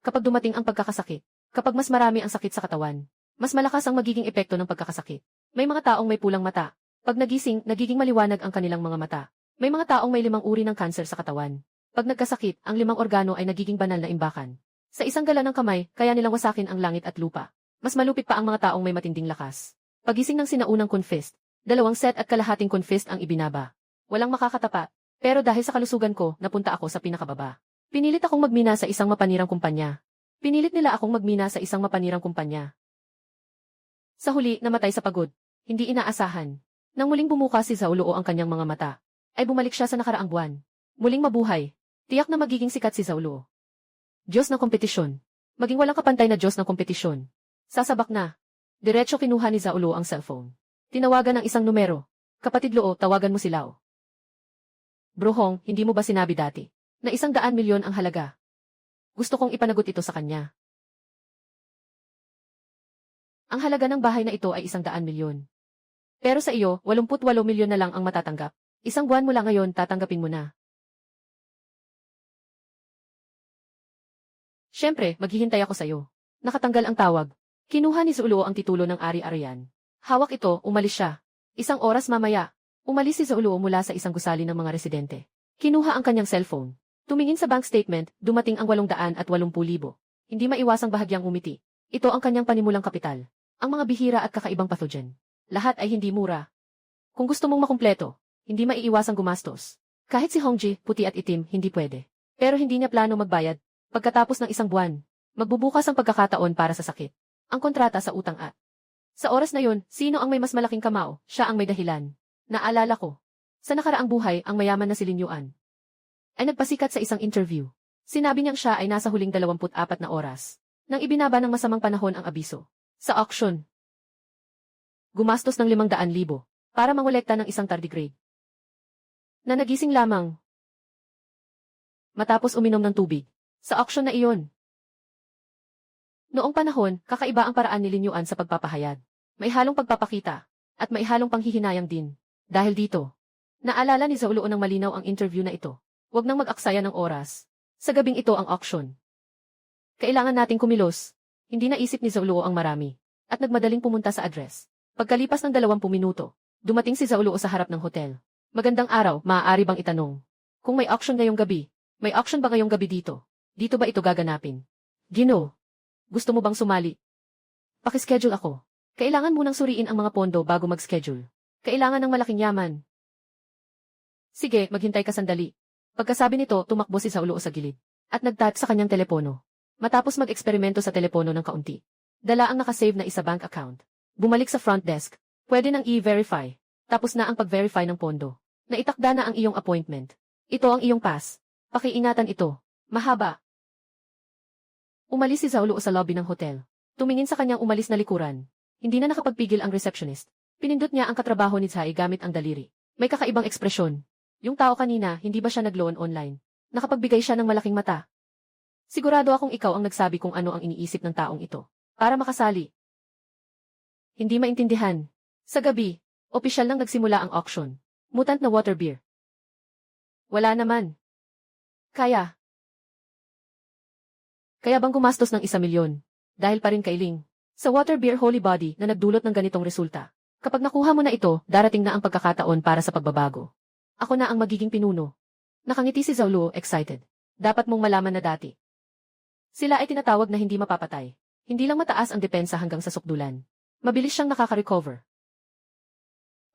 Kapag dumating ang pagkakasakit, kapag mas marami ang sakit sa katawan, mas malakas ang magiging epekto ng pagkakasakit. May mga taong may pulang mata. Pag nagising, nagiging maliwanag ang kanilang mga mata. May mga taong may 5 uri ng kanser sa katawan. Pag nagkasakit, ang 5 organo ay nagiging banal na imbakan. Sa isang gala ng kamay, kaya nilang wasakin ang langit at lupa. Mas malupit pa ang mga taong may matinding lakas. Pagising ng sinaunang confessed, 2 set at kalahating confessed ang ibinaba. Walang makakatapat. Pero dahil sa kalusugan ko, napunta ako sa pinakababa. Pinilit akong magmina sa isang mapanirang kumpanya. Pinilit nila akong magmina sa isang mapanirang kumpanya. Sa huli, namatay sa pagod. Hindi inaasahan. Nang muling bumukas si Zaulo ang kanyang mga mata, ay bumalik siya sa nakaraang buwan. Muling mabuhay. Tiyak na magiging sikat si Zaulo. Diyos ng kompetisyon. Maging walang kapantay na Diyos ng kompetisyon. Sasabak na. Diretso kinuha ni Zaulo ang cellphone. Tinawagan ng isang numero. Kapatid Loo, tawagan mo si Lao. Bro Hong, hindi mo ba sinabi dati na 100 milyon ang halaga? Gusto kong ipanagot ito sa kanya. Ang halaga ng bahay na ito ay 100 milyon. Pero sa iyo, 88 milyon na lang ang matatanggap. Isang buwan mula ngayon, tatanggapin mo na. Siyempre, maghihintay ako sa iyo. Nakatanggal ang tawag. Kinuha ni Zaulo ang titulo ng ari-arian. Hawak ito, umalis siya. Isang oras mamaya, umalis si Zaulo mula sa isang gusali ng mga residente. Kinuha ang kanyang cellphone. Tumingin sa bank statement, dumating ang 880,000. Hindi maiwasang bahagyang umiti. Ito ang kanyang panimulang kapital. Ang mga bihira at kakaibang pathogen. Lahat ay hindi mura. Kung gusto mong makumpleto, hindi maiiwasang gumastos. Kahit si Hongji, puti at itim, hindi pwede. Pero hindi niya plano magbayad. Pagkatapos ng isang buwan, magbubukas ang pagkakataon para sa sakit. Ang kontrata sa utang at. Sa oras na yun, sino ang may mas malaking kamao? Siya ang may dahilan. Naalala ko. Sa nakaraang buhay, ang mayaman na si Lin Yuan ay nagpasikat sa isang interview. Sinabi niyang siya ay nasa huling 24 na oras nang ibinaba ng masamang panahon ang abiso. Sa auction, gumastos ng 500,000 para mangolekta ng isang tardigrade na nagising lamang matapos uminom ng tubig. Sa auction na iyon. Noong panahon, kakaiba ang paraan ni Lin Yuan sa pagpapahayag. May halong pagpapakita at may halong panghihinayang din. Dahil dito, naalala ni Zaulo ng malinaw ang interview na ito. Huwag nang mag-aksaya ng oras. Sa gabing ito ang auction. Kailangan nating kumilos. Hindi naisip ni Zaulo ang marami. At nagmadaling pumunta sa address. Pagkalipas ng 20 minuto, dumating si Zaulo sa harap ng hotel. Magandang araw, maaari bang itanong? Kung may auction ngayong gabi, may auction ba ngayong gabi dito? Dito ba ito gaganapin? Gino, gusto mo bang sumali? Pakischedule ako. Kailangan munang suriin ang mga pondo bago mag-schedule. Kailangan ng malaking yaman. Sige, maghintay ka sandali. Pagkasabi nito, tumakbo si Zaulo sa gilid. At nag-tap sa kanyang telepono. Matapos mag-eksperimento sa telepono ng kaunti. Dala ang nakasave na isa bank account. Bumalik sa front desk. Pwede nang i-verify. Tapos na ang pag-verify ng pondo. Naitakda na ang iyong appointment. Ito ang iyong pass. Pakiingatan ito. Mahaba. Umalis si Zaulo sa lobby ng hotel. Tumingin sa kanyang umalis na likuran. Hindi na nakapagpigil ang receptionist. Pinindot niya ang katrabaho ni Tsai gamit ang daliri. May kakaibang ekspresyon. Yung tao kanina, hindi ba siya nag-loan online? Nakapagbigay siya ng malaking mata. Sigurado akong ikaw ang nagsabi kung ano ang iniisip ng taong ito. Para makasali. Hindi maintindihan. Sa gabi, opisyal nang nagsimula ang auction. Mutant na water beer. Wala naman. Kaya bang gumastos ng 1 milyon? Dahil pa rin kay Ling. Sa water beer holy body na nagdulot ng ganitong resulta. Kapag nakuha mo na ito, darating na ang pagkakataon para sa pagbabago. Ako na ang magiging pinuno. Nakangiti si Zaulo, excited. Dapat mong malaman na dati. Sila ay tinatawag na hindi mapapatay. Hindi lang mataas ang depensa hanggang sa sukdulan. Mabilis siyang nakaka-recover.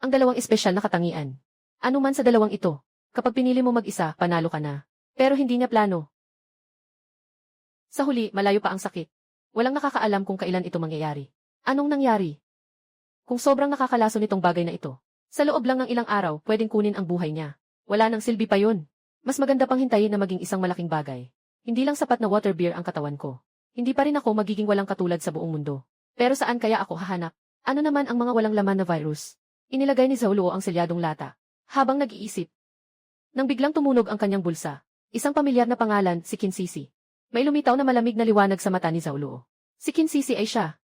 Ang dalawang espesyal na katangian. Ano man sa dalawang ito, kapag pinili mo mag-isa, panalo ka na. Pero hindi niya plano. Sa huli, malayo pa ang sakit. Walang nakakaalam kung kailan ito mangyayari. Anong nangyari? Kung sobrang nakakalaso nitong bagay na ito, sa loob lang ng ilang araw, pwedeng kunin ang buhay niya. Wala nang silbi pa yun. Mas maganda pang hintayin na maging isang malaking bagay. Hindi lang sapat na water beer ang katawan ko. Hindi pa rin ako magiging walang katulad sa buong mundo. Pero saan kaya ako hahanap? Ano naman ang mga walang laman na virus? Inilagay ni Zaulo ang selyadong lata. Habang nag-iisip. Nang biglang tumunog ang kanyang bulsa. Isang pamilyar na pangalan, si Kinsisi. May lumitaw na malamig na liwanag sa mata ni Zaulo. Si Kinsisi ay siya.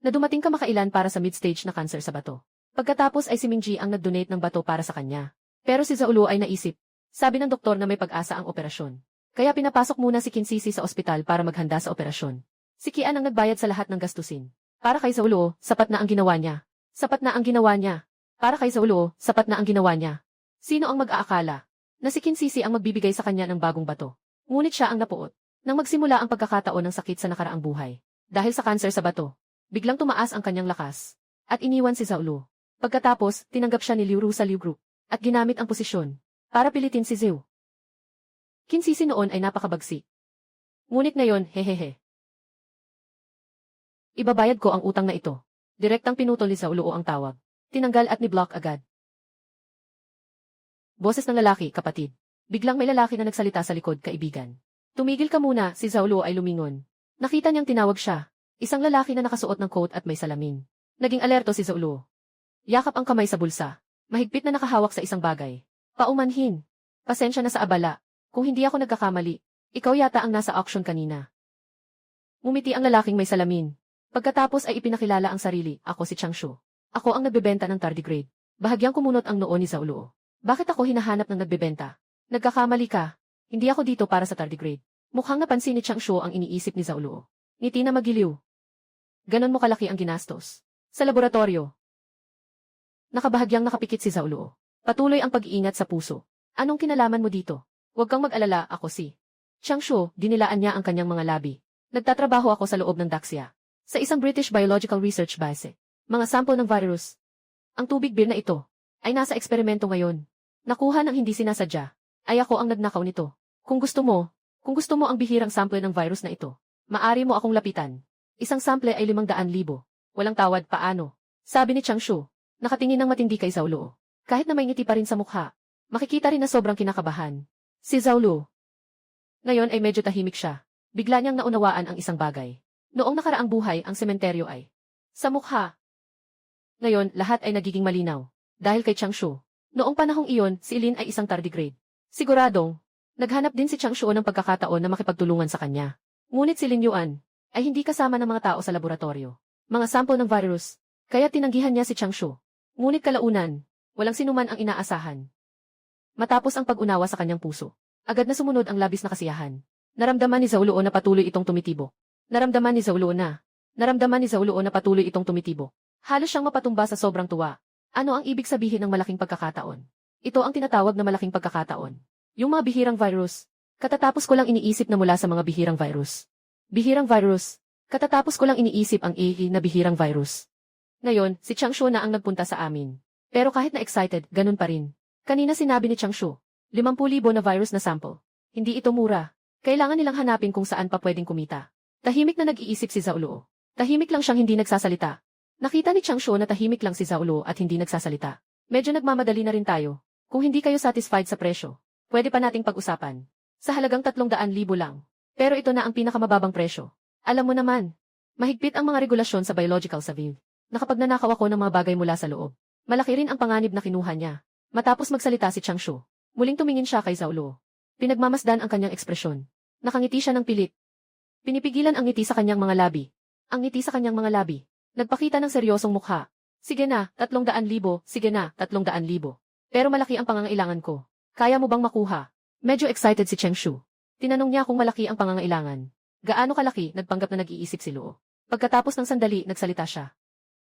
Na dumating kamakailan para sa mid-stage na cancer sa bato. Pagkatapos ay si Mingji ang nag-donate ng bato para sa kanya. Pero si Zaulo ay naisip. Sabi ng doktor na may pag-asa ang operasyon. Kaya pinapasok muna si Kinsisi sa ospital para maghanda sa operasyon. Si Kian ang nagbayad sa lahat ng gastusin. Para kay Zaulo, sapat na ang ginawa niya. Sapat na ang ginawa niya. Para kay Zaulo, sapat na ang ginawa niya. Sino ang mag-aakala na si Kinsisi ang magbibigay sa kanya ng bagong bato? Ngunit siya ang napuot. Nang magsimula ang pagkakataon ng sakit sa nakaraang buhay. Dahil sa kanser sa bato, biglang tumaas ang kanyang lakas. At iniwan si Zaulo. Pagkatapos, tinanggap siya ni Liu Ru sa Liu Group. At ginamit ang posisyon para pilitin si Zhou. Kinsisi noon ay napakabagsik. Ngunit ngayon, hehehe. Ibabayad ko ang utang na ito. Direktang pinutol ni Zaulo ang tawag. Tinanggal at ni-block agad. Boses ng lalaki, kapatid. Biglang may lalaki na nagsalita sa likod, kaibigan. Tumigil ka muna, si Zaulo ay lumingon. Nakita niyang tinawag siya. Isang lalaki na nakasuot ng coat at may salamin. Naging alerto si Zaulo. Yakap ang kamay sa bulsa. Mahigpit na nakahawak sa isang bagay. Paumanhin. Pasensya na sa abala. Kung hindi ako nagkakamali, ikaw yata ang nasa auction kanina. Ngumiti ang lalaking may salamin. Pagkatapos ay ipinakilala ang sarili, ako si Changshu. Ako ang nagbebenta ng tardigrade. Bahagyang kumunot ang noo ni Zaulo. Bakit ako hinahanap ng nagbebenta? Nagkakamali ka. Hindi ako dito para sa tardigrade. Mukhang napansin ni Changshu ang iniisip ni Zaulo. Ngiti na magiliw. Ganon mo kalaki ang ginastos. Sa laboratorio. Nakabahagyang nakapikit si Zaulo. Patuloy ang pag-iingat sa puso. Anong kinalaman mo dito? Huwag kang mag-alala, ako si Changshu, dinilaan niya ang kanyang mga labi. Nagtatrabaho ako sa loob ng Daxia. Sa isang British Biological Research Base. Mga sample ng virus. Ang tubig beer na ito ay nasa eksperimento ngayon. Nakuha ng hindi sinasadya. Ay ako ang nagnakaw nito. Kung gusto mo ang bihirang sample ng virus na ito, maari mo akong lapitan. Isang sample ay 500,000. Walang tawad, paano? Sabi ni Changshu. Nakatingin ng matindi kay Zaulo. Kahit na may ngiti pa rin sa mukha, makikita rin na sobrang kinakabahan. Si Zaulo. Ngayon ay medyo tahimik siya. Bigla niyang naunawaan ang isang bagay. Noong nakaraang buhay ang sementeryo ay sa mukha. Ngayon, lahat ay nagiging malinaw. Dahil kay Changshu. Noong panahong iyon, si Lin ay isang tardigrade. Siguradong, naghanap din si Changshu ng pagkakataon na makipagtulungan sa kanya. Ngunit si Lin Yuan ay hindi kasama ng mga tao sa laboratorio. Mga sample ng virus. Kaya tinanggihan niya si Changshu. Ngunit kalaunan, walang sinuman ang inaasahan. Matapos ang pag-unawa sa kanyang puso, agad na sumunod ang labis na kasiyahan. Naramdaman ni Zaulo na patuloy itong tumitibok. Naramdaman ni Zaulo na patuloy itong tumitibok. Halos siyang mapatumba sa sobrang tuwa. Ano ang ibig sabihin ng malaking pagkakataon? Ito ang tinatawag na malaking pagkakataon. Yung mga bihirang virus. Katatapos ko lang iniisip na mula sa mga bihirang virus. Bihirang virus. Katatapos ko lang iniisip ang na bihirang virus. Ngayon, si Changshu na ang nagpunta sa amin. Pero kahit na excited, ganun pa rin. Kanina sinabi ni Changshu, 50,000 na virus na sample. Hindi ito mura. Kailangan nilang hanapin kung saan pa pwedeng kumita. Tahimik na nag-iisip si Zaulo. Tahimik lang siyang hindi nagsasalita. Nakita ni Changshu na tahimik lang si Zaulo at hindi nagsasalita. Medyo nagmamadali na rin tayo. Kung hindi kayo satisfied sa presyo, pwede pa nating pag-usapan. Sa halagang 300,000 lang. Pero ito na ang pinakamababang presyo. Alam mo naman, mahigpit ang mga regulasyon sa biological sa VIV. Nakapagnanakaw ako ng mga bagay mula sa loob. Malaki rin ang panganib na kinuha niya. Matapos magsalita si Changshu, muling tumingin siya kay Zaulo. Pinagmamasdan ang kanyang ekspresyon. Nakangiti siya ng pilit. Pinipigilan ang ngiti sa kanyang mga labi. Ang ngiti sa kanyang mga labi. Nagpakita ng seryosong mukha. Sige na, 300,000. Sige na, 300,000. Pero malaki ang pangangailangan ko. Kaya mo bang makuha? Medyo excited si Changshu. Tinanong niya kung malaki ang pangangailangan. Gaano kalaki, nagpanggap na nag-iisip si Luo. Pagkatapos ng sandali, nagsalita siya.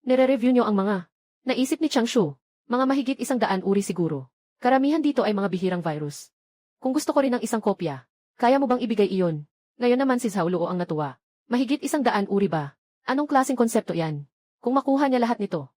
Nire-review niyo ang mga. Naisip ni Changshu. Mga mahigit 100 uri siguro. Karamihan dito ay mga bihirang virus. Kung gusto ko rin ng isang kopya, kaya mo bang ibigay iyon? Ngayon naman si Zaulo ang natuwa. Mahigit 100 uri ba? Anong klaseng konsepto yan? Kung makuha niya lahat nito.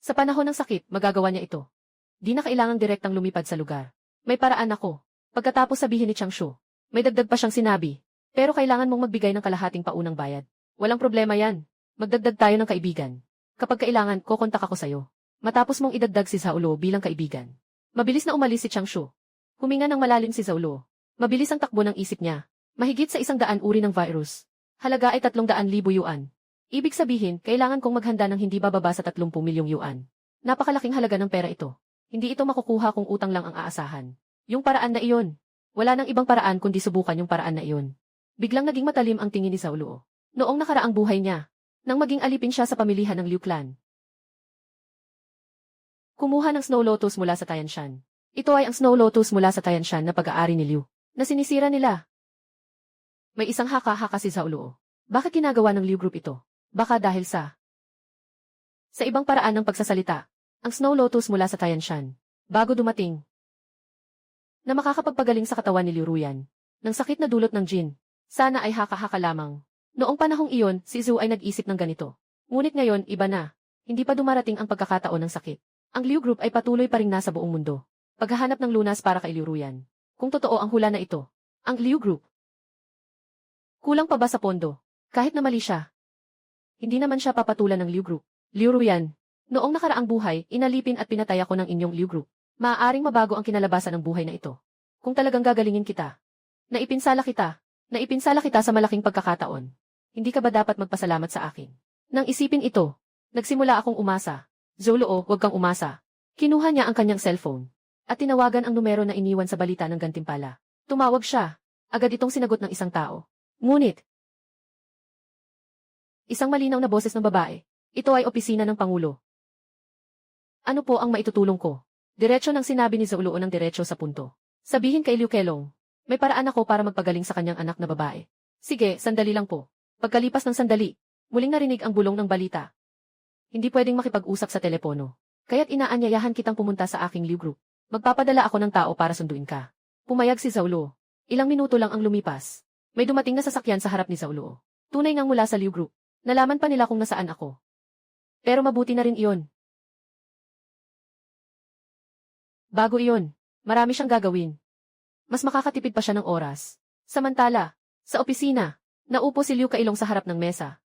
Sa panahon ng sakit, magagawa niya ito. Di na kailangang direktang lumipad sa lugar. May paraan ako. Pagkatapos sabihin ni Changshu, may dagdag pa siyang sinabi. Pero kailangan mong magbigay ng kalahating paunang bayad. Walang problema yan. Magdagdag tayo ng kaibigan. Kapag kailangan, kokontak ako sa'yo. Matapos mong idagdag si Zaulo bilang kaibigan. Mabilis na umalis si Changshu. Huminga ng malalim si Zaulo. Mabilis ang takbo ng isip niya. Mahigit sa 100 uri ng virus. Halaga ay 300,000 yuan. Ibig sabihin, kailangan kong maghanda ng hindi bababa sa 30 milyong yuan. Napakalaking halaga ng pera ito. Hindi ito makukuha kung utang lang ang aasahan. Yung paraan na iyon. Wala nang ibang paraan kundi subukan yung paraan na iyon. Biglang naging matalim ang tingin ni Zaulo. Noong nakaraang buhay niya, nang maging alipin siya sa pamilihan ng Liu clan. Kumuha ng Snow Lotus mula sa Tianshan. Ito ay ang Snow Lotus mula sa Tianshan na pag-aari ni Liu, na sinisira nila. May isang haka-haka si Zhao Luo. Bakit ginagawa ng Liu Group ito? Baka dahil sa ibang paraan ng pagsasalita, ang Snow Lotus mula sa Tianshan, bago dumating, na makakapagpagaling sa katawan ni Liu Ruyan, ng sakit na dulot ng Jin, sana ay haka-haka lamang. Noong panahong iyon, si Zhou ay nag-isip ng ganito. Ngunit ngayon, iba na. Hindi pa dumarating ang pagkakataon ng sakit. Ang Liu Group ay patuloy pa ring nasa buong mundo. Paghahanap ng lunas para kay Liu Ruyan. Kung totoo ang hula na ito, ang Liu Group, kulang pa ba sa pondo? Kahit na mali siya, hindi naman siya papatulan ng Liu Group. Liu Ruyan, noong nakaraang buhay, inalipin at pinatay ako ng inyong Liu Group. Maaaring mabago ang kinalabasan ng buhay na ito. Kung talagang gagalingin kita, naipinsala kita sa malaking pagkakataon. Hindi ka ba dapat magpasalamat sa akin? Nang isipin ito, nagsimula akong umasa. Zhou Luo, huwag kang umasa. Kinuha niya ang kanyang cellphone at tinawagan ang numero na iniwan sa balita ng gantimpala. Tumawag siya. Agad itong sinagot ng isang tao. Ngunit, isang malinaw na boses ng babae. Ito ay opisina ng Pangulo. Ano po ang maitutulong ko? Diretso nang sinabi ni Zhou Luo ng diretso sa punto. Sabihin kay Liu Kelong, may paraan ako para magpagaling sa kanyang anak na babae. Sige, sandali lang po. Pagkalipas ng sandali, muling narinig ang bulong ng balita. Hindi pwedeng makipag-usap sa telepono. Kaya't inaanyayahan kitang pumunta sa aking Liu Group. Magpapadala ako ng tao para sunduin ka. Pumayag si Zhou Luo. Ilang minuto lang ang lumipas. May dumating na sasakyan sa harap ni Zhou Luo. Tunay ngang mula sa Liu Group. Nalaman pa nila kung nasaan ako. Pero mabuti na rin iyon. Bago iyon, marami siyang gagawin. Mas makakatipid pa siya ng oras. Samantala, sa opisina, naupo si Liu Kailong sa harap ng mesa.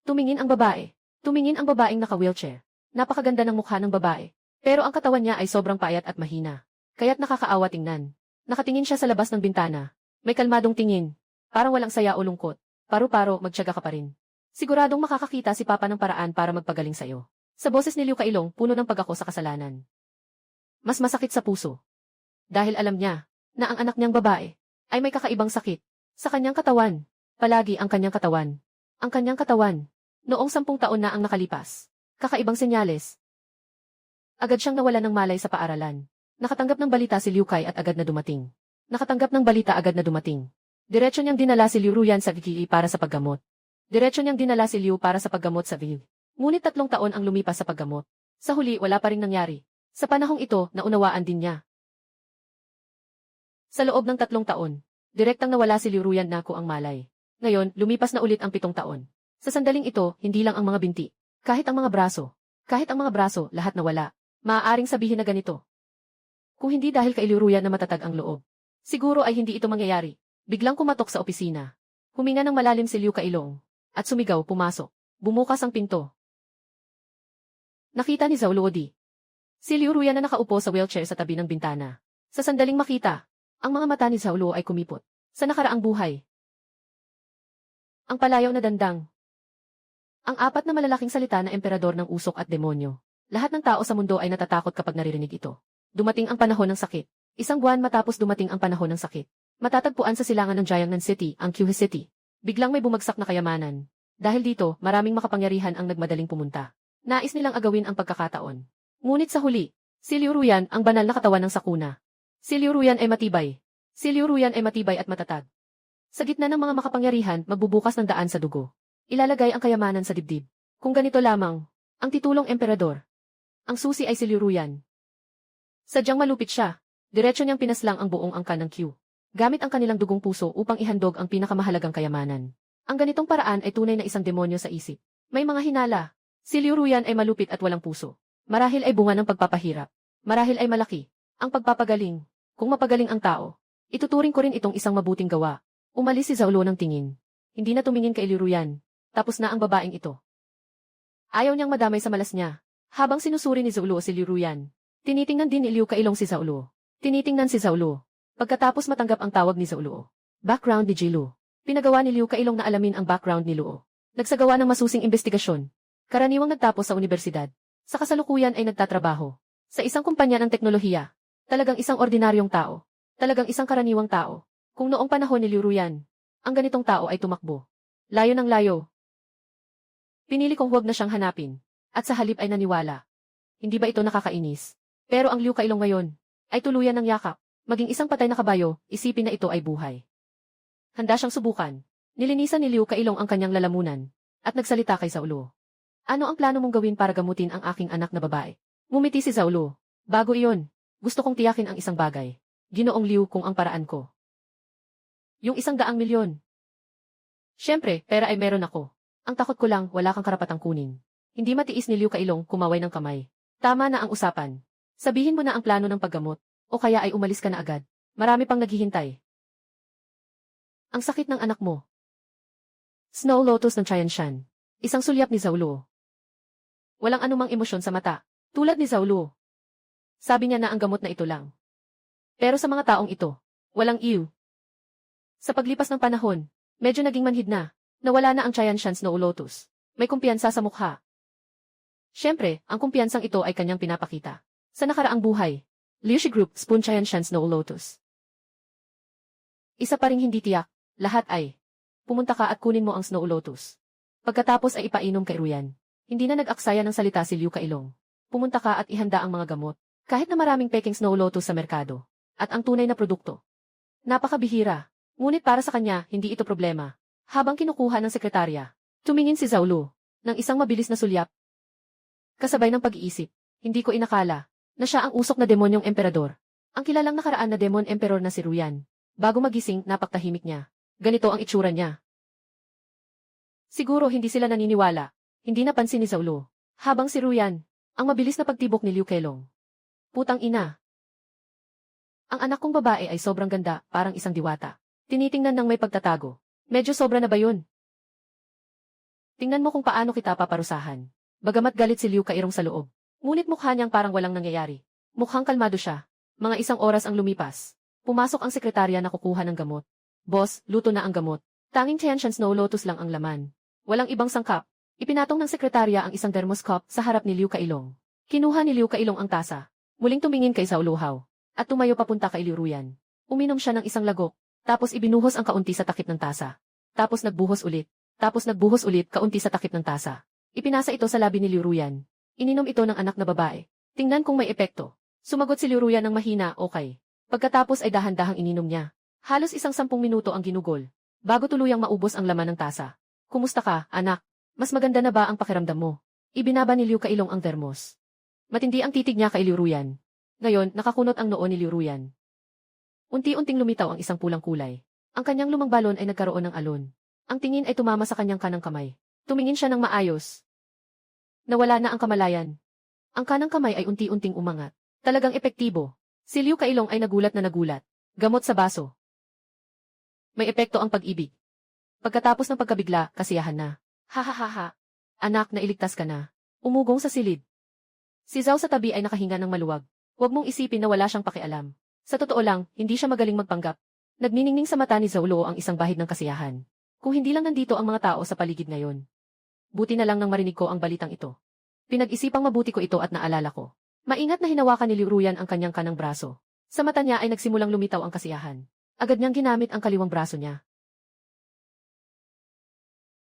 Tumingin ang babaeng naka-wheelchair. Napakaganda ng mukha ng babae. Pero ang katawan niya ay sobrang payat at mahina. Kaya't nakakaawa tingnan. Nakatingin siya sa labas ng bintana. May kalmadong tingin. Parang walang saya o lungkot. Paro-paro, magtiyaga ka pa rin. Siguradong makakakita si Papa ng paraan para magpagaling sa'yo. Sa boses ni Liu Kailong, puno ng pag-ako sa kasalanan. Mas masakit sa puso. Dahil alam niya na ang anak niyang babae ay may kakaibang sakit sa kanyang katawan. Palagi ang kanyang katawan. Ang kanyang katawan. Noong 10 taon na ang nakalipas. Kakaibang senyales. Agad siyang nawalan ng malay sa paaralan. Nakatanggap ng balita si Liu Kai at agad na dumating. Diretso niyang dinala si Liu Ruyan sa VKE para sa paggamot. sa VKE. Ngunit 3 taon ang lumipas sa paggamot. Sa huli, wala pa ring nangyari. Sa panahong ito, naunawaan din niya. Sa loob ng 3 taon, direktang nawala si Liu Ruyan na ang malay. Ngayon, lumipas na ulit ang 7 taon. Sa sandaling ito, hindi lang ang mga binti. Kahit ang mga braso, lahat nawala. Maaaring sabihin na ganito. Kung hindi dahil kay Liu Ruyan na matatag ang loob, siguro ay hindi ito mangyayari. Biglang kumatok sa opisina. Huminga ng malalim si Liu Kailong. At sumigaw, pumasok. Bumukas ang pinto. Nakita ni Zhou Luo si Liu Ruyan na nakaupo sa wheelchair sa tabi ng bintana. Sa sandaling makita, ang mga mata ni Zhou Luo ay kumipot. Sa nakaraang buhay. Ang palayaw na dandang. Ang 4 na malalaking salita na emperador ng usok at demonyo. Lahat ng tao sa mundo ay natatakot kapag naririnig ito. Dumating ang panahon ng sakit. 1 buwan matapos dumating ang panahon ng sakit. Matatagpuan sa silangan ng Jiangnan City, ang Qiuhe City. Biglang may bumagsak na kayamanan. Dahil dito, maraming makapangyarihan ang nagmadaling pumunta. Nais nilang agawin ang pagkakataon. Ngunit sa huli, si Liu Ruyan ang banal na katawan ng sakuna. Si Liu Ruyan ay matibay at matatag. Sa gitna ng mga makapangyarihan, magbubukas ng daan sa dugo. Ilalagay ang kayamanan sa dibdib. Kung ganito lamang, ang titulong emperador. Ang susi ay si Liu Ruyan. Sadyang malupit siya. Diretso niyang pinaslang ang buong angkan ng Q. Gamit ang kanilang dugong puso upang ihandog ang pinakamahalagang kayamanan. Ang ganitong paraan ay tunay na isang demonyo sa isip. May mga hinala. Si Liu Ruyan ay malupit at walang puso. Marahil ay bunga ng pagpapahirap. Marahil ay malaki ang pagpapagaling. Kung mapagaling ang tao, ituturing ko rin itong isang mabuting gawa. Umalis si Zhou Luo ng tingin. Hindi na tumingin kay Liu Ruyan. Tapos na ang babaeng ito. Ayaw niyang madamay sa malas niya. Habang sinusuri ni Zhou Luo si Liu Ruyan, tinitingnan din ni Liu Kailong si Zhou Luo. Pagkatapos matanggap ang tawag ni Zhou Luo. Background ni Ji Lu. Pinagawa ni Liu Kailong na alamin ang background ni Luo. Nagsagawa ng masusing investigasyon. Karaniwang nagtapos sa universidad. Sa kasalukuyan ay nagtatrabaho sa isang kumpanya ng teknolohiya. Talagang isang ordinaryong tao. Talagang isang karaniwang tao. Kung noong panahon ni Liu Ruyan, ang ganitong tao ay tumakbo. Layo ng layo. Pinili kong huwag na siyang hanapin. At sa halip ay naniwala. Hindi ba ito nakakainis? Pero ang Liu Kailong ngayon ay tuluyan ng yakap. Maging isang patay na kabayo, isipin na ito ay buhay. Handa siyang subukan. Nilinisan ni Liu Kailong ang kanyang lalamunan at nagsalita kay Zaulo. Ano ang plano mong gawin para gamutin ang aking anak na babae? Ngumiti si Zaulo. Bago iyon, gusto kong tiyakin ang isang bagay. Ginoong Liu kung ang paraan ko. Yung 100 milyon. Siyempre, pera ay meron ako. Ang takot ko lang, wala kang karapatang kunin. Hindi matiis ni Liu Kailong kumaway ng kamay. Tama na ang usapan. Sabihin mo na ang plano ng paggamot, o kaya ay umalis ka na agad. Marami pang naghihintay. Ang sakit ng anak mo. Snow Lotus ng Tianshan. Isang sulyap ni Zaulo. Walang anumang emosyon sa mata, tulad ni Zaulo. Sabi niya na ang gamot na ito lang. Pero sa mga taong ito, walang iyo. Sa paglipas ng panahon, medyo naging manhid na, nawala na ang Tianshan Snow Lotus. May kumpiyansa sa mukha. Siyempre, ang kumpiyansang ito ay kanyang pinapakita. Sa nakaraang buhay, Liu Shi Group, Spoon Tianshan Snow Lotus. Isa pa ring hindi tiyak, lahat ay, pumunta ka at kunin mo ang Snow Lotus. Pagkatapos ay ipainom kay Ruyan. Hindi na nag-aksaya ng salita si Liu Kailong. Pumunta ka at ihanda ang mga gamot, kahit na maraming peking Snow Lotus sa merkado, at ang tunay na produkto. Napakabihira, ngunit para sa kanya, hindi ito problema. Habang kinukuha ng sekretarya, tumingin si Zaulo, ng isang mabilis na sulyap. Kasabay ng pag-iisip, hindi ko inakala, na siya ang usok na demonyong emperador. Ang kilalang nakaraan na demon emperor na si Ruyan. Bago magising, napaktahimik niya. Ganito ang itsura niya. Siguro hindi sila naniniwala. Hindi napansin ni Zaulo. Habang si Ruyan, ang mabilis na pagtibok ni Liu Kailong. Putang ina. Ang anak kong babae ay sobrang ganda, parang isang diwata. Tinitingnan ng may pagtatago. Medyo sobra na ba yun? Tingnan mo kung paano kita paparusahan. Bagamat galit si Liu Kailong sa loob. Ngunit mukha niyang parang walang nangyayari. Mukhang kalmado siya. Mga 1 oras ang lumipas. Pumasok ang sekretarya na kukuha ng gamot. Boss, luto na ang gamot. Tanging Tianshan Snow Lotus lang ang laman. Walang ibang sangkap. Ipinatong ng sekretarya ang isang thermos cup sa harap ni Liu Kailong. Kinuha ni Liu Kailong ang tasa. Muling tumingin kay Zaulo at tumayo papunta kay Liu Ruyan. Uminom siya ng isang lagok, tapos ibinuhos ang kaunti sa takip ng tasa. Tapos nagbuhos ulit. Tapos nagbuhos ulit kaunti sa takip ng tasa. Ipinasa ito sa labi ni Liu Ruyan. Ininom ito ng anak na babae. Tingnan kung may epekto. Sumagot si Liu Ruyan ng mahina, okay. Pagkatapos ay dahan-dahang ininom niya. Halos 10 minuto ang ginugol, bago tuluyang maubos ang laman ng tasa. Kumusta ka, anak? Mas maganda na ba ang pakiramdam mo? Ibinaba ni Liu Kailong ang thermos. Matindi ang titig niya kay Liu Ruyan. Ngayon, nakakunot ang noo ni Liu Ruyan. Unti-unting lumitaw ang isang pulang kulay. Ang kanyang lumang balon ay nagkaroon ng alon. Ang tingin ay tumama sa kanyang kanang kamay. Tumingin siya ng maayos. Nawala na ang kamalayan. Ang kanang kamay ay unti-unting umangat. Talagang epektibo. Si Liu Kailong ay nagulat na nagulat. Gamot sa baso. May epekto ang pag-ibig. Pagkatapos ng pagkabigla, kasiyahan na. Ha. Anak, nailigtas ka na. Umugong sa silid. Si Zhao sa tabi ay nakahinga ng maluwag. Huwag mong isipin na wala siyang pakialam. Sa totoo lang, hindi siya magaling magpanggap. Nagniningning sa mata ni Zaulo ang isang bahid ng kasiyahan. Kung hindi lang nandito ang mga tao sa paligid ngayon. Buti na lang nang marinig ko ang balitang ito. Pinag-isipang mabuti ko ito at naalala ko. Maingat na hinawakan ni Liu Ruyan ang kanyang kanang braso. Sa mata niya ay nagsimulang lumitaw ang kasiyahan. Agad niyang ginamit ang kaliwang braso niya.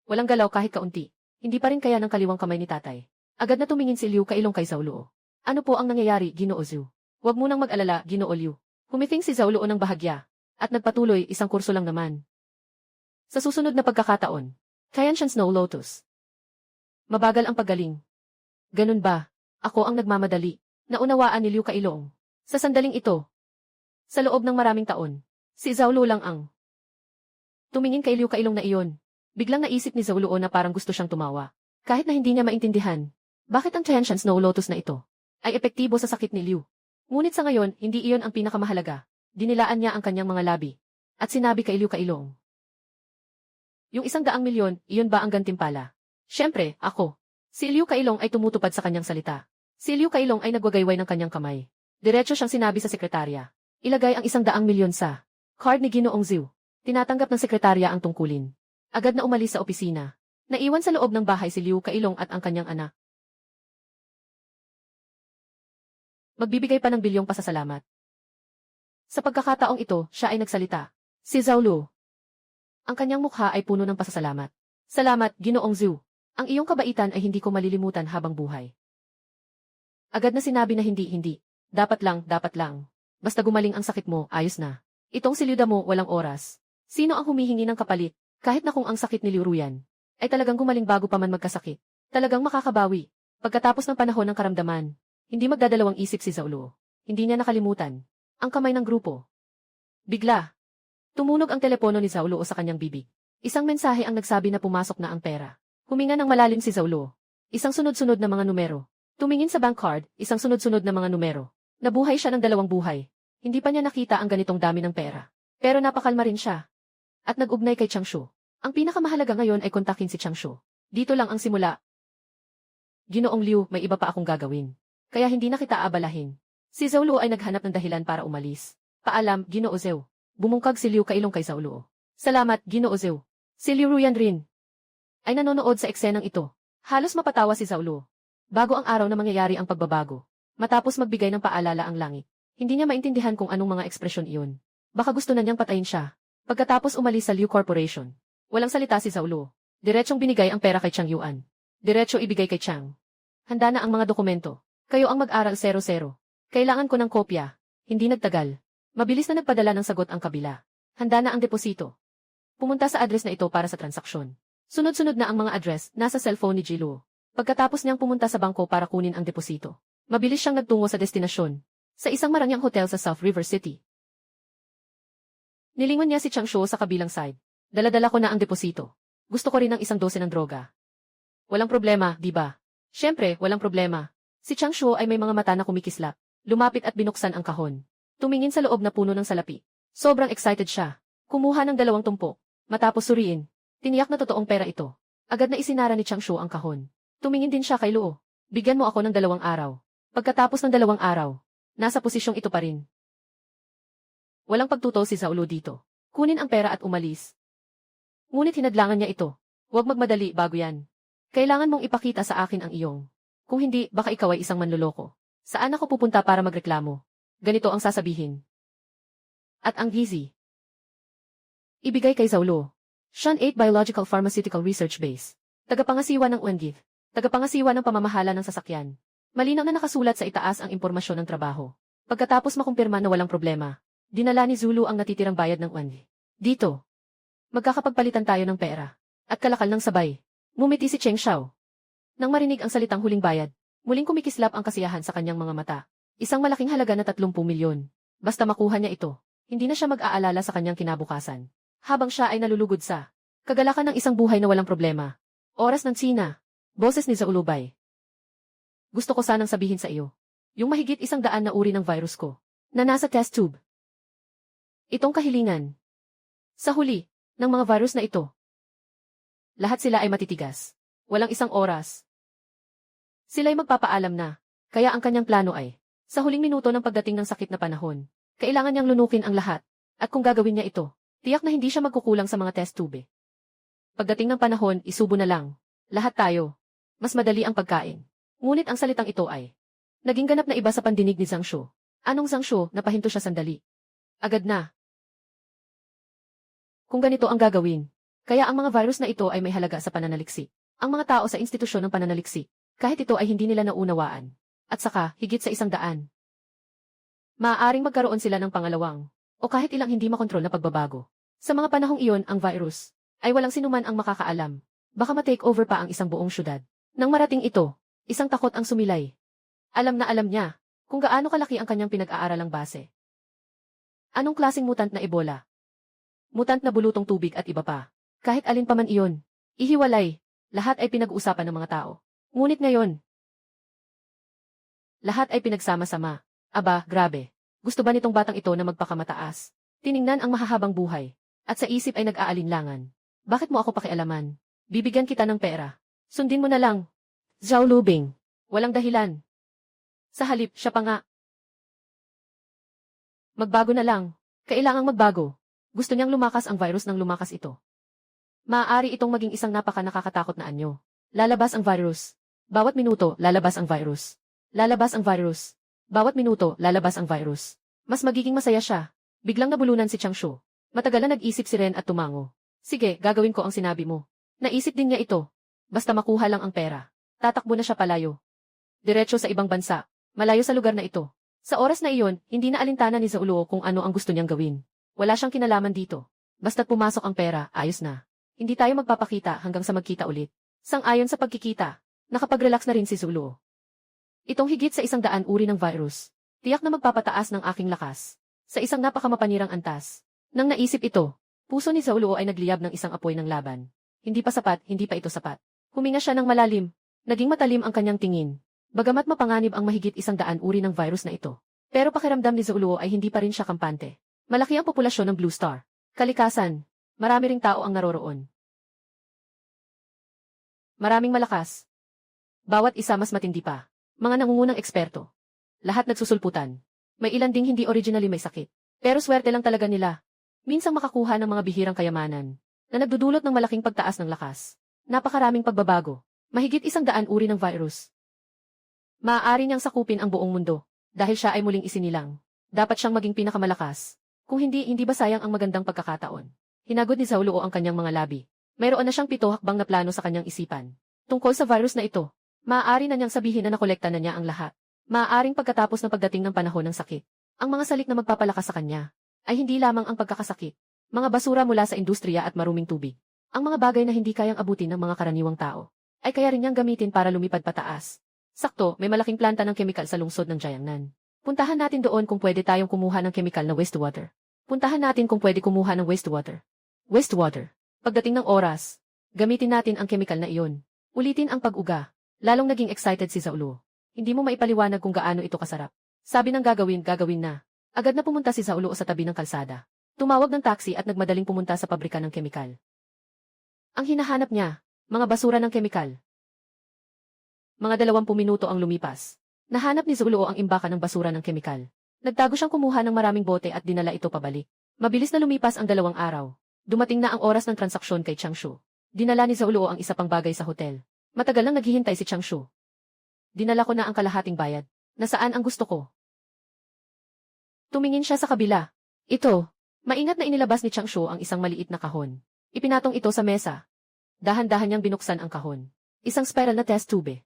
Walang galaw kahit kaunti. Hindi pa rin kaya ng kaliwang kamay ni tatay. Agad na tumingin si Liu Kailong kay Zaulo. Ano po ang nangyayari, Ginoo Zhu? Huwag munang mag-alala, Ginoo Liu. Humiting si Zaulo ng bahagya. At nagpatuloy, isang kurso lang naman. Sa susunod na pagkakataon, Tianshan Snow Lotus. Mabagal ang paggaling. Ganun ba? Ako ang nagmamadali. Naunawaan ni Liu Kailong. Sa sandaling ito, sa loob ng maraming taon, si Zaulo lang ang tumingin kay Liu Kailong na iyon. Biglang naisip ni Zaulo na parang gusto siyang tumawa. Kahit na hindi niya maintindihan, bakit ang Tianshan Snow Lotus na ito ay epektibo sa sakit ni Liu. Ngunit sa ngayon, hindi iyon ang pinakamahalaga. Dinilaan niya ang kanyang mga labi. At sinabi kay Liu Kailong. Yung 100 milyon, iyon ba ang gantimpala? Siyempre, ako. Si Liu Kailong ay tumutupad sa kanyang salita. Si Liu Kailong ay nagwagayway ng kanyang kamay. Diretso siyang sinabi sa sekretarya. Ilagay ang 100 milyon sa card ni Ginoong Zhu. Tinatanggap ng sekretarya ang tungkulin. Agad na umalis sa opisina. Naiwan sa loob ng bahay si Liu Kailong at ang kanyang anak. Magbibigay pa ng bilyong pasasalamat. Sa pagkakataong ito, siya ay nagsalita. Si Zaulo. Ang kanyang mukha ay puno ng pasasalamat. Salamat, Ginoong Zhu. Ang iyong kabaitan ay hindi ko malilimutan habang buhay. Agad na sinabi na hindi. Dapat lang. Basta gumaling ang sakit mo, ayos na. Itong si Liuda mo, walang oras. Sino ang humihingi ng kapalit? Kahit na kung ang sakit ni Liu Ruyan ay talagang gumaling bago pa man magkasakit. Talagang makakabawi. Pagkatapos ng panahon ng karamdaman, hindi magdadalawang isip si Zhao Luo. Hindi niya nakalimutan ang kamay ng grupo. Bigla, tumunog ang telepono ni Zhao Luo sa kanyang bibig. Isang mensahe ang nagsabi na pumasok na ang pera. Huminga ng malalim si Zhao Luo. Isang sunod-sunod na mga numero. Tumingin sa bank card, isang sunod-sunod na mga numero. Nabuhay siya ng 2 buhay. Hindi pa niya nakita ang ganitong dami ng pera. Pero napakalma rin siya. At nag-ugnay kay Changshu. Ang pinakamahalaga ngayon ay kontakin si Changshu. Dito lang ang simula. Ginoong Liu, may iba pa akong gagawin. Kaya hindi na kita aabalahin. Si Zhao Luo ay naghanap ng dahilan para umalis. Paalam, Ginoo Zhao. Bumungkag si Liu kailong kay Zhao Luo. Salamat, Ginoo Zhao. Si Liu Ruyan rin ay nanonood sa eksenang ito. Halos mapatawa si Zhao Luo. Bago ang araw na mangyayari ang pagbabago. Matapos magbigay ng paalala ang langit. Hindi niya maintindihan kung anong mga ekspresyon iyon. Baka gusto na niyang patayin siya. Pagkatapos umalis sa Liu Corporation. Walang salita si Zhao Luo. Diretsong binigay ang pera kay Chang Yuan. Diretso ibigay kay Chang. Handa na ang mga dokumento. Kayo ang mag-aral 00. Kailangan ko ng kopya. Hindi nagtagal. Mabilis na nagpadala ng sagot ang kabila. Handa na ang deposito. Pumunta sa address na ito para sa transaksyon. Sunod-sunod na ang mga address nasa cellphone ni Ji Luo. Pagkatapos niyang pumunta sa bangko para kunin ang deposito. Mabilis siyang nagtungo sa destinasyon. Sa isang marangyang hotel sa South River City. Nilingon niya si Changshu sa kabilang side. Dala-dala ko na ang deposito. Gusto ko rin ng 1 dose ng droga. Walang problema, di ba? Siyempre, walang problema. Si Changshu ay may mga mata na kumikislap. Lumapit at binuksan ang kahon. Tumingin sa loob na puno ng salapi. Sobrang excited siya. Kumuha ng 2 tumpok. Matapos suriin, tiniyak na totoong pera ito. Agad na isinara ni Changshu ang kahon. Tumingin din siya kay Luo. Bigyan mo ako ng 2 araw. Pagkatapos ng 2 araw, nasa posisyong ito pa rin. Walang pagtuto si Zhao Luo dito. Kunin ang pera at umalis. Ngunit hinadlangan niya ito. Huwag magmadali bago yan. Kailangan mong ipakita sa akin ang iyong. Kung hindi, baka ikaw ay isang manloloko. Saan ako pupunta para magreklamo? Ganito ang sasabihin. At ang gizi. Ibigay kay Zhao Luo. Shan 8 Biological Pharmaceutical Research Base. Tagapangasiwa ng UNGIF. Tagapangasiwa ng pamamahala ng sasakyan. Malinaw na nakasulat sa itaas ang impormasyon ng trabaho. Pagkatapos makumpirma na walang problema, dinala ni Zulu ang natitirang bayad ng UNGIF. Dito. Magkakapagpalitan tayo ng pera. At kalakal ng sabay. Ngumiti si Cheng Xiao. Nang marinig ang salitang huling bayad, muling kumikislap ang kasiyahan sa kanyang mga mata. Isang malaking halaga na 30 milyon. Basta makuha niya ito, hindi na siya mag-aalala sa kanyang kinabukasan. Habang siya ay nalulugod sa kagalakan ng isang buhay na walang problema. Oras ng Tsina. Boses ni Zhao Lubay. Gusto ko sanang sabihin sa iyo. Yung mahigit 100 na uri ng virus ko, na nasa test tube. Itong kahilingan. Sa huli, ng mga virus na ito. Lahat sila ay matitigas. Walang isang oras. Sila'y magpapaalam na, kaya ang kanyang plano ay, sa huling minuto ng pagdating ng sakit na panahon, kailangan niyang lunukin ang lahat. At kung gagawin niya ito, tiyak na hindi siya magkukulang sa mga test tube. Pagdating ng panahon, isubo na lang. Lahat tayo. Mas madali ang pagkain. Ngunit ang salitang ito ay, naging ganap na iba sa pandinig ni Zhang Shu. Anong Zhang Shu? Napahinto siya sandali. Agad na. Kung ganito ang gagawin, kaya ang mga virus na ito ay may halaga sa pananaliksik. Ang mga tao sa institusyon ng pananaliksik, kahit ito ay hindi nila naunawaan. At saka, higit sa 100. Maaaring magkaroon sila ng pangalawang, o kahit ilang hindi makontrol na pagbabago. Sa mga panahong iyon, ang virus, ay walang sinuman ang makakaalam. Baka ma-take over pa ang isang buong syudad. Nang marating ito, isang takot ang sumilay. Alam na alam niya, kung gaano kalaki ang kanyang pinag-aaralang base. Anong klaseng mutant na Ebola? Mutant na bulutong tubig at iba pa. Kahit alin pa man iyon, ihiwalay, lahat ay pinag-uusapan ng mga tao. Ngunit ngayon, lahat ay pinagsama-sama. Aba, grabe. Gusto ba nitong batang ito na magpakamataas? Tiningnan ang mahahabang buhay. At sa isip ay nag-aalinlangan. Bakit mo ako pakialaman? Bibigyan kita ng pera. Sundin mo na lang. Zhao Lubing. Walang dahilan. Sa halip, siya pa nga. Magbago na lang. Kailangang magbago. Gusto niyang lumakas ang virus nang lumakas ito. Maaari itong maging isang napaka-nakakatakot na anyo. Lalabas ang virus. Bawat minuto, lalabas ang virus. Lalabas ang virus. Bawat minuto, lalabas ang virus. Mas magiging masaya siya. Biglang nabulunan si Changshu. Matagal na nag-isip si Ren at tumango. Sige, gagawin ko ang sinabi mo. Naisip din niya ito. Basta makuha lang ang pera. Tatakbo na siya palayo. Diretso sa ibang bansa. Malayo sa lugar na ito. Sa oras na iyon, hindi na alintana ni Zhao Luo kung ano ang gusto niyang gawin. Wala siyang kinalaman dito. Basta't pumasok ang pera, ayos na. Hindi tayo magpapakita hanggang sa magkita ulit. Sang-ayon sa pagkikita, nakapag-relax na rin si Zuluo. Itong higit sa 100 uri ng virus, tiyak na magpapataas ng aking lakas. Sa isang napakamapanilang antas. Nang naisip ito, puso ni Zuluo ay nagliyab ng isang apoy ng laban. Hindi pa sapat, hindi pa ito sapat. Huminga siya ng malalim. Naging matalim ang kanyang tingin. Bagamat mapanganib ang mahigit 100 uri ng virus na ito. Pero pakiramdam ni Zuluo ay hindi pa rin siya kampante. Malaki ang populasyon ng Blue Star. Kalikasan, marami ring tao ang naroroon. Maraming malakas. Bawat isa mas matindi pa. Mga nangungunang eksperto. Lahat nagsusulputan. May ilan ding hindi originally may sakit. Pero swerte lang talaga nila. Minsang makakuha ng mga bihirang kayamanan na nagdudulot ng malaking pagtaas ng lakas. Napakaraming pagbabago. Mahigit 100 uri ng virus. Maaari niyang sakupin ang buong mundo dahil siya ay muling isinilang. Dapat siyang maging pinakamalakas. Kung hindi ba sayang ang magandang pagkakataon? Hinagod ni Zuluo ang kanyang mga labi. Mayroon na siyang 7 hakbang na plano sa kanyang isipan. Tungkol sa virus na ito, maaari na niyang sabihin na nakolekta na niya ang lahat. Maaaring pagkatapos ng pagdating ng panahon ng sakit, ang mga salik na magpapalakas sa kanya ay hindi lamang ang pagkakasakit, mga basura mula sa industriya at maruming tubig. Ang mga bagay na hindi kayang abutin ng mga karaniwang tao, ay kaya rin niyang gamitin para lumipad pataas. Sakto, may malaking planta ng kemikal sa lungsod ng Jiangnan. Puntahan natin doon kung pwede tayong kumuha ng kemikal na wastewater. Puntahan natin kung pwede kumuha ng wastewater. Wastewater. Pagdating ng oras, gamitin natin ang kemikal na iyon. Ulitin ang pag-uga. Lalong naging excited si Zuluo. Hindi mo maipaliwanag kung gaano ito kasarap. Sabi ng gagawin na. Agad na pumunta si Zuluo sa tabi ng kalsada. Tumawag ng taxi at nagmadaling pumunta sa pabrika ng kemikal. Ang hinahanap niya, mga basura ng kemikal. Mga 20 minuto ang lumipas. Nahanap ni Zuluo ang imbaka ng basura ng kemikal. Nagtago siyang kumuha ng maraming bote at dinala ito pabalik. Mabilis na lumipas ang 2 araw. Dumating na ang oras ng transaksyon kay Changshu. Dinala ni Zuluo ang isa pang bagay sa hotel. Matagal nang naghihintay si Changshu. Dinala ko na ang kalahating bayad. Nasaan ang gusto ko? Tumingin siya sa kabila. Ito. Maingat na inilabas ni Changshu ang isang maliit na kahon. Ipinatong ito sa mesa. Dahan-dahan niyang binuksan ang kahon. Isang spiral na test tube.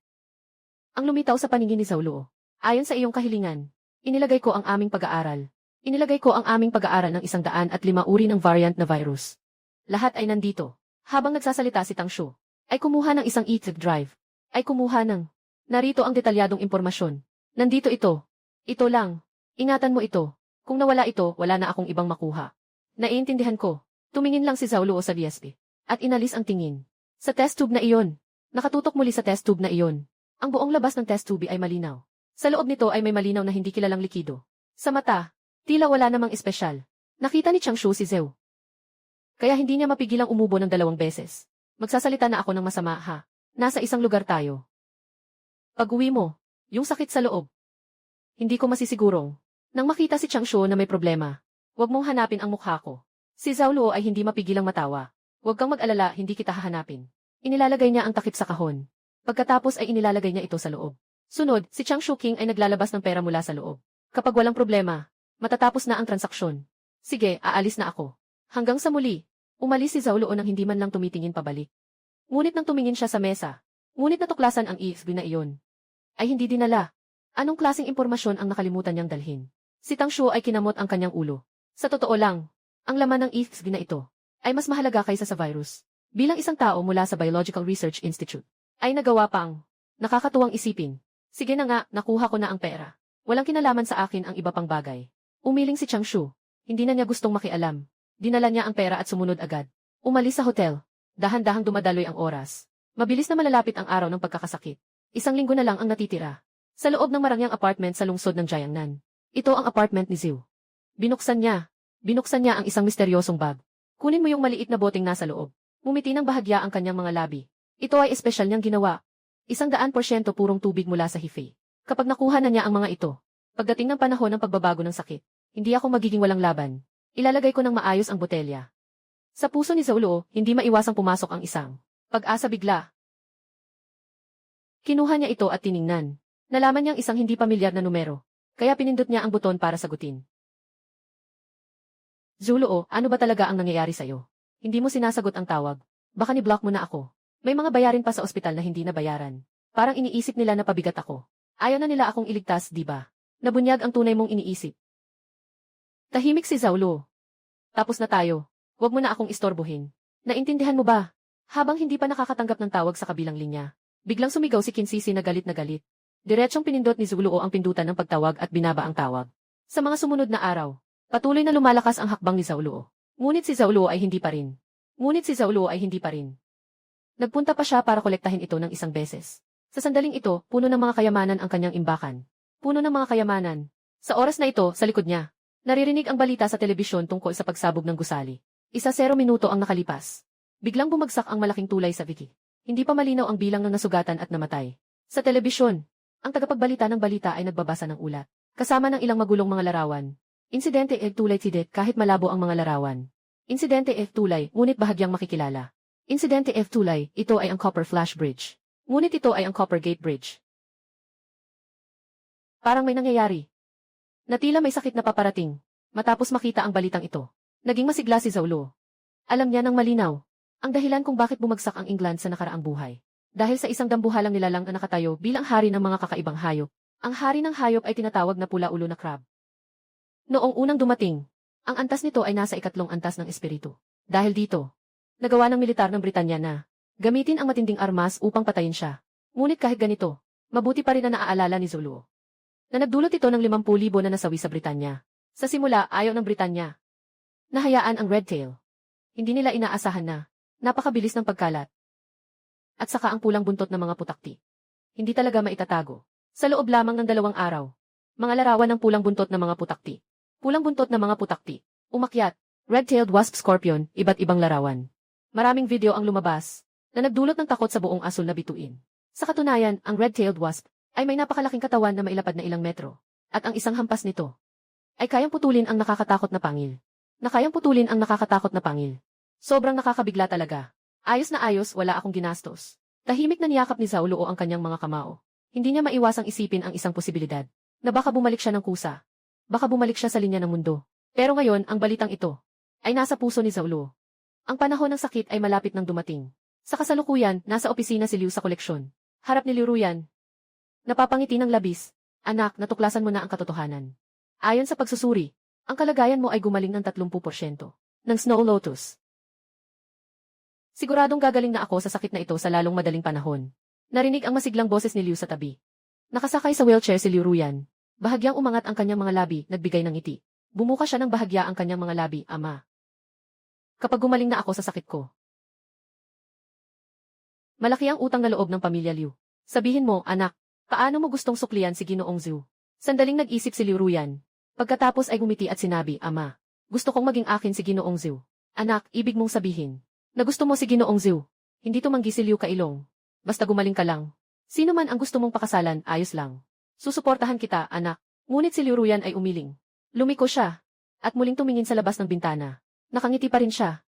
Ang lumitaw sa paningin ni Zuluo. Ayon sa iyong kahilingan, inilagay ko ang aming pag-aaral. Inilagay ko ang aming pag-aaral ng 105 uri ng variant na virus. Lahat ay nandito. Habang nagsasalita si Tangshu, ay kumuha ng isang e-zip drive. Ay kumuha ng, narito ang detalyadong impormasyon. Nandito ito. Ito lang. Ingatan mo ito. Kung nawala ito, wala na akong ibang makuha. Naiintindihan ko. Tumingin lang si Zuluo sa VSP. At inalis ang tingin. Sa test tube na iyon. Nakatutok muli sa test tube na iyon. Ang buong labas ng test tube ay malinaw. Sa loob nito ay may malinaw na hindi kilalang likido. Sa mata, tila wala namang espesyal. Nakita ni Changshu si Zhou. Kaya hindi niya mapigilang umubo ng 2 beses. Magsasalita na ako ng masama ha. Nasa isang lugar tayo. Pag-uwi mo, yung sakit sa loob. Hindi ko masisigurong. Nang makita si Changshu na may problema, huwag mong hanapin ang mukha ko. Si Zhou ay hindi mapigilang matawa. Huwag kang mag-alala, hindi kita hahanapin. Inilalagay niya ang takip sa kahon. Pagkatapos ay inilalagay niya ito sa loob. Sunod, si Changshu King ay naglalabas ng pera mula sa loob. Kapag walang problema, matatapos na ang transaksyon. Sige, aalis na ako. Hanggang sa muli, umalis si Zuluo nang hindi man lang tumitingin pabalik. Ngunit nang tumingin siya sa mesa, ngunit natuklasan ang EXP na iyon. Ay hindi dinala. Anong klaseng impormasyon ang nakalimutan niyang dalhin? Si Tangshu ay kinamot ang kanyang ulo. Sa totoo lang, ang laman ng EXP na ito ay mas mahalaga kaysa sa virus. Bilang isang tao mula sa Biological Research Institute, ay nagawa pang nakakatuwang isipin. Sige na nga, nakuha ko na ang pera. Walang kinalaman sa akin ang iba pang bagay. Umiling si Changshu. Hindi na niya gustong makialam. Dinala niya ang pera at sumunod agad. Umalis sa hotel. Dahan-dahang dumadaloy ang oras. Mabilis na malalapit ang araw ng pagkakasakit. 1 linggo na lang ang natitira. Sa loob ng marangyang apartment sa lungsod ng Jiangnan. Ito ang apartment ni Zhou. Binuksan niya. Binuksan niya ang isang misteryosong bag. Kunin mo yung maliit na boteng nasa loob. Ngumiti ng bahagya ang kanyang mga labi. Ito ay espesyal niyang ginawa. 100% purong tubig mula sa Hefei. Kapag nakuha na niya ang mga ito, pagdating ng panahon ng pagbabago ng sakit, hindi ako magiging walang laban. Ilalagay ko ng maayos ang botelya. Sa puso ni Zuluo, hindi maiwasang pumasok ang isang pag-asa bigla. Kinuha niya ito at tiningnan. Nalaman niyang isang hindi pamilyar na numero, kaya pinindot niya ang buton para sagutin. Zuluo, ano ba talaga ang nangyayari sa'yo? Hindi mo sinasagot ang tawag. Baka ni-block mo na ako. May mga bayarin pa sa ospital na hindi na bayaran. Parang iniisip nila na pabigat ako. Ayaw na nila akong iligtas, di ba? Nabunyag ang tunay mong iniisip. Tahimik si Zuluo. Tapos na tayo. Huwag mo na akong istorbohin. Naintindihan mo ba? Habang hindi pa nakakatanggap ng tawag sa kabilang linya, biglang sumigaw si Kinsisi na galit na galit. Diretsong pinindot ni Zuluo ang pindutan ng pagtawag at binaba ang tawag. Sa mga sumunod na araw, patuloy na lumalakas ang hakbang ni Zuluo. Ngunit si Zuluo ay hindi pa rin. Nagpunta pa siya para kolektahin ito ng isang beses. Sa sandaling ito, puno ng mga kayamanan ang kanyang imbakan. Puno ng mga kayamanan. Sa oras na ito, sa likod niya, naririnig ang balita sa telebisyon tungkol sa pagsabog ng gusali. 1-0 minuto ang nakalipas. Biglang bumagsak ang malaking tulay sa Vicky. Hindi pa malinaw ang bilang ng nasugatan at namatay. Sa telebisyon, ang tagapagbalita ng balita ay nagbabasa ng ulat, kasama ng ilang magulong mga larawan. Insidente tulay tidet kahit malabo ang mga larawan. Insidente tulay, ngunit bahagyang makikilala. Insidente tulay, ito ay ang Copper Flash Bridge. Ngunit ito ay ang Copper Gate Bridge. Parang may nangyayari. Natila may sakit na paparating. Matapos makita ang balitang ito, naging masigla si Zuluo. Alam niya ng malinaw ang dahilan kung bakit bumagsak ang England sa nakaraang buhay. Dahil sa isang dambuhalang nilalang na nakatayo bilang hari ng mga kakaibang hayop. Ang hari ng hayop ay tinatawag na pula-ulo na crab. Noong unang dumating, ang antas nito ay nasa 3 antas ng espiritu. Dahil dito, nagawa ng militar ng Britanya na gamitin ang matinding armas upang patayin siya. Ngunit kahit ganito, mabuti pa rin na naaalala ni Zuluo na nagdulot ito ng 50,000 na nasawi sa Britanya. Sa simula, ayaw ng Britanya nahayaan ang Red Tail. Hindi nila inaasahan na napakabilis ng pagkalat. At saka ang pulang buntot ng mga putakti. Hindi talaga maitatago. Sa loob lamang ng 2 araw, mga larawan ng pulang buntot ng mga putakti. Pulang buntot ng mga putakti. Umakyat, red-tailed wasp scorpion, iba't ibang larawan. Maraming video ang lumabas na nagdulot ng takot sa buong asul na bituin. Sa katunayan, ang red-tailed wasp ay may napakalaking katawan na mailapad na ilang metro. At ang isang hampas nito ay kayang putulin ang nakakatakot na pangil. Sobrang nakakabigla talaga. Ayos na ayos, wala akong ginastos. Tahimik na niyakap ni Zuluo ang kanyang mga kamao. Hindi niya maiwasang isipin ang isang posibilidad, na baka bumalik siya ng kusa. Baka bumalik siya sa linya ng mundo. Pero ngayon, ang balitang ito ay nasa puso ni Zuluo. Ang panahon ng sakit ay malapit nang dumating. Sa kasalukuyan, nasa opisina si Liu sa koleksyon. Harap ni Liu Ruyan. Napapangiti ng labis. Anak, natuklasan mo na ang katotohanan. Ayon sa pagsusuri, ang kalagayan mo ay gumaling ng 30% ng Snow Lotus. Siguradong gagaling na ako sa sakit na ito sa lalong madaling panahon. Narinig ang masiglang boses ni Liu sa tabi. Nakasakay sa wheelchair si Liu Ruyan. Bahagyang umangat ang kanyang mga labi, nagbigay ng ngiti. Bumuka siya ng bahagya ang kanyang mga labi, Ama. Kapag gumaling na ako sa sakit ko. Malaki ang utang na loob ng pamilya Liu. Sabihin mo, anak, paano mo gustong suklian si Ginoong Zhu? Sandaling nag-isip si Liu Ruyan. Pagkatapos ay gumiti at sinabi, Ama, gusto kong maging akin si Ginoong Zhu. Anak, ibig mong sabihin na gusto mo si Ginoong Zhu. Hindi tumanggi si Liu Kailong. Basta gumaling ka lang. Sino man ang gusto mong pakasalan, ayos lang. Susuportahan kita, anak. Ngunit si Liu Ruyan ay umiling. Lumiko siya. At muling tumingin sa labas ng bintana. Nakangiti pa rin siya.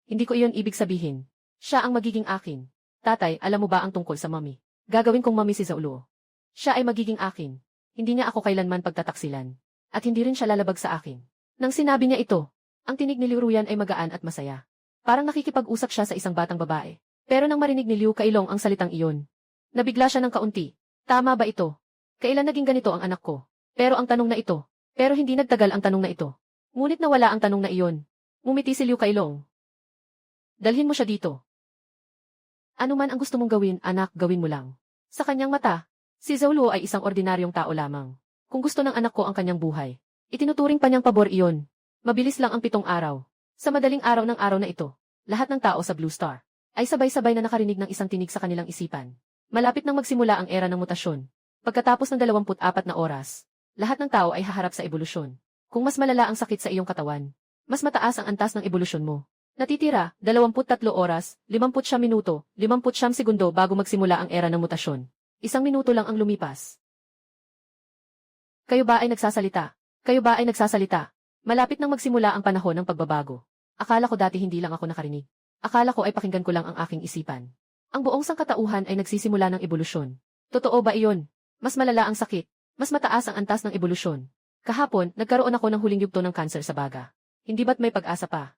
Hindi ko iyon ibig sabihin. Siya ang magiging akin. Tatay, alam mo ba ang tungkol sa mami? Gagawin kong mami si Zuluo. Siya ay magiging akin. Hindi niya ako kailanman pagtataksilan. At hindi rin siya lalabag sa akin. Nang sinabi niya ito, ang tinig ni Liu Ruyan ay magaan at masaya. Parang nakikipag-usap siya sa isang batang babae. Pero nang marinig ni Liu Kailong ang salitang iyon, nabigla siya ng kaunti. Tama ba ito? Kailan naging ganito ang anak ko? Pero hindi nagtagal ang tanong na ito. Ngunit nawala ang tanong na iyon. Ngumiti si Liu Kailong. Dalhin mo siya dito. Ano man ang gusto mong gawin, anak, gawin mo lang. Sa kanyang mata, si Zuluo ay isang ordinaryong tao lamang. Kung gusto ng anak ko ang kanyang buhay, itinuturing pa niyang pabor iyon. Mabilis lang ang 7 araw. Sa madaling araw ng araw na ito, lahat ng tao sa Blue Star ay sabay-sabay na nakarinig ng isang tinig sa kanilang isipan. Malapit nang magsimula ang era ng mutasyon. Pagkatapos ng 24 na oras, lahat ng tao ay haharap sa ebolusyon. Kung mas malala ang sakit sa iyong katawan, mas mataas ang antas ng ebolusyon mo. Natitira, 23 oras, 59 minuto, 59 segundo bago magsimula ang era ng mutasyon. 1 minuto lang ang lumipas. Kayo ba ay nagsasalita? Malapit nang magsimula ang panahon ng pagbabago. Akala ko dati hindi lang ako nakarinig. Akala ko ay pakinggan ko lang ang aking isipan. Ang buong sangkatauhan ay nagsisimula ng ebolusyon. Totoo ba iyon? Mas malala ang sakit. Mas mataas ang antas ng ebolusyon. Kahapon, nagkaroon ako ng huling yugto ng kanser sa baga. Hindi ba't may pag-asa pa?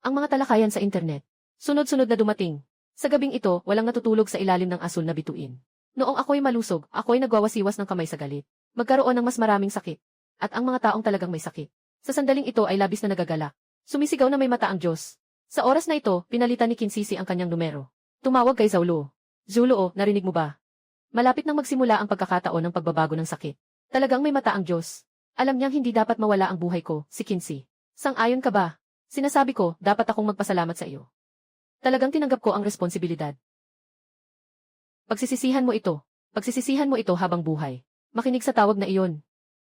Ang mga talakayan sa internet. Sunod-sunod na dumating. Sa gabing ito, walang natutulog sa ilalim ng asul na bituin. Noong ako'y malusog, ako'y nagwawasiwas ng kamay sa galit. Magkaroon ng mas maraming sakit. At ang mga taong talagang may sakit. Sa sandaling ito ay labis na nagagalak. Sumisigaw na may mata ang Diyos. Sa oras na ito, pinalitan ni Kinsisi ang kanyang numero. Tumawag kay Zaulo. Zaulo, narinig mo ba? Malapit nang magsimula ang pagkakataon ng pagbabago ng sakit. Talagang may mata ang Diyos. Alam niyang hindi dapat mawala ang buhay ko, si Kinsey. Sang-ayon ka ba? Sinasabi ko, dapat akong magpasalamat sa iyo. Talagang tinanggap ko ang responsibilidad. Pagsisisihan mo ito. Pagsisisihan mo ito habang buhay. Makinig sa tawag na iyon.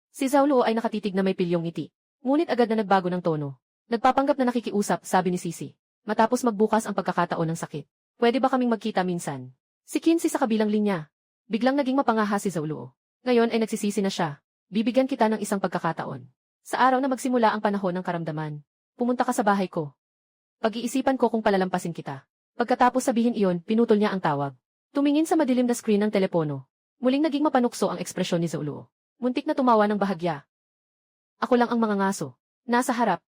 Si Zaulo ay nakatitig na may pilyong ngiti. Ngunit agad na nagbago ng tono. Nagpapanggap na nakikiusap, sabi ni Sisi. Matapos magbukas ang pagkakataon ng sakit. Pwede ba kaming magkita minsan? Si Kinsey sa kabilang linya. Biglang naging mapangaha si Zaulo. Ngayon ay nagsisisi na siya. Bibigyan kita ng isang pagkakataon. Sa araw na magsimula ang panahon ng karamdaman, pumunta ka sa bahay ko. Pag-iisipan ko kung palalampasin kita. Pagkatapos sabihin iyon, pinutol niya ang tawag. Tumingin sa madilim na screen ng telepono. Muling naging mapanukso ang ekspresyon ni Zaulo. Muntik na tumawa ng bahagya. Ako lang ang mga ngaso. Nasa harap.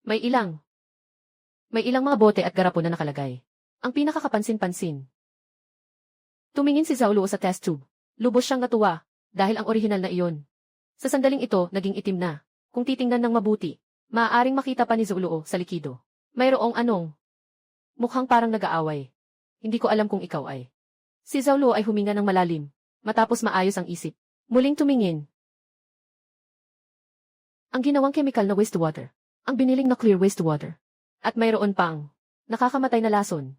May ilang mga bote at garapon na nakalagay. Ang pinakakapansin-pansin. Tumingin si Zaulo sa test tube. Lubos siyang natuwa, dahil ang orihinal na iyon. Sa sandaling ito, naging itim na. Kung titingnan ng mabuti, maaaring makita pa ni Zaulo sa likido. Mayroong anong? Mukhang parang nag-aaway. Hindi ko alam kung ikaw ay. Si Zaulo ay huminga ng malalim, matapos maayos ang isip. Muling tumingin. Ang ginawang chemical na wastewater. Ang biniling na clear wastewater. At mayroon pang nakakamatay na lason.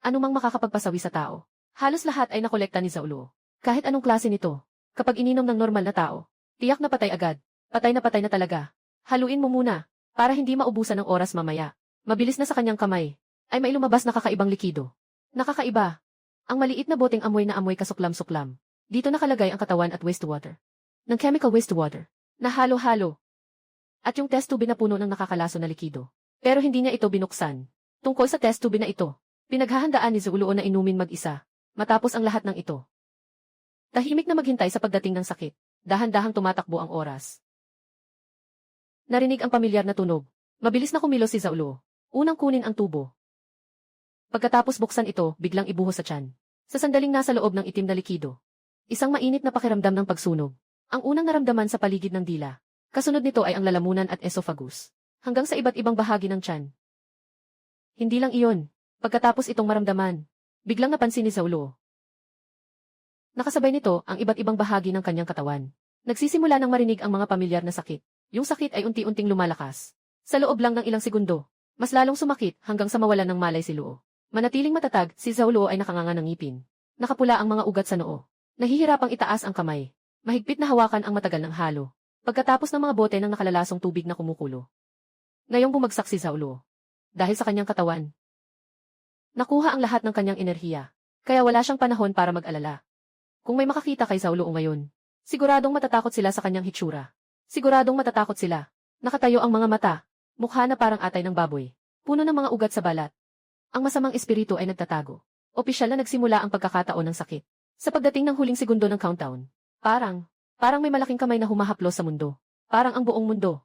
Anumang makakapagpasawi sa tao. Halos lahat ay nakolekta ni Zaulo. Kahit anong klase nito. Kapag ininom ng normal na tao, tiyak na patay agad. Patay na talaga. Haluin mo muna, para hindi maubusan ng oras mamaya. Mabilis na sa kanyang kamay, ay may lumabas na kakaibang likido. Nakakaiba. Ang maliit na boteng amoy na amoy kasuklam-suklam. Dito nakalagay ang katawan at wastewater. Ng chemical wastewater. Na halo-halo. At yung test tube na puno ng nakakalaso na likido. Pero hindi niya ito binuksan. Tungkol sa test tube na ito, pinaghahandaan ni Zaulo na inumin mag-isa, matapos ang lahat ng ito. Tahimik na maghintay sa pagdating ng sakit, dahan-dahang tumatakbo ang oras. Narinig ang pamilyar na tunog. Mabilis na kumilos si Zaulo. Unang kunin ang tubo. Pagkatapos buksan ito, biglang ibuhos sa tiyan. Sa sandaling nasa loob ng itim na likido. Isang mainit na pakiramdam ng pagsunog. Ang unang naramdaman sa paligid ng dila. Kasunod nito ay ang lalamunan at esophagus. Hanggang sa iba't ibang bahagi ng tiyan. Hindi lang iyon. Pagkatapos itong maramdaman, biglang napansin ni Zaulo. Nakasabay nito ang iba't ibang bahagi ng kanyang katawan. Nagsisimula nang marinig ang mga pamilyar na sakit. Yung sakit ay unti-unting lumalakas. Sa loob lang ng ilang segundo, mas lalong sumakit hanggang sa mawalan ng malay si Luo. Manatiling matatag, si Zaulo ay nakanganga ng ngipin. Nakapula ang mga ugat sa noo. Nahihirapang itaas ang kamay. Mahigpit na hawakan ang matagal ng halo. Pagkatapos ng mga bote ng nakalalasong tubig na kumukulo. Ngayong bumagsak si Zaulo. Dahil sa kanyang katawan. Nakuha ang lahat ng kanyang enerhiya. Kaya wala siyang panahon para mag-alala. Kung may makakita kay Zaulo ngayon, siguradong matatakot sila sa kanyang hitsura. Siguradong matatakot sila. Nakatayo ang mga mata, mukha na parang atay ng baboy, puno ng mga ugat sa balat. Ang masamang espiritu ay nagtatago. Opisyal na nagsimula ang pagkakataon ng sakit. Sa pagdating ng huling segundo ng countdown, parang may malaking kamay na humahaplos sa mundo. Parang ang buong mundo.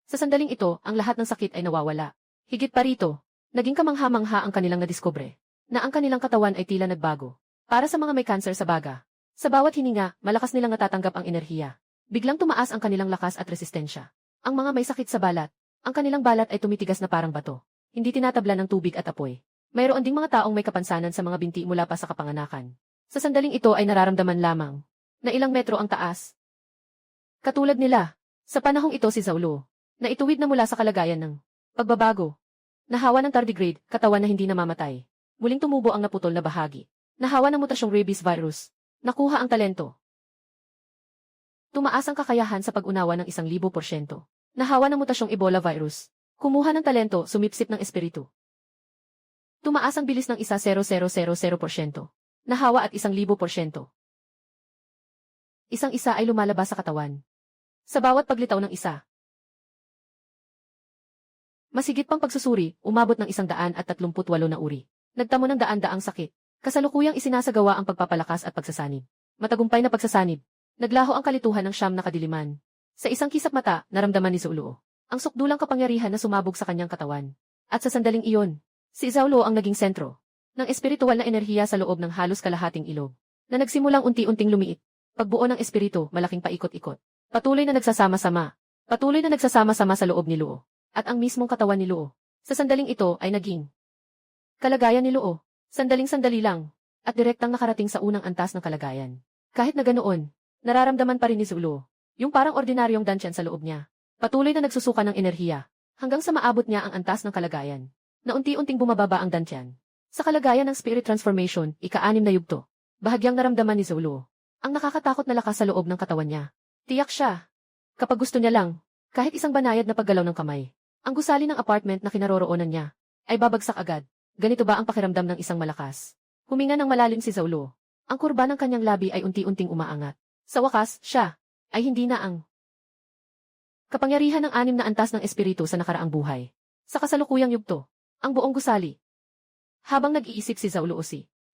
Sa sandaling ito, ang lahat ng sakit ay nawawala. Higit pa rito, naging kamangha-mangha ang kanilang nadiskubre, na ang kanilang katawan ay tila nagbago. Para sa mga may cancer sa baga, sa bawat hininga, malakas nilang natatanggap ang enerhiya. Biglang tumaas ang kanilang lakas at resistensya. Ang mga may sakit sa balat, ang kanilang balat ay tumitigas na parang bato. Hindi tinatabla ng tubig at apoy. Mayroon ding mga taong may kapansanan sa mga binti mula pa sa kapanganakan. Sa sandaling ito ay nararamdaman lamang na ilang metro ang taas. Katulad nila, sa panahong ito si Zaulo, na ituwid na mula sa kalagayan ng pagbabago. Nahawa ng tardigrade, katawan na hindi namamatay. Muling tumubo ang naputol na bahagi. Nahawa ng mutasyong rabies virus. Nakuha ang talento. Tumaas ang kakayahan sa pag-unawa ng 1,000%. Nahawa ng mutasyong Ebola virus. Kumuha ng talento, sumipsip ng espiritu. Tumaas ang bilis ng 1,000%. Nahawa at 1,000%. Isang-isa ay lumalabas sa katawan. Sa bawat paglitaw ng isa. Masigit pang pagsusuri, umabot ng 138 na uri. Nagtamo ng daan-daang sakit. Kasalukuyang isinasagawa ang pagpapalakas at pagsasanib. Matagumpay na pagsasanib. Naglaho ang kalituhan ng siyam na kadiliman. Sa isang kisap mata, naramdaman ni Zaulo ang sukdulang kapangyarihan na sumabog sa kanyang katawan. At sa sandaling iyon, si Zaulo ang naging sentro ng espiritual na enerhiya sa loob ng halos kalahating ilog, na nagsimulang unti-unting lumiit. Pagbuo ng espiritu, malaking paikot-ikot. Patuloy na nagsasama-sama. Patuloy na nagsasama-sama sa loob ni Luo. At ang mismong katawan ni Luo. Sa sandaling ito ay naging kalagayan ni Luo. Sandaling-sandali lang. At direktang nakarating sa unang antas ng kalagayan. Kahit na ganoon, nararamdaman pa rin ni Luo. Yung parang ordinaryong dansyan sa loob niya. Patuloy na nagsusuka ng enerhiya. Hanggang sa maabot niya ang antas ng kalagayan. Na unti-unting bumababa ang dansyan. Sa kalagayan ng spirit transformation, ika-6 na yugto. Bahagyang naramdaman ni Luo ang nakakatakot na lakas sa loob ng katawan niya. Tiyak siya. Kapag gusto niya lang, kahit isang banayad na paggalaw ng kamay, ang gusali ng apartment na kinaroroonan niya, ay babagsak agad. Ganito ba ang pakiramdam ng isang malakas? Huminga ng malalim si Luo. Ang kurba ng kanyang labi ay unti-unting umaangat. Sa wakas, siya, ay hindi na ang kapangyarihan ng 6 na antas ng espiritu sa nakaraang buhay. Sa kasalukuyang yugto, ang buong gusali. Habang nag-iisip si Luo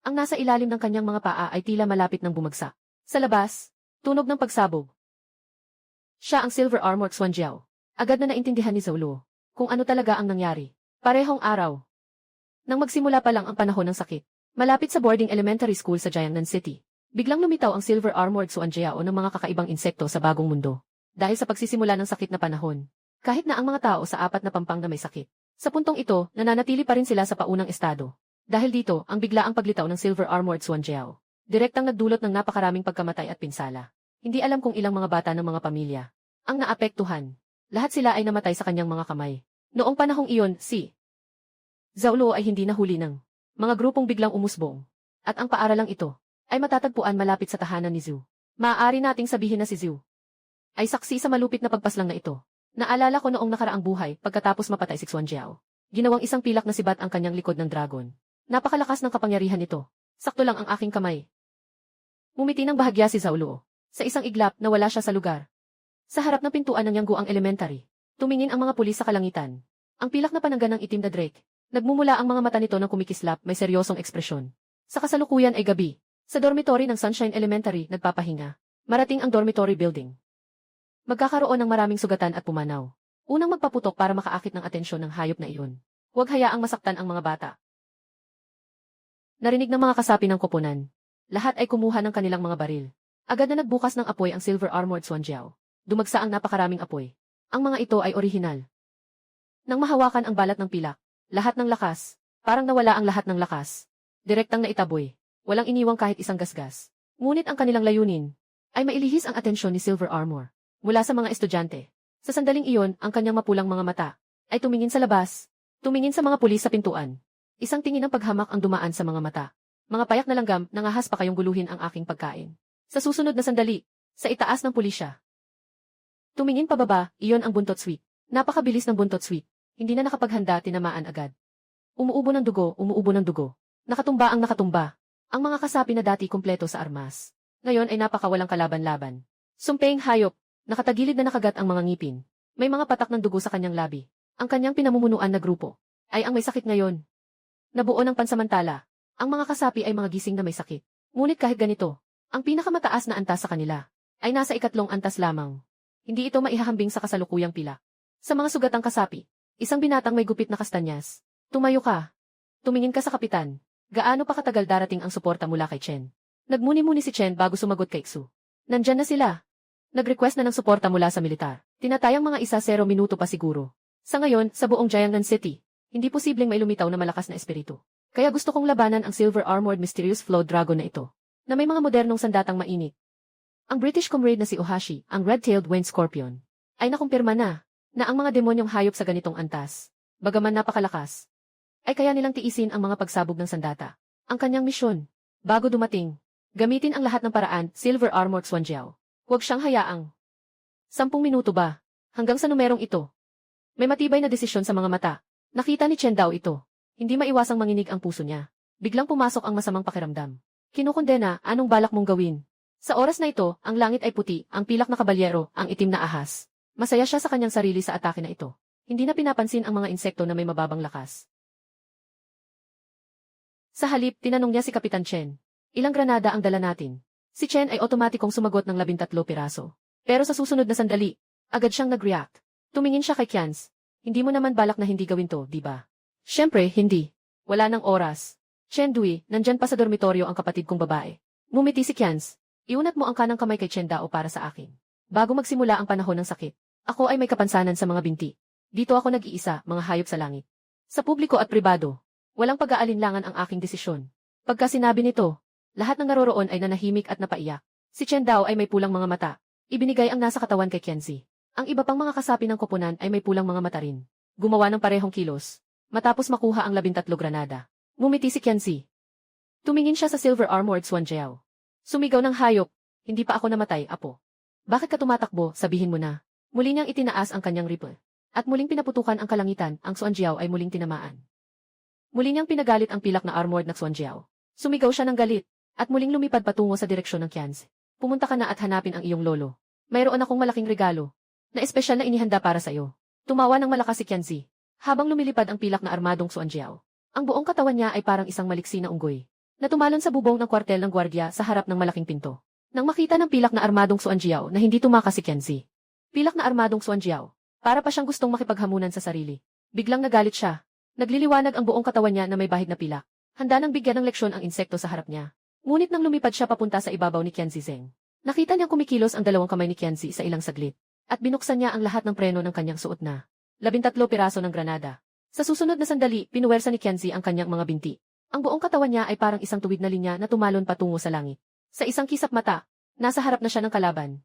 ang nasa ilalim ng kanyang mga paa ay tila malapit ng bumagsak. Sa labas, tunog ng pagsabog. Siya ang Silver Armored Xuanjiao. Agad na naintindihan ni Luo kung ano talaga ang nangyari. Parehong araw. Nang magsimula pa lang ang panahon ng sakit, malapit sa boarding elementary school sa Jiangnan City, biglang lumitaw ang Silver Armored Xuanjiao ng mga kakaibang insekto sa bagong mundo. Dahil sa pagsisimula ng sakit na panahon, kahit na ang mga tao sa 4 na pampang na may sakit, sa puntong ito, nananatili pa rin sila sa paunang estado. Dahil dito, ang biglaang paglitaw ng Silver Armored Xuanjiao, direktang nagdulot ng napakaraming pagkamatay at pinsala. Hindi alam kung ilang mga bata ng mga pamilya ang naapektuhan. Lahat sila ay namatay sa kanyang mga kamay. Noong panahong iyon, si Luo ay hindi nahuli ng mga grupong biglang umusbong. At ang paaralang ito ay matatagpuan malapit sa tahanan ni Zhu. Maaari nating sabihin na si Zhu ay saksi sa malupit na pagpaslang na ito. Naalala ko noong nakaraang buhay pagkatapos mapatay si Xuanjiao. Ginawang isang pilak na sibat ang kanyang likod ng dragon. Napakalakas ng kapangyarihan nito. Sakto lang ang aking kamay. Ngumiti ng bahagya si Luo. Sa isang iglap na wala siya sa lugar. Sa harap ng pintuan ng Yangguang Elementary, tumingin ang mga pulis sa kalangitan. Ang pilak na pananggan ng itim na drake. Nagmumula ang mga mata nito ng kumikislap, may seryosong ekspresyon. Sa kasalukuyan ay gabi. Sa dormitory ng Sunshine Elementary, nagpapahinga. Marating ang dormitory building. Magkakaroon ng maraming sugatan at pumanaw. Unang magpaputok para makaakit ng atensyon ng hayop na iyon. Huwag hayaang masaktan ang mga bata. Narinig ng mga kasapi ng koponan. Lahat ay kumuha ng kanilang mga baril. Agad na nagbukas ng apoy ang Silver Armored Xuanjiao. Dumagsa ang napakaraming apoy. Ang mga ito ay orihinal. Nang mahawakan ang balat ng pilak, lahat ng lakas, parang nawala ang lahat ng lakas. Direktang naitaboy. Walang iniwang kahit isang gasgas. Ngunit ang kanilang layunin ay mailihis ang atensyon ni Silver Armor mula sa mga estudyante. Sa sandaling iyon, ang kanyang mapulang mga mata ay tumingin sa labas, tumingin sa mga pulis sa pintuan. Isang tingin ng paghamak ang dumaan sa mga mata. Mga payak na langgam, nangahas pa kayong guluhin ang aking pagkain. Sa susunod na sandali, sa itaas ng pulisya. Tumingin pababa, iyon ang buntot sweep. Napakabilis ng buntot sweep. Hindi na nakapaghanda, tinamaan agad. Umuubo ng dugo. Nakatumba ang nakatumba. Ang mga kasapi na dati kumpleto sa armas. Ngayon ay napakawalang kalaban-laban. Sumpeng hayop, nakatagilid na nakagat ang mga ngipin. May mga patak ng dugo sa kanyang labi. Ang kanyang pinamumunuan na grupo ay ang may sakit ngayon. Nabuo ng pansamantala. Ang mga kasapi ay mga gising na may sakit. Ngunit kahit ganito, ang pinakamataas na antas sa kanila ay nasa 2 antas lamang. Hindi ito maihahambing sa kasalukuyang pila. Sa mga sugatang kasapi, isang binatang may gupit na kastanyas. Tumayo ka. Tumingin ka sa kapitan. Gaano pa katagal darating ang suporta mula kay Chen? Nagmuni-muni si Chen bago sumagot kay Xu. Nandyan na sila. Nag-request na ng suporta mula sa militar. Tinatayang mga 0 minuto pa siguro. Sa ngayon, sa buong Jiangnan City, hindi posibleng may lumitaw na malakas na espiritu. Kaya gusto kong labanan ang Silver Armored Mysterious Flow Dragon na ito, na may mga modernong sandatang mainit. Ang British comrade na si Ohashi, ang Red-tailed Winged Scorpion, ay nakumpirma na ang mga demonyong hayop sa ganitong antas, bagaman napakalakas, ay kaya nilang tiisin ang mga pagsabog ng sandata. Ang kanyang misyon, bago dumating, gamitin ang lahat ng paraan, Silver Armored Xuanjiao. Huwag siyang hayaang 10 minuto ba, hanggang sa numerong ito. May matibay na desisyon sa mga mata. Nakita ni Chen Dao ito. Hindi maiwasang manginig ang puso niya. Biglang pumasok ang masamang pakiramdam. Kinukondena, anong balak mong gawin? Sa oras na ito, ang langit ay puti, ang pilak na kabalyero, ang itim na ahas. Masaya siya sa kanyang sarili sa atake na ito. Hindi na pinapansin ang mga insekto na may mababang lakas. Sa halip, tinanong niya si Kapitan Chen. Ilang granada ang dala natin? Si Chen ay otomatikong sumagot ng 13 piraso. Pero sa susunod na sandali, agad siyang nag-react. Tumingin siya kay Kians. Hindi mo naman balak na hindi gawin to, di ba? Siyempre, hindi. Wala nang oras. Chen Dui, nandyan pa sa dormitoryo ang kapatid kong babae. Ngumiti si Kians. Iunat mo ang kanang kamay kay Chen Dao para sa akin. Bago magsimula ang panahon ng sakit, ako ay may kapansanan sa mga binti. Dito ako nag-iisa, mga hayop sa langit. Sa publiko at pribado, walang pag-aalinlangan ang aking desisyon. Pagka sinabi nito, lahat ng naroroon ay nanahimik at napaiyak. Si Chen Dao ay may pulang mga mata. Ibinigay ang nasa katawan kay Qianzi. Ang iba pang mga kasapi ng koponan ay may pulang mga mata rin. Gumawa ng parehong kilos. Matapos makuha ang 13 granada, ngumiti si Qianzi. Tumingin siya sa silver-armored Xuan Jiao. Sumigaw ng hayop, hindi pa ako namatay, apo. Bakit ka tumatakbo, sabihin mo na. Muli niyang itinaas ang kanyang rifle. At muling pinaputukan ang kalangitan, ang Xuan Jiao ay muling tinamaan. Muli niyang pinagalit ang pilak na armored na Xuan Jiao. Sumigaw siya ng galit, at muling lumipad patungo sa direksyon ng Qianzi. Pumunta ka na at hanapin ang iyong lolo. Mayroon akong malaking regalo, na espesyal na inihanda para sa iyo. Tumawa ng malakas si Qianzi, habang lumilipad ang pilak na armadong Xuan Jiao. Ang buong katawan niya ay parang isang maliksi na unggoy, na tumalon sa bubong ng kwartel ng gwardiya sa harap ng malaking pinto. Nang makita ng pilak na armadong Xuan Jiao na hindi tumakas si Qianzi. Pilak na armadong Xuan Jiao, para pa siyang gustong makipaghamunan sa sarili. Biglang nagalit siya. Nagliliwanag ang buong katawan niya na may bahid na pilak. Handa nang bigyan ng leksyon ang insekto sa harap niya. Ngunit nang lumipad siya papunta sa ibabaw ni Qianzi Zeng, nakita niyang kumikilos ang dalawang kamay ni Qianzi sa ilang saglit, at binuksan niya ang lahat ng preno ng kanyang suot na 13 piraso ng granada. Sa susunod na sandali, pinuwersa ni Qianzi ang kanyang mga binti. Ang buong katawan niya ay parang isang tuwid na linya na tumalon patungo sa langit. Sa isang kisap mata, nasa harap na siya ng kalaban.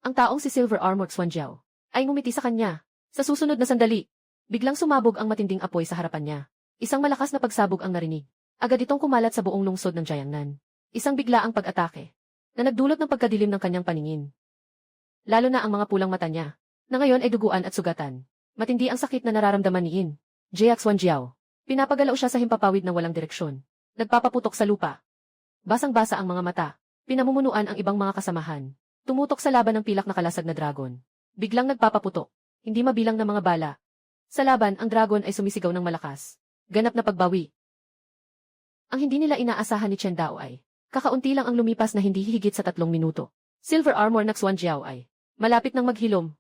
Ang taong si Silver Armored Xuan Jiao ay ngumiti sa kanya. Sa susunod na sandali, biglang sumabog ang matinding apoy sa harapan niya. Isang malakas na pagsabog ang narinig. Agad itong kumalat sa buong lungsod ng Jiangnan. Isang biglaang pag-atake na nagdulot ng pagkadilim ng kanyang paningin. Lalo na ang mga pulang mata niya, na ngayon ay duguan at sugatan. Matindi ang sakit na nararamdaman ni In Jiax Xuan Jiao. Pinapagalaw siya sa himpapawid ng walang direksyon. Nagpapaputok sa lupa. Basang-basa ang mga mata. Pinamumunuan ang ibang mga kasamahan. Tumutok sa laban ng pilak na kalasag na dragon. Biglang nagpapaputok. Hindi mabilang na mga bala. Sa laban, ang dragon ay sumisigaw ng malakas. Ganap na pagbawi. Ang hindi nila inaasahan ni Chen Dao ay, kakaunti lang ang lumipas na hindi higit sa 3 minuto. Silver Armor na Xuan Jiao ay, malapit nang maghilom.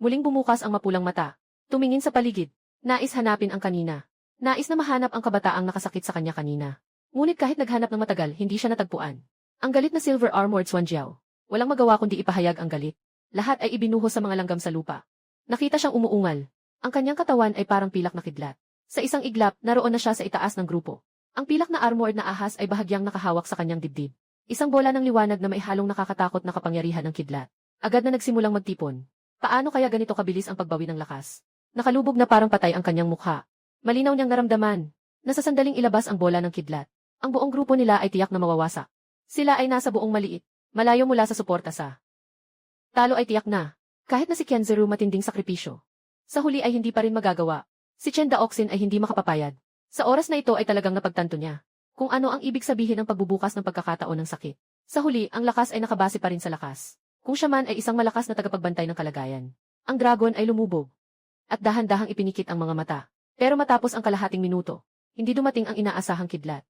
Muling bumukas ang mapulang mata. Tumingin sa paligid. Nais hanapin ang kanina. Nais na mahanap ang kabataang nakasakit sa kanya kanina. Ngunit kahit naghanap ng matagal, hindi siya natagpuan. Ang galit na Silver Armored Xuan Jiao. Walang magawa kundi ipahayag ang galit. Lahat ay ibinuhos sa mga langgam sa lupa. Nakita siyang umuungal. Ang kanyang katawan ay parang pilak na kidlat. Sa isang iglap, naroon na siya sa itaas ng grupo. Ang pilak na armored na ahas ay bahagyang nakahawak sa kanyang dibdib. Isang bola ng liwanag na may halong nakakatakot na kapangyarihan ng kidlat. Agad na nagsimulang magtipon. Paano kaya ganito kabilis ang pagbawi ng lakas? Nakalubog na parang patay ang kanyang mukha. Malinaw niyang naramdaman na sa sandaling ilabas ang bola ng kidlat. Ang buong grupo nila ay tiyak na mawawasak. Sila ay nasa buong maliit, malayo mula sa suporta sa talo ay tiyak na. Kahit na si Qianziru matinding sakripisyo, sa huli ay hindi pa rin magagawa. Si Chen Daoxin ay hindi makapapayad. Sa oras na ito ay talagang napagtanto niya kung ano ang ibig sabihin ng pagbubukas ng pagkakataon ng sakit. Sa huli, ang lakas ay nakabase pa rin sa lakas. Kung siya man ay isang malakas na tagapagbantay ng kalagayan. Ang dragon ay lumubog. At dahan-dahang ipinikit ang mga mata. Pero matapos ang kalahating minuto, hindi dumating ang inaasahang kidlat.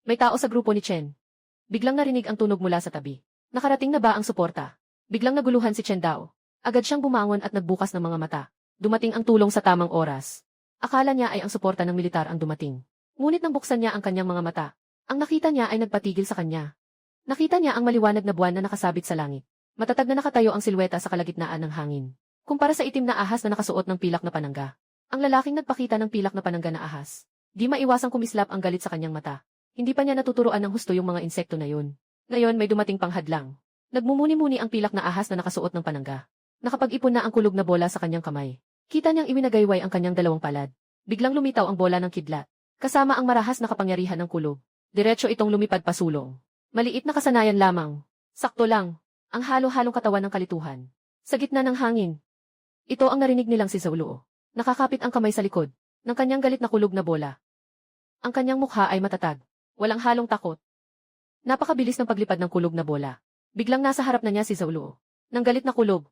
May tao sa grupo ni Chen. Biglang narinig ang tunog mula sa tabi. Nakarating na ba ang suporta? Biglang naguluhan si Chen Dao. Agad siyang bumangon at nagbukas ng mga mata. Dumating ang tulong sa tamang oras. Akala niya ay ang suporta ng militar ang dumating. Ngunit nang buksan niya ang kanyang mga mata, ang nakita niya ay nagpatigil sa kanya. Nakita niya ang maliwanag na buwan na nakasabit sa langit. Matatag na nakatayo ang silweta sa kalagitnaan ng hangin. Kumpara sa itim na ahas na nakasuot ng pilak na panangga. Ang lalaking nagpakita ng pilak na panangga na ahas. Di maiwasang kumislap ang galit sa kanyang mata. Hindi pa niya natuturuan ng husto yung mga insekto na yun. Ngayon may dumating pang hadlang. Nagmumuni-muni ang pilak na ahas na nakasuot ng panangga. Nakapag-ipon na ang kulog na bola sa kanyang kamay. Kita niyang iwinagayway ang kanyang dalawang palad. Biglang lumitaw ang bola ng kidlat. Kasama ang marahas na kapangyarihan ng kulog. Diretso itong lumipad pasulong. Maliit na kasanayan lamang. Sakto lang. Ang halo-halong katawan ng kalituhan. Sa gitna ng hangin. Ito ang narinig nilang si Zhou. Nakakapit ang kamay sa likod ng kanyang galit na kulog na bola. Ang kanyang mukha ay matatag. Walang halong takot. Napakabilis ng paglipad ng kulog na bola. Biglang nasa harap na niya si Zhou. Nang galit na kulog.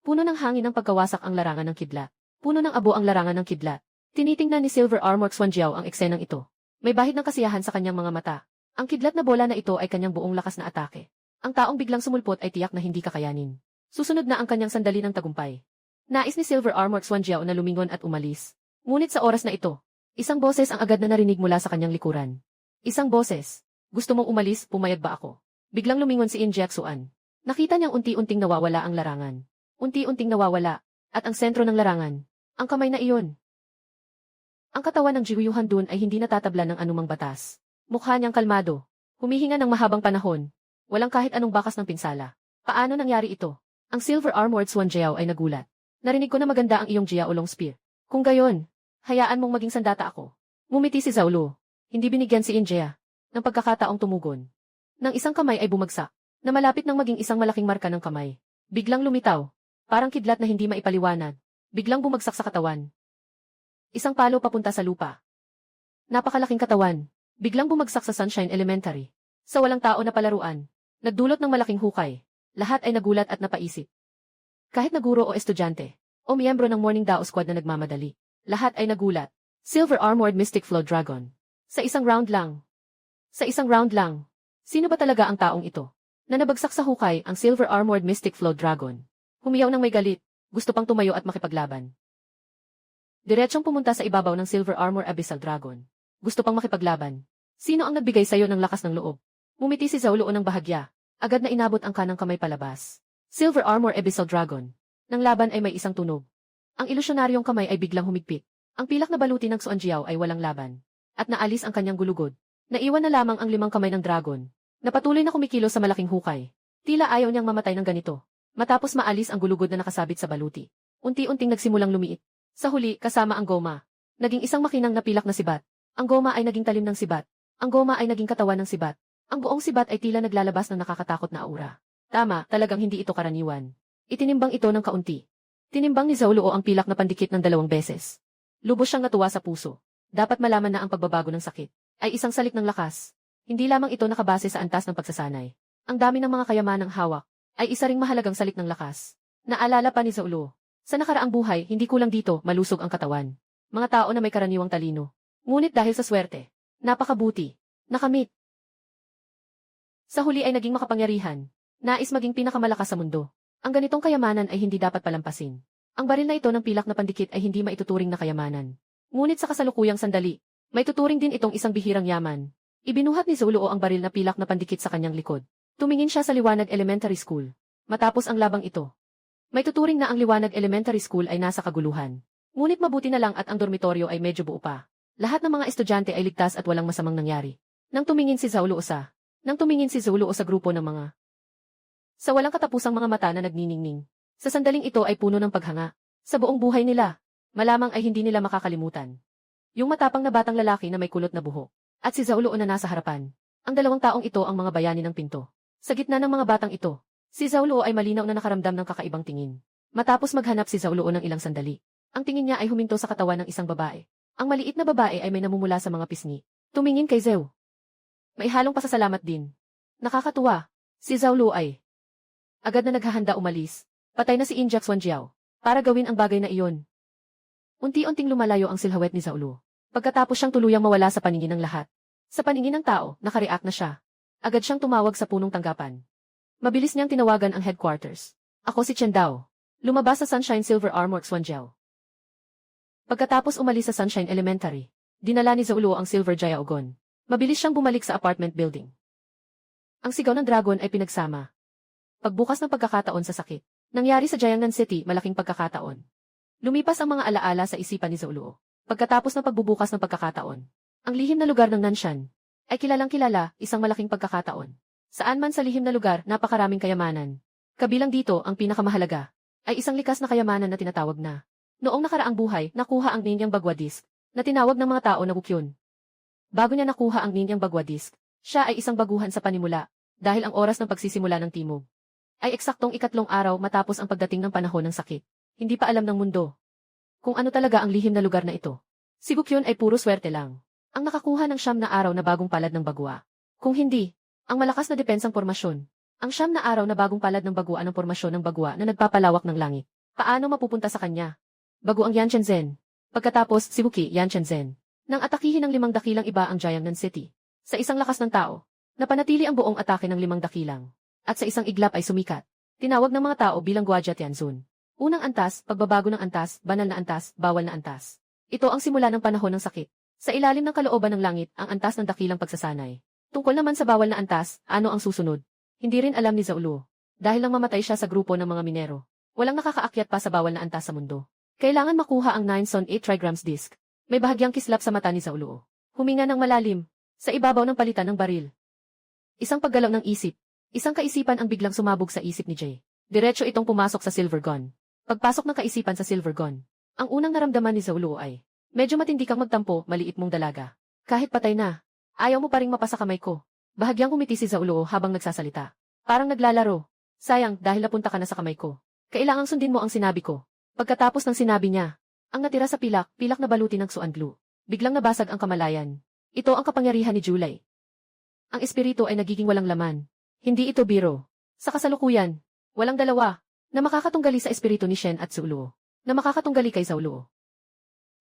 Puno ng hangin ang pagkawasak ang larangan ng kidlat. Puno ng abo ang larangan ng kidlat. Tinitingnan ni Silver Armor Xuan Jiao ang eksenang ito. May bahid ng kasiyahan sa kanyang mga mata. Ang kidlat na bola na ito ay kanyang buong lakas na atake. Ang taong biglang sumulpot ay tiyak na hindi kakayanin. Susunod na ang kanyang sandali ng tagumpay. Nais ni Silver Armor Xuan Jiao na lumingon at umalis. Ngunit sa oras na ito, isang boses ang agad na narinig mula sa kanyang likuran. Isang boses. Gusto mong umalis, pumayag ba ako? Biglang lumingon si In Jiaxuan. Nakita niyang unti-unting nawawala ang larangan. Unti-unting nawawala, at ang sentro ng larangan, ang kamay na iyon. Ang katawan ng Jiuyuhan dun ay hindi natatablan ng anumang batas. Mukha niyang kalmado. Humihinga ng mahabang panahon. Walang kahit anong bakas ng pinsala. Paano nangyari ito? Ang silver-armored Swan Jiao ay nagulat. Narinig ko na maganda ang iyong Jiao Long Spear. Kung gayon, hayaan mong maging sandata ako. Ngumiti si Zhao Luo. Hindi binigyan si Injia ng pagkakataong tumugon. Nang isang kamay ay bumagsak, na malapit nang maging isang malaking marka ng kamay. Biglang lumitaw. Parang kidlat na hindi maipaliwanag. Biglang bumagsak sa katawan. Isang palo papunta sa lupa. Napakalaking katawan. Biglang bumagsak sa Sunshine Elementary. Sa walang tao na palaruan. Nagdulot ng malaking hukay. Lahat ay nagulat at napaisip. Kahit na guro o estudyante, o miyembro ng Morning Dao Squad na nagmamadali, lahat ay nagulat. Silver-armored Mystic Flow Dragon. Sa isang round lang. Sa isang round lang. Sino ba talaga ang taong ito? Na nabagsak sa hukay ang Silver-armored Mystic Flow Dragon. Humiyaw ng may galit. Gusto pang tumayo at makipaglaban. Diretsong pumunta sa ibabaw ng Silver Armor Abyssal Dragon. Gusto pang makipaglaban. Sino ang nagbigay sa'yo ng lakas ng loob? Ngumiti si Zhao Luo ng bahagya. Agad na inabot ang kanang kamay palabas. Silver Armor Abyssal Dragon. Nang laban ay may isang tunog. Ang ilusyonaryong kamay ay biglang humigpit. Ang pilak na baluti ng Xuan Jiao ay walang laban. At naalis ang kanyang gulugod. Naiwan na lamang ang 5 kamay ng dragon. Napatuloy na kumikilos sa malaking hukay. Tila ayaw niyang mamatay ng ganito. Matapos maalis ang gulugod na nakasabit sa baluti. Unti-unting nagsimulang lumiit. Sa huli, kasama ang goma. Naging isang makinang napilak na sibat. Ang goma ay naging talim ng sibat. Ang goma ay naging katawan ng sibat. Ang buong sibat ay tila naglalabas ng nakakatakot na aura. Tama, talagang hindi ito karaniwan. Itinimbang ito ng kaunti. Tinimbang ni Zhao Luo ang pilak na pandikit ng 2 beses. Lubos siyang natuwa sa puso. Dapat malaman na ang pagbabago ng sakit ay isang salik ng lakas. Hindi lamang ito nakabase sa antas ng pagsasanay. Ang dami ng mga kayamanang hawak ay isa ring mahalagang salik ng lakas. Naalala pa ni Zhao Luo. Sa nakaraang buhay, hindi kulang dito, malusog ang katawan. Mga tao na may karaniwang talino. Ngunit dahil sa swerte, napakabuti, nakamit. Sa huli ay naging makapangyarihan. Nais maging pinakamalakas sa mundo. Ang ganitong kayamanan ay hindi dapat palampasin. Ang baril na ito ng pilak na pandikit ay hindi maituturing na kayamanan. Ngunit sa kasalukuyang sandali, may tuturing din itong isang bihirang yaman. Ibinuhat ni Zhao Luo ang baril na pilak na pandikit sa kanyang likod. Tumingin siya sa Liwanag Elementary School. Matapos ang labang ito, may tuturing na ang Liwanag Elementary School ay nasa kaguluhan. Ngunit mabuti na lang at ang dormitoryo ay medyo buo pa. Lahat ng mga estudyante ay ligtas at walang masamang nangyari. Nang tumingin si Zhao Luo sa grupo ng mga sa walang katapusang mga mata na nagniningning. Sa sandaling ito ay puno ng paghanga. Sa buong buhay nila, malamang ay hindi nila makakalimutan. Yung matapang na batang lalaki na may kulot na buhok. At si Zhao Luo na nasa harapan. Ang 2 taong ito ang mga bayani ng pinto. Sa gitna ng mga batang ito, si Zhao Luo ay malinaw na nakaramdam ng kakaibang tingin. Matapos maghanap si Zhao Luo ng ilang sandali, ang tingin niya ay huminto sa katawan ng isang babae. Ang maliit na babae ay may namumula sa mga pisngi. Tumingin kay Zhao. May halong pasasalamat din. Nakakatuwa. Si Zhao Luo ay agad na naghahanda umalis. Patay na si Injak Xuan Jiao para gawin ang bagay na iyon. Unti-unting lumalayo ang silhouette ni Zhao Luo. Pagkatapos siyang tuluyang mawala sa paningin ng lahat. Sa paningin ng tao, nakareact na siya. Agad siyang tumawag sa punong tanggapan. Mabilis niyang tinawagan ang headquarters. Ako si Chen Dao. Lumabas sa Sunshine Silver Armor Xuan Jiao. Pagkatapos umalis sa Sunshine Elementary, dinala ni Zhao Luo ang Silver Jiaogon. Mabilis siyang bumalik sa apartment building. Ang sigaw ng dragon ay pinagsama. Pagbukas ng pagkakataon sa sakit. Nangyari sa Jiangnan City, malaking pagkakataon. Lumipas ang mga alaala sa isipan ni Zhao Luo. Pagkatapos ng pagbubukas ng pagkakataon, ang lihim na lugar ng Nanshan ay kilalang-kilala, isang malaking pagkakataon. Saan man sa lihim na lugar, napakaraming kayamanan. Kabilang dito, ang pinakamahalaga ay isang likas na kayamanan na tinatawag na. Noong nakaraang buhay, nakuha ang Ninyang Bagwa Disc na tinawag ng mga tao na Wukyun. Bago niya nakuha ang Ninyang Bagwa Disc, siya ay isang baguhan sa panimula dahil ang oras ng pagsisimula ng timog ay eksaktong 3 araw matapos ang pagdating ng panahon ng sakit. Hindi pa alam ng mundo kung ano talaga ang lihim na lugar na ito. Si Wukyun ay puro swerte lang. Ang nakakuha ng 9 na araw na bagong palad ng bagwa. Kung hindi, ang malakas na depensang pormasyon. Ang 9 na araw na bagong palad ng bagwa ng pormasyon ng bagwa na nagpapalawak ng langit. Paano mapupunta sa kanya? Bago ang Yan Shenzhen. Pagkatapos, si Wuki Yan Shenzhen. Nang atakihin ng 5 dakilang iba ang Jiangnan City. Sa isang lakas ng tao, napanatili ang buong atake ng 5 dakilang. At sa isang iglap ay sumikat. Tinawag ng mga tao bilang Guajia Tianzun. Unang antas, pagbabago ng antas, banal na antas, bawal na antas. Ito ang simula ng panahon ng sakit. Sa ilalim ng kalooban ng langit, ang antas ng dakilang pagsasanay. Tungkol naman sa bawal na antas, ano ang susunod? Hindi rin alam ni Zaulo. Dahil lang mamatay siya sa grupo ng mga minero. Walang nakakaakyat pa sa bawal na antas sa mundo. Kailangan makuha ang 9 son 8 trigrams disc. May bahagyang kislap sa mata ni Zaulo. Huminga ng malalim. Sa ibabaw ng palitan ng baril. Isang paggalaw ng isip. Isang kaisipan ang biglang sumabog sa isip ni Jay. Diretso itong pumasok sa silver gun. Pagpasok ng kaisipan sa silver gun, ang unang naramdaman ni Zaulo ay, medyo matindi kang magtampo, maliit mong dalaga. Kahit patay na, ayaw mo pa ring mapasa kamay ko. Bahagyang kumiti si Zaulo habang nagsasalita. Parang naglalaro. Sayang, dahil napunta ka na sa kamay ko. Kailangang sundin mo ang sinabi ko. Pagkatapos ng sinabi niya, ang natira sa pilak na baluti ng suan glue. Biglang nabasag ang kamalayan. Ito ang kapangyarihan ni July. Ang espiritu ay nagiging walang laman. Hindi ito biro. Sa kasalukuyan, walang dalawa na makakatunggali sa espiritu ni Shen at Zaulo. Na makakatunggali kay Zaulo.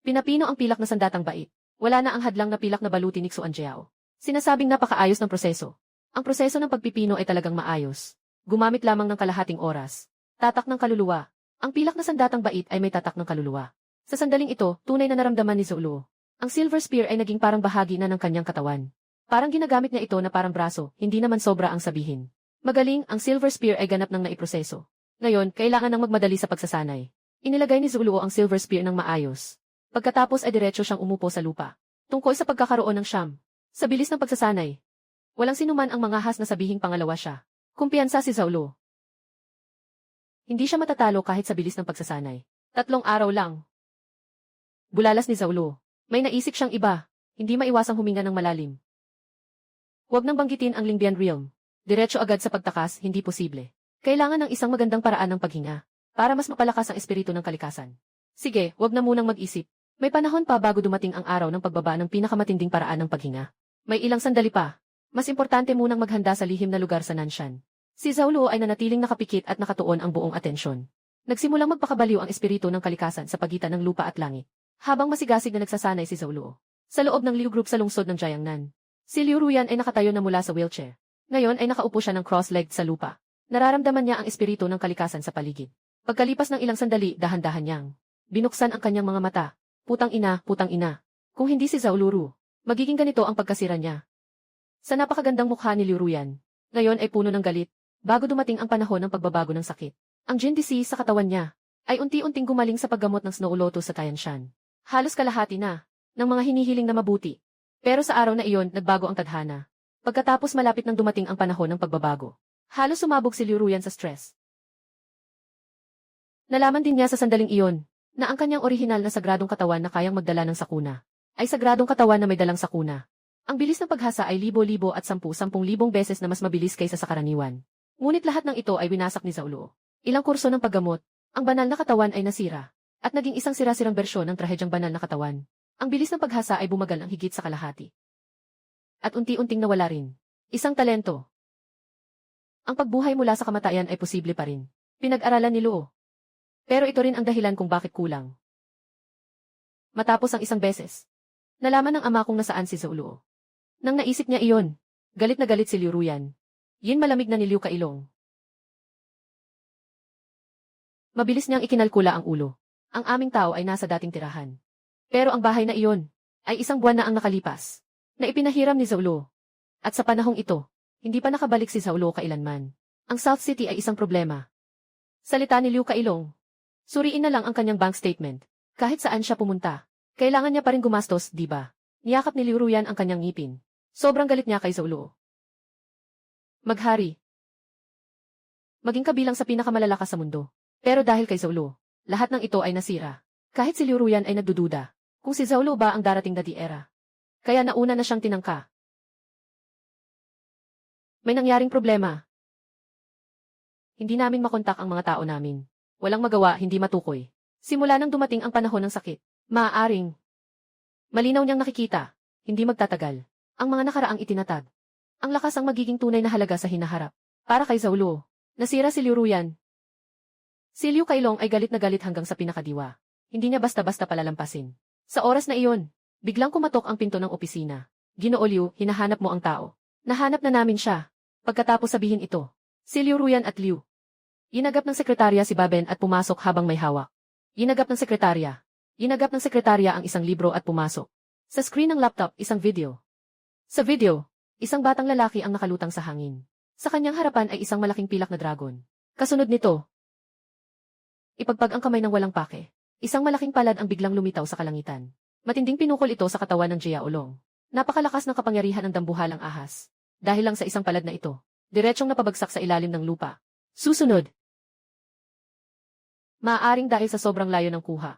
Pinapino ang pilak na sandatang bait. Wala na ang hadlang na pilak na baluti ni Xuan Jiao. Sinasabing napakaayos ng proseso. Ang proseso ng pagpipino ay talagang maayos. Gumamit lamang ng kalahating oras. Tatak ng kaluluwa. Ang pilak na sandatang bait ay may tatak ng kaluluwa. Sa sandaling ito, tunay na naramdaman ni Zaulo. Ang silver spear ay naging parang bahagi na ng kanyang katawan. Parang ginagamit niya ito na parang braso, hindi naman sobra ang sabihin. Magaling, ang silver spear ay ganap ng naiproseso. Ngayon, kailangan nang magmadali sa pagsasanay. Inilagay ni Zaulo ang silver spear ng maayos. Pagkatapos ay diretso siyang umupo sa lupa. Tungkol sa pagkakaroon ng siyam. Sa bilis ng pagsasanay. Walang sinuman ang mangahas na sabihing pangalawa siya. Kumpiyansa si Zaulo. Hindi siya matatalo kahit sa bilis ng pagsasanay. 3 araw lang. Bulalas ni Zaulo. May naisip siyang iba. Hindi maiwasang huminga ng malalim. Huwag nang banggitin ang Lingbian Realm. Diretso agad sa pagtakas, hindi posible. Kailangan ng isang magandang paraan ng paghinga. Para mas mapalakas ang espiritu ng kalikasan. Sige, huwag na munang mag-isip. May panahon pa bago dumating ang araw ng pagbaba ng pinakamatinding paraan ng paghinga. May ilang sandali pa. Mas importante munang maghanda sa lihim na lugar sa Nanshan. Si Zaulo ay nanatiling nakapikit at nakatuon ang buong atensyon. Nagsimulang magpakabaliw ang espiritu ng kalikasan sa pagitan ng lupa at langit. Habang masigasig na nagsasanay si Zaulo. Sa loob ng Liu Group sa lungsod ng Jiangnan. Si Liu Ruyan ay nakatayo na mula sa wheelchair. Ngayon ay nakaupo siya ng cross-legged sa lupa. Nararamdaman niya ang espiritu ng kalikasan sa paligid. Pagkalipas ng ilang sandali, dahan-dahan niyang binuksan ang kanyang mga mata. Putang ina, putang ina. Kung hindi si Zauluru, magiging ganito ang pagkasira niya. Sa napakagandang mukha ni Liu Ruyan, ngayon ay puno ng galit, bago dumating ang panahon ng pagbabago ng sakit. Ang Jin disease sa katawan niya ay unti-unting gumaling sa paggamot ng Snow Lotus sa Tianshan. Halos kalahati na ng mga hinihiling na mabuti. Pero sa araw na iyon, nagbago ang tadhana. Pagkatapos malapit nang dumating ang panahon ng pagbabago, halos sumabog si Liu Ruyan sa stress. Nalaman din niya sa sandaling iyon na ang kanyang orihinal na sagradong katawan na kayang magdala ng sakuna ay sagradong katawan na may dalang sakuna. Ang bilis ng paghasa ay libo-libo at 10,000 beses na mas mabilis kaysa sa karaniwan. Ngunit lahat ng ito ay winasak ni Zaulo. Ilang kurso ng paggamot, ang banal na katawan ay nasira, at naging isang sira-sirang bersyon ng trahedyang banal na katawan. Ang bilis ng paghasa ay bumagal ang higit sa kalahati. At unti-unting nawala rin. Isang talento. Ang pagbuhay mula sa kamatayan ay posible pa rin. Pinag-aralan ni Luo. Pero ito rin ang dahilan kung bakit kulang. Matapos ang isang beses, nalaman ng ama kung nasaan si Zaulo. Nang naisip niya iyon, galit na galit si Liu Ruyan. Yin malamig na ni Liu Kailong. Mabilis niyang ikinalkula ang ulo. Ang aming tao ay nasa dating tirahan. Pero ang bahay na iyon ay isang buwan na ang nakalipas, na ipinahiram ni Zaulo. At sa panahong ito, hindi pa nakabalik si Zaulo kailanman. Ang South City ay isang problema. Salita ni Liu Kailong. Suriin na lang ang kanyang bank statement. Kahit saan siya pumunta, kailangan niya pa rin gumastos, di ba? Niyakap ni Liu Ruyan ang kanyang ngipin. Sobrang galit niya kay Zaulo. Maghari. Maging kabilang sa pinakamalalakas sa mundo. Pero dahil kay Zaulo, lahat ng ito ay nasira. Kahit si Liu Ruyan ay nagdududa kung si Zaulo ba ang darating na di-era. Kaya nauna na siyang tinangka. May nangyaring problema. Hindi namin makontak ang mga tao namin. Walang magawa, hindi matukoy. Simula nang dumating ang panahon ng sakit, maaaring malinaw niyang nakikita, hindi magtatagal, ang mga nakaraang itinatag. Ang lakas ang magiging tunay na halaga sa hinaharap. Para kay Zaulo, nasira si Liu Ruyan. Si Liu Kailong ay galit na galit hanggang sa pinakadiwa. Hindi niya basta-basta palalampasin. Sa oras na iyon, biglang kumatok ang pinto ng opisina. Ginoo Liu, hinahanap mo ang tao. Nahanap na namin siya. Pagkatapos sabihin ito, si Liu Ruyan at Liu. Inagap ng sekretarya si Baben at pumasok habang may hawak. Inagap ng sekretarya ang isang libro at pumasok. Sa screen ng laptop, isang video. Sa video, isang batang lalaki ang nakalutang sa hangin. Sa kanyang harapan ay isang malaking pilak na dragon. Kasunod nito, ipagpag ang kamay ng walang pake. Isang malaking palad ang biglang lumitaw sa kalangitan. Matinding pinukol ito sa katawan ng Jiaolong. Napakalakas ng kapangyarihan ng dambuhalang ahas. Dahil lang sa isang palad na ito, diretsong napabagsak sa ilalim ng lupa. Susunod, maaaring dahil sa sobrang layo ng kuha.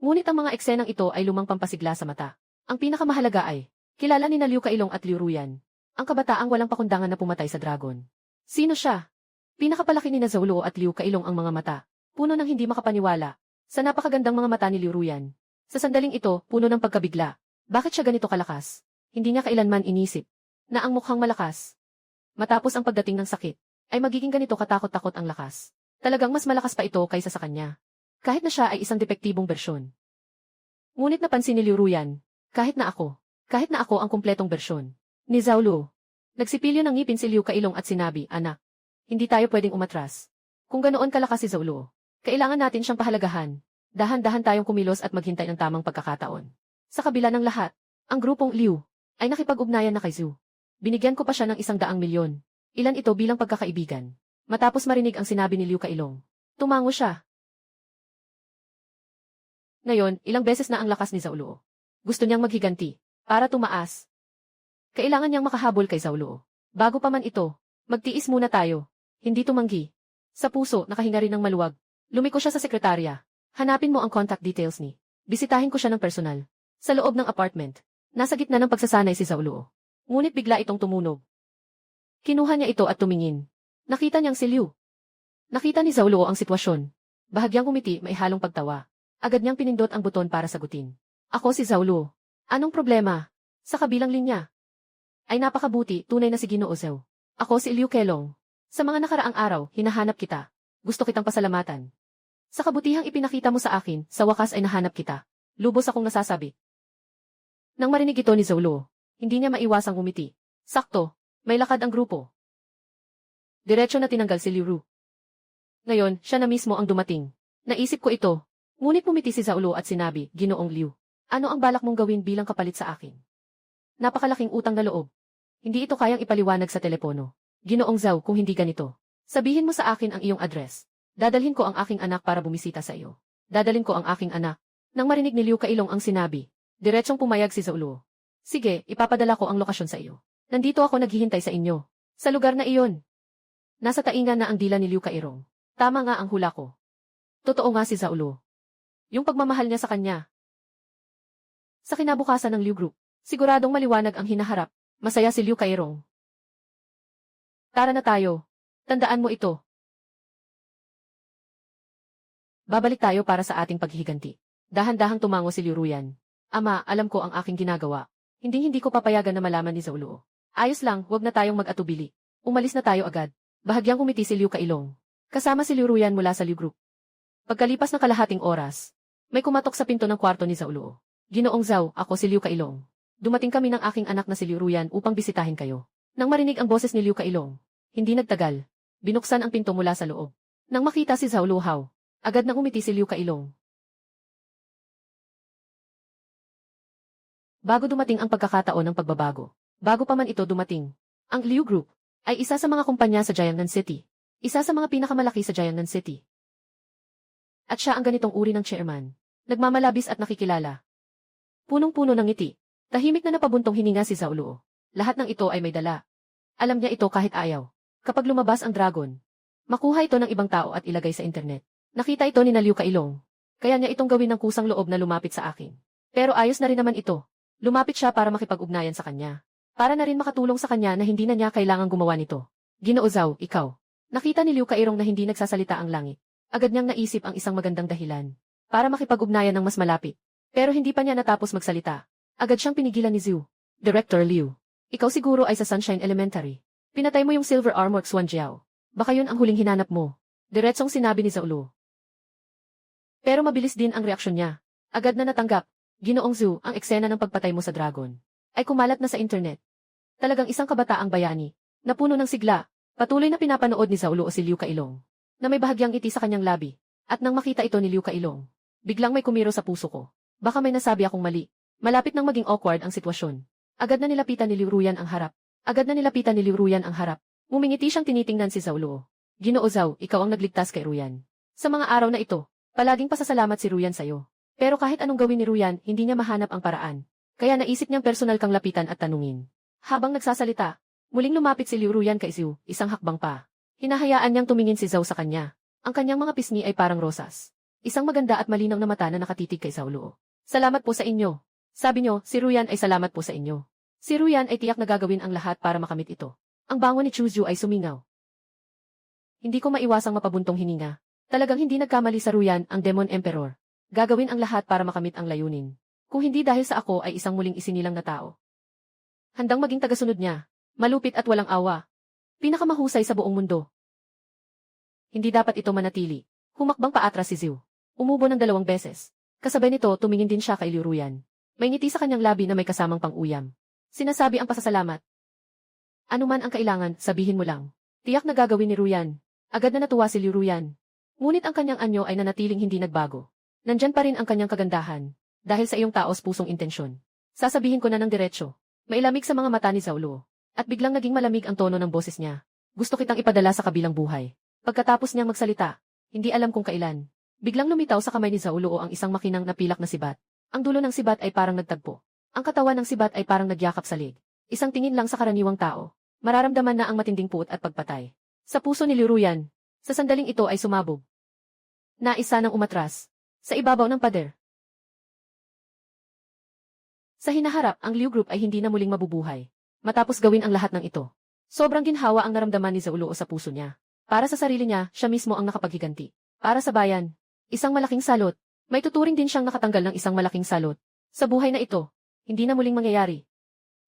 Ngunit ang mga eksenang ito ay lumang pampasigla sa mata. Ang pinakamahalaga ay, kilala ni Liu Kailong at Liu Ruyan, ang kabataang walang pakundangan na pumatay sa dragon. Sino siya? Pinakapalaki ni Zhou Luo at Liu Kailong ang mga mata, puno ng hindi makapaniwala, sa napakagandang mga mata ni Liu Ruyan. Sa sandaling ito, puno ng pagkabigla. Bakit siya ganito kalakas? Hindi niya kailanman inisip na ang mukhang malakas, matapos ang pagdating ng sakit, ay magiging ganito katakot-takot ang lakas. Talagang mas malakas pa ito kaysa sa kanya. Kahit na siya ay isang depektibong bersyon. Ngunit napansin ni Liu Ruyan, kahit na ako ang kumpletong bersyon ni Zhou Luo. Nagsipilyo ng ngipin si Liu Kailong at sinabi, anak, hindi tayo pwedeng umatras. Kung ganoon kalakas si Zhou Luo, kailangan natin siyang pahalagahan. Dahan-dahan tayong kumilos at maghintay ng tamang pagkakataon. Sa kabila ng lahat, ang grupong Liu ay nakipag-ugnayan na kay Zhu. Binigyan ko pa siya ng 100 milyon. Ilan ito bilang pagkakaibigan. Matapos marinig ang sinabi ni Liu Kailong, tumango siya. Ngayon, ilang beses na ang lakas ni Zhou Luo. Gusto niyang maghiganti, para tumaas. Kailangan niyang makahabol kay Zhou Luo. Bago pa man ito, magtiis muna tayo. Hindi tumanggi. Sa puso, nakahinga rin ng maluwag. Lumiko siya sa sekretarya. Hanapin mo ang contact details ni. Bisitahin ko siya ng personal. Sa loob ng apartment, nasa gitna ng pagsasanay si Zhou Luo. Ngunit bigla itong tumunog. Kinuha niya ito at tumingin. Nakita niyang si Liu. Nakita ni Zhou Luo ang sitwasyon. Bahagyang umiti, may halong pagtawa. Agad niyang pinindot ang buton para sagutin. Ako si Zhou Luo. Anong problema? Sa kabilang linya. Ay napakabuti, tunay na si Ginoo Zhou. Ako si Liu Kelong. Sa mga nakaraang araw, hinahanap kita. Gusto kitang pasalamatan. Sa kabutihang ipinakita mo sa akin, sa wakas ay nahanap kita. Lubos akong nasasabi. Nang marinig ito ni Zhou Luo, hindi niya maiwasang umiti. Sakto, may lakad ang grupo. Diretso na tinanggal si Liu Ru. Ngayon, siya na mismo ang dumating. Naisip ko ito. Ngunit pumiti si Zhou Luo at sinabi, Ginoong Liu, ano ang balak mong gawin bilang kapalit sa akin? Napakalaking utang na loob. Hindi ito kayang ipaliwanag sa telepono. Ginoong Zhou, kung hindi ganito, sabihin mo sa akin ang iyong address. Dadalhin ko ang aking anak para bumisita sa iyo. Dadalhin ko ang aking anak. Nang marinig ni Liu Kailong ang sinabi, diretsong pumayag si Zhou Luo. Sige, ipapadala ko ang lokasyon sa iyo. Nandito ako naghihintay sa inyo. Sa lugar na iyon. Nasa tainga na ang dila ni Liu Kairong. Tama nga ang hula ko. Totoo nga si Zhou Luo. Yung pagmamahal niya sa kanya. Sa kinabukasan ng Liu Group, siguradong maliwanag ang hinaharap. Masaya si Liu Kairong. Tara na tayo. Tandaan mo ito. Babalik tayo para sa ating paghihiganti. Dahan-dahang tumango si Liu Ruyan. Ama, alam ko ang aking ginagawa. Hindi ko papayagan na malaman ni Zhou Luo. Ayos lang, huwag na tayong mag-atubili. Umalis na tayo agad. Bahagyang umiti si Liu Kailong. Kasama si Liu Ruyan mula sa Liu Group. Pagkalipas ng kalahating oras, may kumatok sa pinto ng kwarto ni Zhou Luo. Ginoong Zhou, ako si Liu Kailong. Dumating kami ng aking anak na si Liu Ruyan upang bisitahin kayo. Nang marinig ang boses ni Liu Kailong, hindi nagtagal. Binuksan ang pinto mula sa loob. Nang makita si Zhou Luo, agad nang umiti si Liu Kailong. Bago dumating ang pagkakataon ng pagbabago, bago pa man ito dumating, ang Liu Group ay isa sa mga kumpanya sa Jiangnan City. Isa sa mga pinakamalaki sa Jiangnan City. At siya ang ganitong uri ng chairman. Nagmamalabis at nakikilala. Punong-puno ng ngiti. Tahimik na napabuntong hininga si Zhou Luo. Lahat ng ito ay may dala. Alam niya ito kahit ayaw. Kapag lumabas ang dragon, makuha ito ng ibang tao at ilagay sa internet. Nakita ito ni Liu Kailong. Kaya niya itong gawin ng kusang loob na lumapit sa akin. Pero ayos na rin naman ito. Lumapit siya para makipag-ugnayan sa kanya. Para na rin makatulong sa kanya na hindi na niya kailangang gumawa nito. Ginoo Zhou, ikaw. Nakita ni Liu Kairong na hindi nagsasalita ang langit. Agad niyang naisip ang isang magandang dahilan para makipag-ugnayan ng mas malapit. Pero hindi pa niya natapos magsalita. Agad siyang pinigilan ni Zhu. Director Liu, ikaw siguro ay sa Sunshine Elementary. Pinatay mo yung Silver Armor Xuan Jiao. Baka yun ang huling hinanap mo. Diretsong sinabi ni Zhou Luo. Pero mabilis din ang reaksyon niya. Agad na natanggap. Ginoong Zhu, ang eksena ng pagpatay mo sa dragon ay kumalat na sa internet. Talagang isang kabataang bayani na puno ng sigla. Patuloy na pinapanood ni Zhou Luo si Liu Kailong na may bahagyang ngiti sa kanyang labi. At nang makita ito ni Liu Kailong, biglang may kumiro sa puso ko. Baka may nasabi akong mali. Malapit nang maging awkward ang sitwasyon. Agad na nilapitan ni Liu Ruyan ang harap. Ngumingiti siyang tinitingnan si Zhao Luo. Ginoo Zhao, ikaw ang nagligtas kay Ruyan. Sa mga araw na ito, palaging pasasalamat si Ruyan sa'yo. Pero kahit anong gawin ni Ruyan, hindi niya mahanap ang paraan. Kaya naisip niyang personal kang lapitan at tanungin. Habang nagsasalita, muling lumapit si Liu Ruyan kay Zhao, isang hakbang pa. Hinahayaan niyang tumingin si Zhao sa kanya. Ang kanyang mga pisngi ay parang rosas. Isang maganda at malinaw na mata na nakatitig kay Zhao Luo. Salamat po sa inyo. Sabi niyo, si Ruyan ay salamat po sa inyo. Si Ruyan ay tiyak na gagawin ang lahat para makamit ito. Ang bango ni Chuzhu ay sumingaw. Hindi ko maiwasang mapabuntong hininga. Talagang hindi nagkamali sa Ruyan ang Demon Emperor. Gagawin ang lahat para makamit ang layunin. Kung hindi dahil sa ako ay isang muling isinilang na tao. Handang maging tagasunod niya. Malupit at walang awa. Pinakamahusay sa buong mundo. Hindi dapat ito manatili. Humakbang paatras si Zhao. Umubo ng 2 beses. Kasabay nito, tumingin din siya kay Liu Ruyan. May ngiti sa kanyang labi na may kasamang pang-uyam. Sinasabi ang pasasalamat. Ano man ang kailangan, sabihin mo lang. Tiyak na gagawin ni Ruyan. Agad na natuwa si Liu Ruyan. Ngunit ang kanyang anyo ay nanatiling hindi nagbago. Nandyan pa rin ang kanyang kagandahan. Dahil sa iyong taos pusong intensyon. Sasabihin ko na ng diretsyo. Mailamig sa mga mata ni Zhao Luo. At biglang naging malamig ang tono ng boses niya. Gusto kitang ipadala sa kabilang buhay. Pagkatapos niyang magsalita, hindi alam kung kailan. Biglang lumitaw sa kamay ni Zhao Luo ang isang makinang napilak na sibat. Ang dulo ng sibat ay parang nagtagpo. Ang katawan ng sibat ay parang nagyakap sa lig. Isang tingin lang sa karaniwang tao. Mararamdaman na ang matinding puot at pagpatay. Sa puso ni Liu Ruyan, sa sandaling ito ay sumabog. Naisa nang umatras. Sa ibabaw ng pader. Sa hinaharap, ang Liu Group ay hindi na muling mabubuhay. Matapos gawin ang lahat ng ito. Sobrang ginhawa ang naramdaman ni Zhao Luo sa puso niya. Para sa sarili niya, siya mismo ang nakapaghiganti. Para sa bayan, isang malaking salot. May tuturing din siyang nakatanggal ng isang malaking salot. Sa buhay na ito, hindi na muling mangyayari.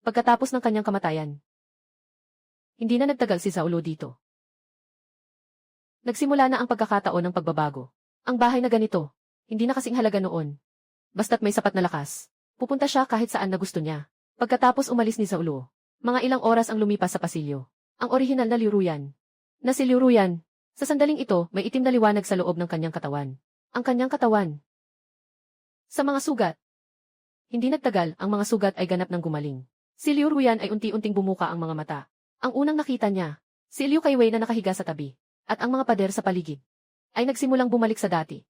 Pagkatapos ng kanyang kamatayan. Hindi na nagtagal si Zhao Luo dito. Nagsimula na ang pagkakataon ng pagbabago. Ang bahay na ganito, hindi na kasing halaga noon. Basta't may sapat na lakas, pupunta siya kahit saan na gusto niya. Pagkatapos umalis ni Zhao Luo, mga ilang oras ang lumipas sa pasilyo. Ang orihinal na Liu Ruyan. Na si Liu Ruyan. Sa sandaling ito, may itim na liwanag sa loob ng kanyang katawan. Ang kanyang katawan. Sa mga sugat. Hindi nagtagal, ang mga sugat ay ganap ng gumaling. Si Liu Ruyan ay unti-unting bumuka ang mga mata. Ang unang nakita niya, si Liu Kaiwei na nakahiga sa tabi, at ang mga pader sa paligid, ay nagsimulang bumalik sa dati.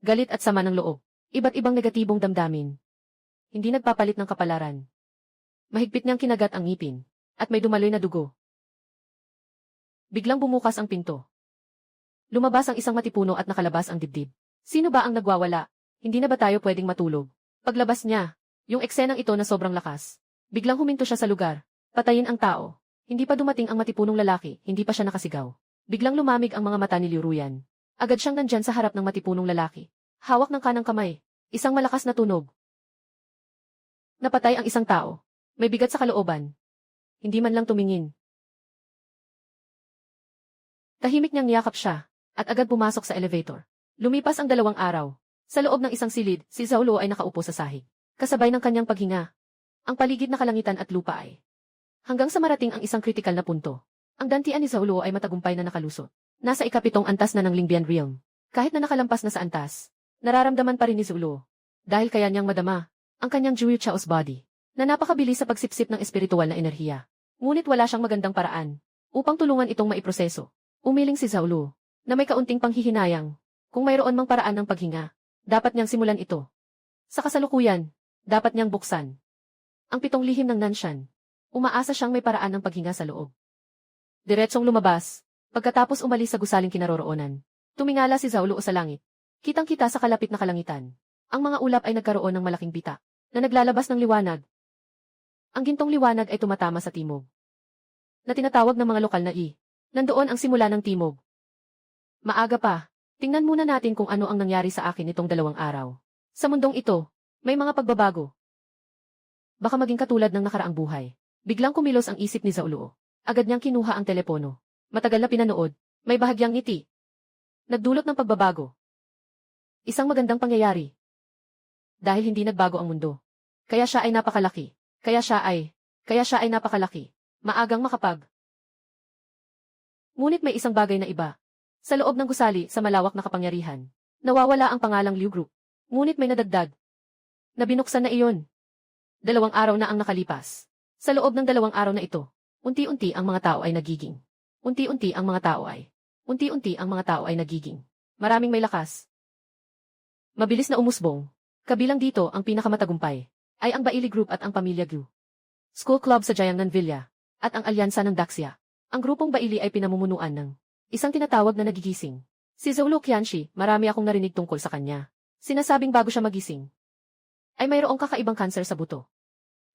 Galit at sama ng loob, iba't ibang negatibong damdamin. Hindi nagpapalit ng kapalaran. Mahigpit niyang kinagat ang ngipin, at may dumaloy na dugo. Biglang bumukas ang pinto. Lumabas ang isang matipuno at nakalabas ang dibdib. Sino ba ang nagwawala? Hindi na ba tayo pwedeng matulog? Paglabas niya, yung eksenang ito na sobrang lakas. Biglang huminto siya sa lugar. Patayin ang tao. Hindi pa dumating ang matipunong lalaki, hindi pa siya nakasigaw. Biglang lumamig ang mga mata ni Liu Ruyan. Agad siyang nandyan sa harap ng matipunong lalaki. Hawak ng kanang kamay. Isang malakas na tunog. Napatay ang isang tao. May bigat sa kalooban. Hindi man lang tumingin. Tahimik niyang niyakap siya, at agad pumasok sa elevator. Lumipas ang 2 araw. Sa loob ng isang silid, si Zhao Luo ay nakaupo sa sahig. Kasabay ng kanyang paghinga. Ang paligid na kalangitan at lupa ay. Hanggang sa marating ang isang kritikal na punto. Ang dantian ni Zhao Luo ay matagumpay na nakalusot. Nasa ika-7 antas na ng Lingbian Realm. Kahit na nakalampas na sa antas, nararamdaman pa rin ni Zhao Luo. Dahil kaya niyang madama, ang kanyang Jiu Chaos body, na napakabilis sa pagsipsip ng espiritual na enerhiya. Ngunit wala siyang magandang paraan upang tulungan itong maiproseso. Umiling si Zhao Luo, na may kaunting panghihinayang. Kung mayroon mang paraan ng paghinga, dapat niyang simulan ito. Sa kasalukuyan, dapat niyang buksan ang 7 lihim ng Nanshan. Umaasa siyang may paraan ng paghinga sa loob. Diretsong lumabas, pagkatapos umalis sa gusaling kinaroroonan. Tumingala si Zhao Luo sa langit. Kitang-kita sa kalapit na kalangitan. Ang mga ulap ay nagkaroon ng malaking bitak, na naglalabas ng liwanag. Ang gintong liwanag ay tumatama sa timog, na tinatawag ng mga lokal na I. Nandoon ang simula ng timog. Maaga pa, tingnan muna natin kung ano ang nangyari sa akin itong 2 araw. Sa mundong ito, may mga pagbabago. Baka maging katulad ng nakaraang buhay. Biglang kumilos ang isip ni Zhao Luo. Agad niyang kinuha ang telepono. Matagal na pinanood, may bahagyang ngiti. Nagdulot ng pagbabago. Isang magandang pangyayari. Dahil hindi nagbago ang mundo. Kaya siya ay napakalaki. Kaya siya ay napakalaki. Maagang makapag. Ngunit may isang bagay na iba. Sa loob ng gusali sa malawak na kapangyarihan, nawawala ang pangalang Liu Group. Ngunit may nadagdag. Na binuksan na iyon. 2 araw na ang nakalipas. Sa loob ng 2 araw na ito, Unti-unti ang mga tao ay nagiging. Unti-unti ang mga tao ay. Unti-unti ang mga tao ay nagiging. Maraming may lakas. Mabilis na umusbong. Kabilang dito ang pinakamatagumpay ay ang Bailey Group at ang Pamilya Gu. School Club sa Jiangnan Villa at ang Alyansa ng Daxia. Ang grupong Bailey ay pinamumunuan ng isang tinatawag na nagigising. Si Zhou Qianxi, marami akong narinig tungkol sa kanya. Sinasabing bago siya magising, ay mayroong kakaibang kanser sa buto.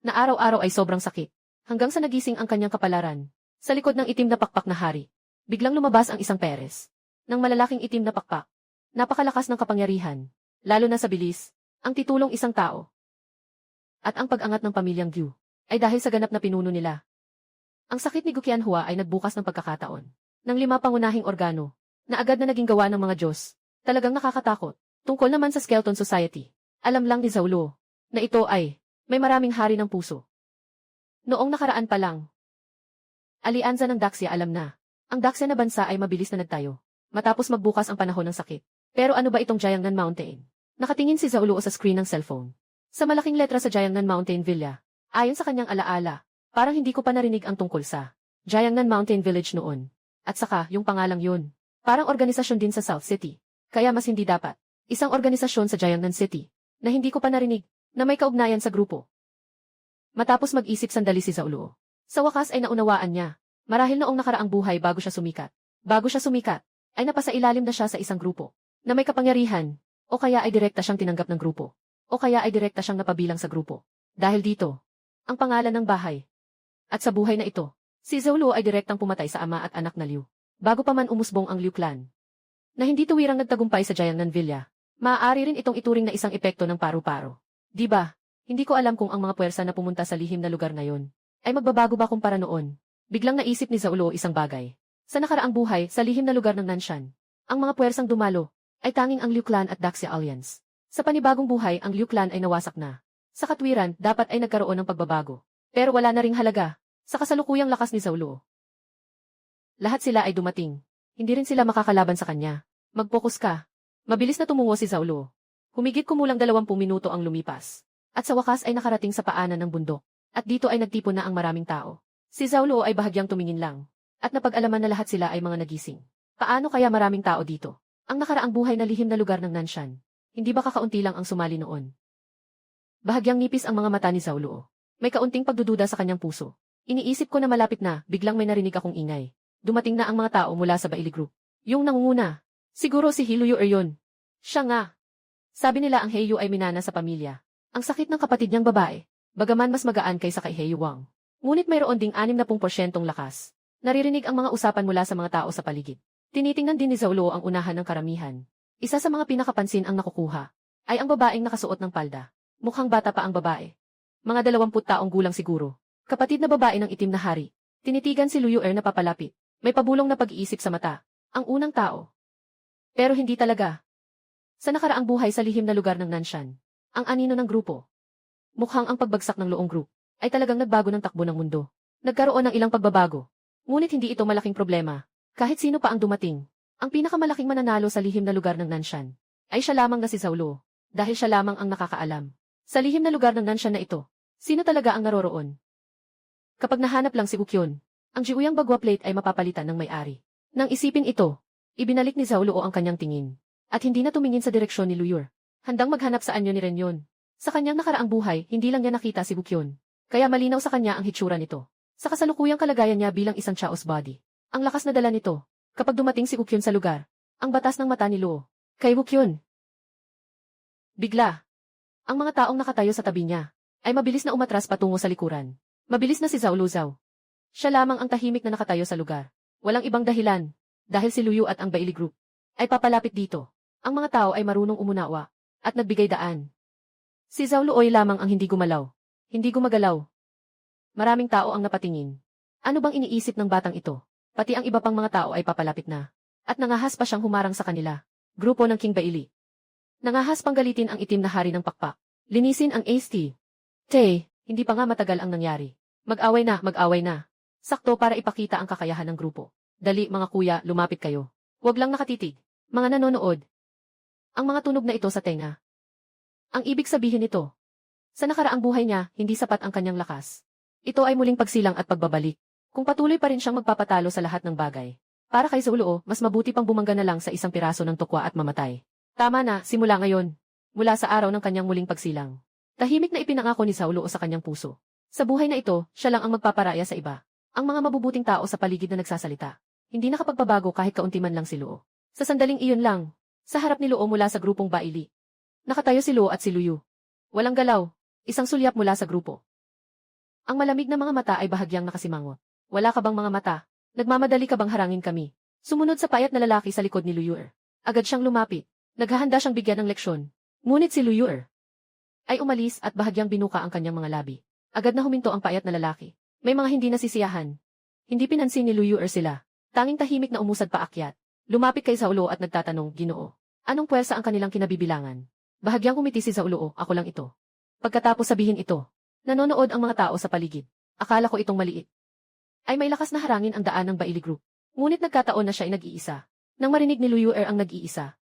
Na araw-araw ay sobrang sakit. Hanggang sa nagising ang kanyang kapalaran. Sa likod ng itim na pakpak na hari, biglang lumabas ang isang Perez. Ng malalaking itim na pakpak. Napakalakas ng kapangyarihan. Lalo na sa bilis, ang titulong isang tao. At ang pag-angat ng pamilyang Gu ay dahil sa ganap na pinuno nila. Ang sakit ni Gu Qianhua ay nagbukas ng pagkakataon ng 5 pangunahing organo na agad na naging gawa ng mga Diyos. Talagang nakakatakot. Tungkol naman sa Skeleton Society, alam lang ni Zhou Luo na ito ay may maraming hari ng puso. Noong nakaraan pa lang, Alyansa ng Daxia alam na. Ang Daxia na bansa ay mabilis na nagtayo matapos magbukas ang panahon ng sakit. Pero ano ba itong Jiangnan Mountain? Nakatingin si Zhou Luo sa screen ng cellphone. Sa malaking letra sa Jiangnan Mountain Villa, ayon sa kanyang alaala, parang hindi ko pa narinig ang tungkol sa Jiangnan Mountain Village noon. At saka, yung pangalang yun, parang organisasyon din sa South City. Kaya mas hindi dapat. Isang organisasyon sa Jiangnan City na hindi ko pa narinig na may kaugnayan sa grupo. Matapos mag-isip sandali si Zhou Luo, sa wakas ay naunawaan niya. Marahil noong nakaraang buhay bago siya sumikat, ay napasailalim na siya sa isang grupo na may kapangyarihan, o kaya ay direkta siyang tinanggap ng grupo, o kaya ay direkta siyang napabilang sa grupo. Dahil dito, ang pangalan ng bahay. At sa buhay na ito, si Zhou Luo ay direktang pumatay sa ama at anak na Liu, bago pa man umusbong ang Liu clan. Na hindi tuwirang nagtagumpay sa Jiangnan Villa, maaari rin itong ituring na isang epekto ng paru-paro. Di ba? Hindi ko alam kung ang mga puwersa na pumunta sa lihim na lugar ngayon ay magbabago ba kumpara noon. Biglang naisip ni Zhou Luo isang bagay. Sa nakaraang buhay sa lihim na lugar ng Nanshan, ang mga puwersang dumalo ay tanging ang Liu clan at Daxia Alliance. Sa panibagong buhay ang Liu clan ay nawasak na. Sa katwiran, dapat ay nagkaroon ng pagbabago. Pero wala na ring halaga sa kasalukuyang lakas ni Zhou Luo. Lahat sila ay dumating. Hindi rin sila makakalaban sa kanya. Mag-focus ka. Mabilis na tumungo si Zhou Luo. Humigit kumulang 20 minuto ang lumipas. At sa wakas ay nakarating sa paanan ng bundok. At dito ay nagtipon na ang maraming tao. Si Zhou Luo ay bahagyang tumingin lang. At napag-alaman na lahat sila ay mga nagising. Paano kaya maraming tao dito? Ang nakaraang buhay na lihim na lugar ng Nanshan. Hindi ba kakaunti lang ang sumali noon? Bahagyang nipis ang mga mata ni Zhou Luo. May kaunting pagdududa sa kanyang puso. Iniisip ko na malapit na, biglang may narinig akong ingay. Dumating na ang mga tao mula sa Bailey Group. Yung nangunguna. Siguro si He Luyu yun. Siya nga. Sabi nila ang He Yu ay minana sa pamilya. Ang sakit ng kapatid niyang babae. Bagaman mas magaan kaysa kay He Yu Wang. Ngunit mayroon ding 60% lakas. Naririnig ang mga usapan mula sa mga tao sa paligid. Tinitingnan din ni Zhou Luo ang unahan ng karamihan. Isa sa mga pinakapansin ang nakukuha ay ang babaeng nakasuot ng palda. Mukhang bata pa ang babae. Mga 20 taong gulang siguro. Kapatid na babae ng itim na hari. Tinitigan si Luyu na papalapit. May pabulong na pag-iisip sa mata. Ang unang tao. Pero hindi talaga. Sa nakaraang buhay sa lihim na lugar ng Nanshan, ang anino ng grupo. Mukhang ang pagbagsak ng Luong Group ay talagang nagbago ng takbo ng mundo. Nagkaroon ng ilang pagbabago. Ngunit hindi ito malaking problema. Kahit sino pa ang dumating. Ang pinakamalaking mananalo sa lihim na lugar ng Nanshan ay siya lamang na si Zhou Luo. Dahil siya lamang ang nakakaalam. Sa lihim na lugar ng Nanshan na ito, sino talaga ang naroroon? Kapag nahanap lang si Ukyun, ang Jiuyang Bagua Plate ay mapapalitan ng may-ari. Nang isipin ito, ibinalik ni Zhou Luo ang kanyang tingin. At hindi na tumingin sa direksyon ni Luyur. Handang maghanap sa anyo ni Renyon. Sa kanyang nakaraang buhay, hindi lang niya nakita si Ukyun. Kaya malinaw sa kanya ang hitsura nito. Sa kasalukuyang kalagayan niya bilang isang chaos body. Ang lakas na dala nito, kapag dumating si Ukyun sa lugar, ang batas ng mata ni Luo. Kay Ukyun. Bigla. Ang mga taong nakatayo sa tabi niya, ay mabilis na umatras patungo sa likuran. Mabilis na si Zhou Luzhao. Siya lamang ang tahimik na nakatayo sa lugar. Walang ibang dahilan. Dahil si Luyu at ang Bailey Group ay papalapit dito. Ang mga tao ay marunong umunawa at nagbigay daan. Si Zhou Luoy lamang ang hindi gumalaw. Hindi gumagalaw. Maraming tao ang napatingin. Ano bang iniisip ng batang ito? Pati ang iba pang mga tao ay papalapit na. At nangahas pa siyang humarang sa kanila. Grupo ng King Bailey. Nangahas pang galitin ang itim na hari ng pakpak. Linisin ang AST. Hindi pa nga matagal ang nangyari. Mag-away na. Sakto para ipakita ang kakayahan ng grupo. Dali mga kuya, lumapit kayo. Huwag lang nakatitig. Mga nanonood. Ang mga tunog na ito sa tenga. Ang ibig sabihin nito. Sa nakaraang buhay niya, hindi sapat ang kanyang lakas. Ito ay muling pagsilang at pagbabalik. Kung patuloy pa rin siyang magpapatalo sa lahat ng bagay. Para kay Zaulo, mas mabuti pang bumangga na lang sa isang piraso ng tokwa at mamatay. Tama na, simula ngayon. Mula sa araw ng kanyang muling pagsilang. Tahimik na ipinangako ni Zaulo sa kanyang puso. Sa buhay na ito, siya lang ang magpaparaya sa iba. Ang mga mabubuting tao sa paligid na nagsasalita. Hindi nakapagbabago kahit kaunti man lang si Luo. Sa sandaling iyon lang, sa harap ni Luo mula sa grupong Baili. Nakatayo si Luo at si Luyu. Walang galaw, isang sulyap mula sa grupo. Ang malamig na mga mata ay bahagyang nakasimangot. Wala ka bang mga mata? Nagmamadali ka bang harangin kami? Sumunod sa payat na lalaki sa likod ni Luyuer. Agad siyang lumapit. Naghahanda siyang bigyan ng leksyon. Ngunit si Luyuer ay umalis at bahagyang binuka ang kanyang mga labi. Agad na huminto ang payat na lalaki. May mga hindi nasisiyahan. Hindi pinansin ni Luyuer sila. Tanging tahimik na umusad paakyat. Lumapit kay Zaulo at nagtatanong, Ginoo. Anong puwersa ang kanilang kinabibilangan? Bahagyang umiti si Zaulo, ako lang ito. Pagkatapos sabihin ito, nanonood ang mga tao sa paligid. Akala ko itong maliit. Ay may lakas na harangin ang daan ng Baili Group. Ngunit nagkataon na siya ay nag-iisa. Nang marinig ni Luyuer ang nag-iisa.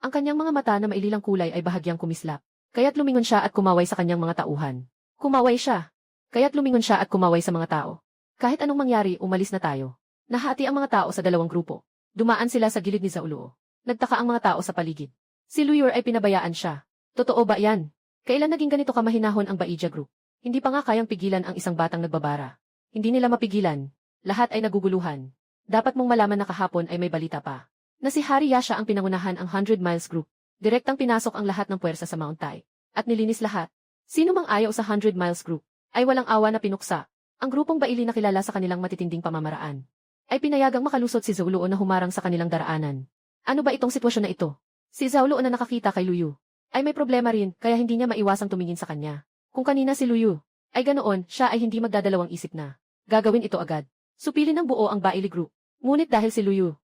Ang kanyang mga mata na maililang kulay ay bahagyang kumislap. Kaya't lumingon siya at kumaway sa kanyang mga tauhan. Kumaway siya. Kaya't lumingon siya at kumaway sa mga tao. Kahit anong mangyari, umalis na tayo. Nahati ang mga tao sa dalawang grupo. Dumaan sila sa gilid ni Zaulo. Nagtaka ang mga tao sa paligid. Si Luyuer ay pinabayaan siya. Totoo ba yan? Kailan naging ganito kamahinahon ang Baija Group? Hindi pa nga kayang pigilan ang isang batang nagbabara. Hindi nila mapigilan. Lahat ay naguguluhan. Dapat mong malaman na kahapon ay may balita pa. Na si Hari Yasha ang pinangunahan ang 100 Miles Group. Direktang pinasok ang lahat ng puwersa sa Mount Tai. At nilinis lahat. Sino mang ayaw sa 100 Miles Group ay walang awa na pinuksa. Ang grupong Baili na kilala sa kanilang matitinding pamamaraan ay pinayagang makalusot si Zaulo na humarang sa kanilang daraanan. Ano ba itong sitwasyon na ito? Si Zaulo na nakakita kay Luyu ay may problema rin kaya hindi niya maiwasang tumingin sa kanya. Kung kanina si Luyu ay ganoon, siya ay hindi magdadalawang isip na gagawin ito agad. Supilin ng buo ang Baili Group. Ngunit dahil si Luyu,